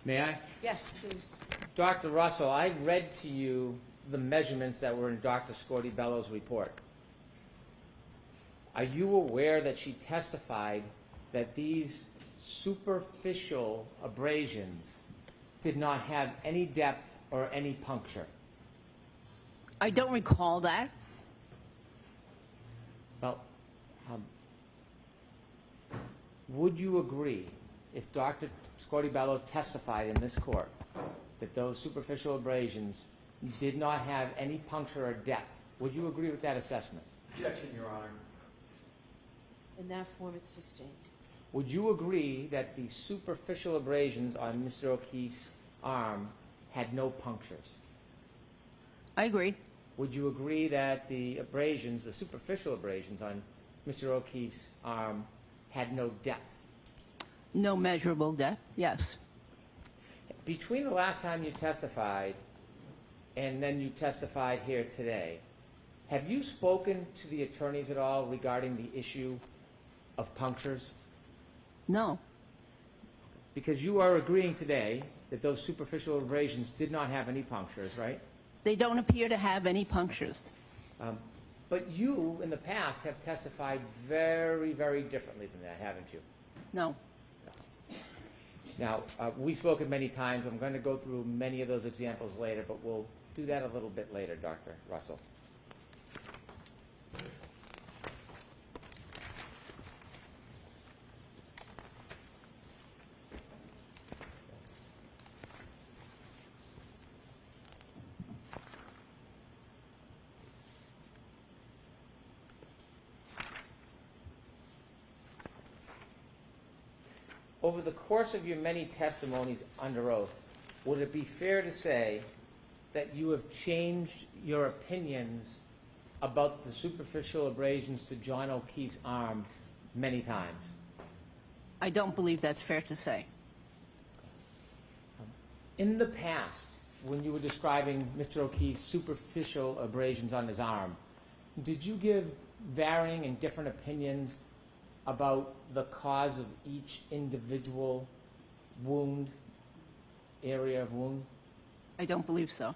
May I? Yes, please. Dr. Russell, I read to you the measurements that were in Dr. Scorti-Bello's report. Are you aware that she testified that these superficial abrasions did not have any depth or any puncture? I don't recall that. Well, would you agree if Dr. Scorti-Bello testified in this court that those superficial abrasions did not have any puncture or depth? Would you agree with that assessment? Objection, Your Honor. In that form, it's sustained. Would you agree that the superficial abrasions on Mr. O'Keefe's arm had no punctures? I agree. Would you agree that the abrasions, the superficial abrasions on Mr. O'Keefe's arm had no depth? No measurable depth, yes. Between the last time you testified and then you testified here today, have you spoken to the attorneys at all regarding the issue of punctures? No. Because you are agreeing today that those superficial abrasions did not have any punctures, right? They don't appear to have any punctures. But you, in the past, have testified very, very differently than that, haven't you? No. Now, we've spoken many times. I'm going to go through many of those examples later, but we'll do that a little bit later, Dr. Russell. Over the course of your many testimonies under oath, would it be fair to say that you have changed your opinions about the superficial abrasions to John O'Keefe's arm many times? I don't believe that's fair to say. In the past, when you were describing Mr. O'Keefe's superficial abrasions on his arm, did you give varying and different opinions about the cause of each individual wound, area of wound? I don't believe so.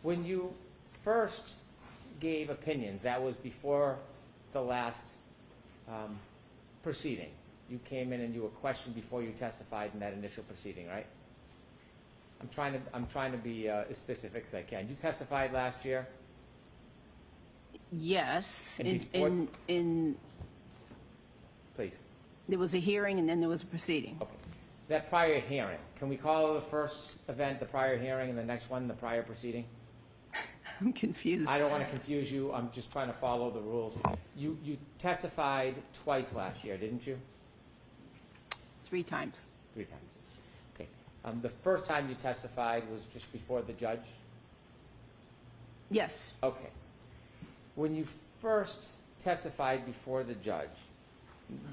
When you first gave opinions, that was before the last proceeding. You came in and you were questioned before you testified in that initial proceeding, right? I'm trying to be as specific as I can. You testified last year? Yes. And In Please. there was a hearing and then there was a proceeding. Okay. That prior hearing, can we call the first event the prior hearing and the next one the prior proceeding? I'm confused. I don't want to confuse you. I'm just trying to follow the rules. You testified twice last year, didn't you? 3 times. 3 times. Okay. The first time you testified was just before the judge? Yes. Okay. When you first testified before the judge,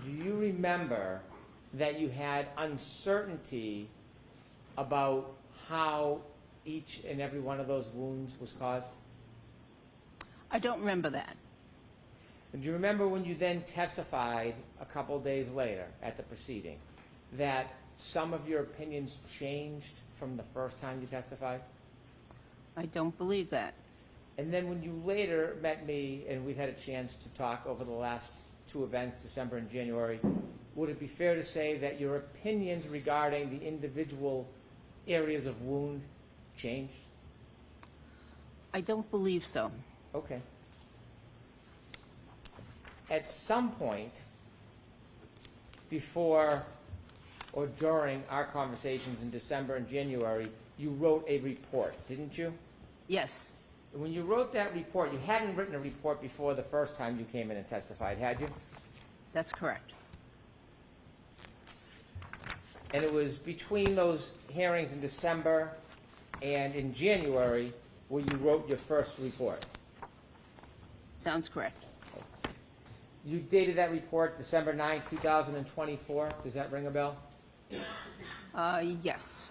do you remember that you had uncertainty about how each and every one of those wounds was caused? I don't remember that. And do you remember when you then testified a couple days later at the proceeding that some of your opinions changed from the first time you testified? I don't believe that. And then when you later met me, and we've had a chance to talk over the last 2 events, December and January, would it be fair to say that your opinions regarding the individual areas of wound changed? I don't believe so. Okay. At some point before or during our conversations in December and January, you wrote a report, didn't you? Yes. When you wrote that report, you hadn't written a report before the first time you came in and testified, had you? That's correct. And it was between those hearings in December and in January where you wrote your first report. Sounds correct. You dated that report December 9, 2024. Does that ring a bell? Yes.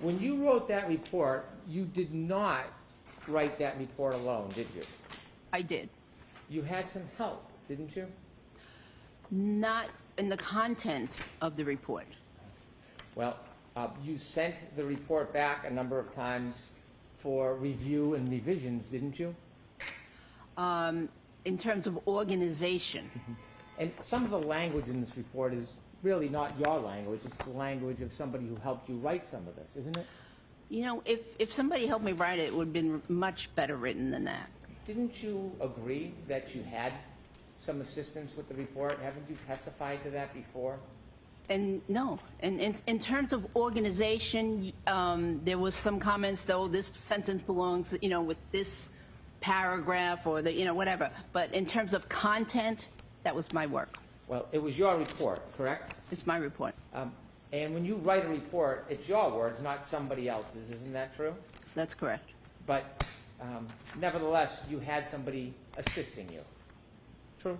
When you wrote that report, you did not write that report alone, did you? I did. You had some help, didn't you? Not in the content of the report. Well, you sent the report back a number of times for review and revisions, didn't you? In terms of organization, And some of the language in this report is really not your language, it's the language of somebody who helped you write some of this, isn't it? you know, if somebody helped me write it, it would have been much better written than that. Didn't you agree that you had some assistance with the report? Haven't you testified to that before? And no, and in terms of organization, there was some comments, though, this sentence belongs, you know, with this paragraph or the, you know, whatever. But in terms of content, that was my work. Well, it was your report, correct? It's my report. And when you write a report, it's your words, not somebody else's, isn't that true? That's correct. But nevertheless, you had somebody assisting you. True.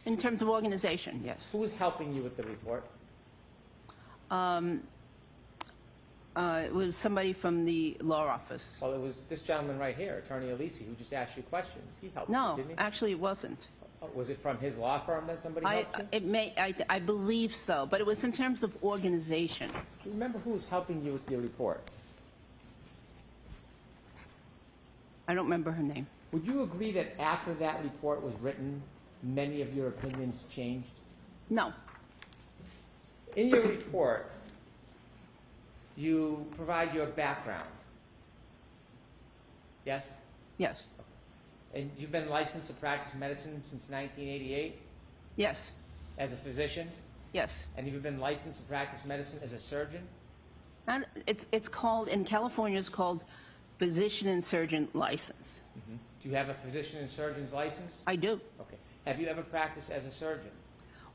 In terms of organization, yes. Who was helping you with the report? It was somebody from the law office. Well, it was this gentleman right here, Attorney Alisi, who just asked you questions. He helped No, you, didn't he? actually, it wasn't. Was it from his law firm that somebody helped you? I believe so, but it was in terms of organization. Do you remember who was helping you with your report? I don't remember her name. Would you agree that after that report was written, many of your opinions changed? No. In your report, you provide your background. Yes? Yes. And you've been licensed to practice medicine since 1988 Yes. as a physician? Yes. And you've been licensed to practice medicine as a surgeon? It's called, in California, it's called physician and surgeon license. Do you have a physician and surgeon's license? I do. Okay. Have you ever practiced as a surgeon?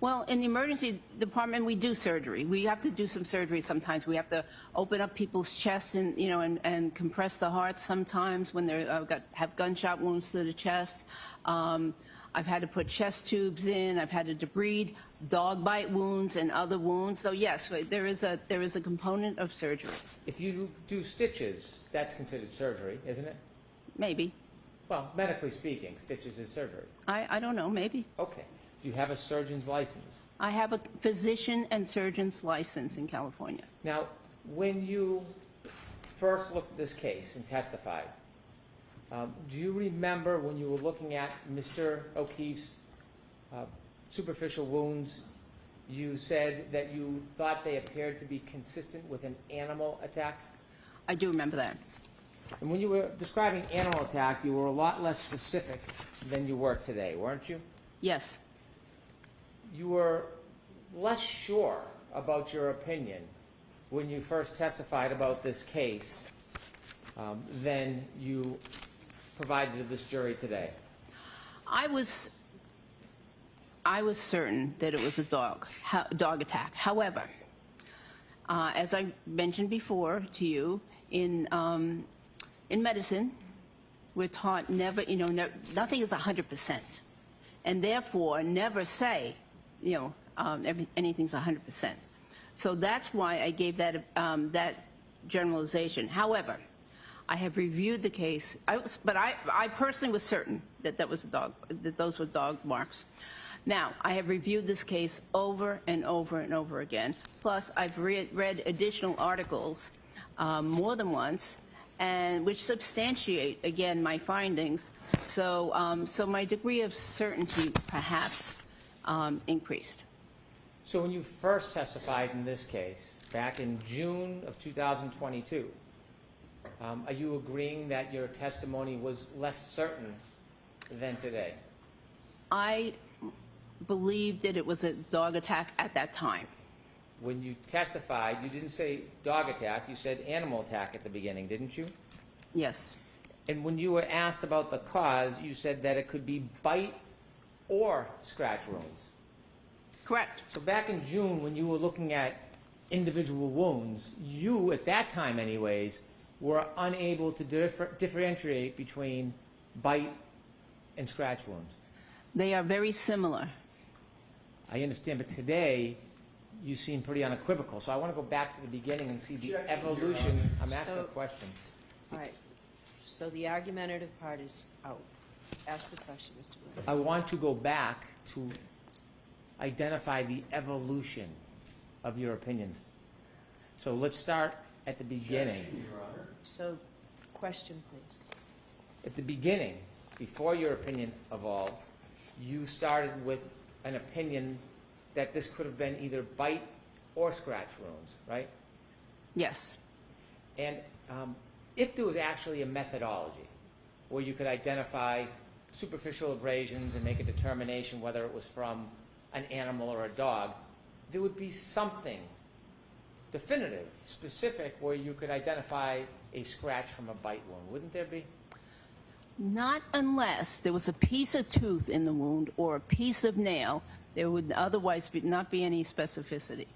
Well, in the emergency department, we do surgery. We have to do some surgery sometimes. We have to open up people's chests and, you know, and compress the heart sometimes when they have gunshot wounds to the chest. I've had to put chest tubes in. I've had to debride dog bite wounds and other wounds. So yes, there is a component of surgery. If you do stitches, that's considered surgery, isn't it? Maybe. Well, medically speaking, stitches is surgery. I don't know. Maybe. Okay. Do you have a surgeon's license? I have a physician and surgeon's license in California. Now, when you first looked at this case and testified, do you remember when you were looking at Mr. O'Keefe's superficial wounds, you said that you thought they appeared to be consistent with an animal attack? I do remember that. And when you were describing animal attack, you were a lot less specific than you were today, weren't you? Yes. You were less sure about your opinion when you first testified about this case than you provided to this jury today. I was certain that it was a dog attack. However, as I mentioned before to you, in medicine, we're taught never, you know, nothing is 100%, and therefore never say, you know, anything's 100%. So that's why I gave that that generalization. However, I have reviewed the case, but I personally was certain that that was a dog, that those were dog marks. Now, I have reviewed this case over and over and over again. Plus, I've read additional articles more than once, and which substantiate, again, my findings. So, so my degree of certainty perhaps increased. So when you first testified in this case, back in June of 2022, are you agreeing that your testimony was less certain than today? I believed that it was a dog attack at that time. When you testified, you didn't say dog attack, you said animal attack at the beginning, didn't you? Yes. And when you were asked about the cause, you said that it could be bite or scratch wounds. Correct. So back in June, when you were looking at individual wounds, you, at that time anyways, were unable to differentiate between bite and scratch wounds. They are very similar. I understand, but today, you seem pretty unequivocal. So I want to go back to the beginning and see the evolution. I'm asking a question. All right, so the argumentative part is out. Ask the question, Mr. Wood. I want to go back to identify the evolution of your opinions. So let's start at the beginning. So, question, please. At the beginning, before your opinion evolved, you started with an opinion that this could have been either bite or scratch wounds, right? Yes. And if there was actually a methodology where you could identify superficial abrasions and make a determination whether it was from an animal or a dog, there would be something definitive, specific, where you could identify a scratch from a bite wound, wouldn't there be? Not unless there was a piece of tooth in the wound or a piece of nail. There would otherwise not be any specificity.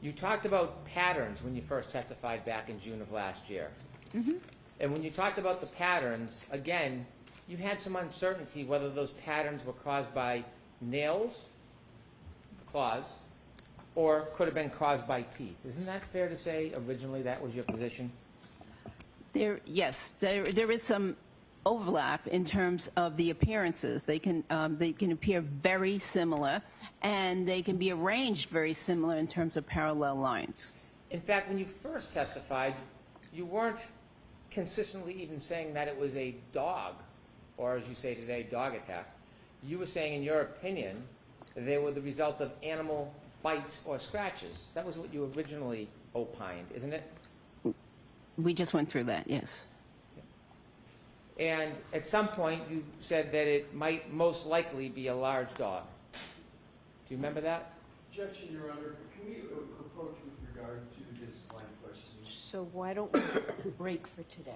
You talked about patterns when you first testified back in June of last year. And when you talked about the patterns, again, you had some uncertainty whether those patterns were caused by nails, claws, or could have been caused by teeth. Isn't that fair to say originally that was your position? Yes, there is some overlap in terms of the appearances. They can appear very similar, and they can be arranged very similar in terms of parallel lines. In fact, when you first testified, you weren't consistently even saying that it was a dog, or as you say today, dog attack. You were saying, in your opinion, they were the result of animal bites or scratches. That was what you originally opined, isn't it? We just went through that, yes. And at some point, you said that it might most likely be a large dog. Do you remember that? Objection, Your Honor. Can we approach with regard to this line of questioning? So why don't we break for today?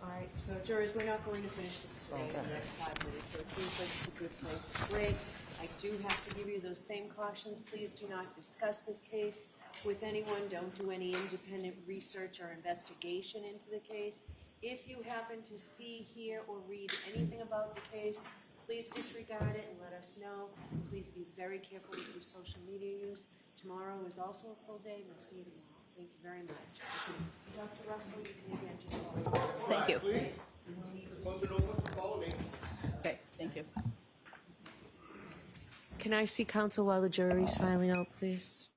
All right, so jurors, we're not going to finish this today in the next 5 minutes, so it seems like it's a good place to break. I do have to give you those same cautions. Please do not discuss this case with anyone. Don't do any independent research or investigation into the case. If you happen to see, hear, or read anything about the case, please disregard it and let us know. Please be very careful with your social media use. Tomorrow is also a full day. We'll see you tomorrow. Thank you very much. Dr. Russell, you can again just follow. Thank you. Close it open, follow me. Okay, thank you. Can I see counsel while the jury's filing out, please?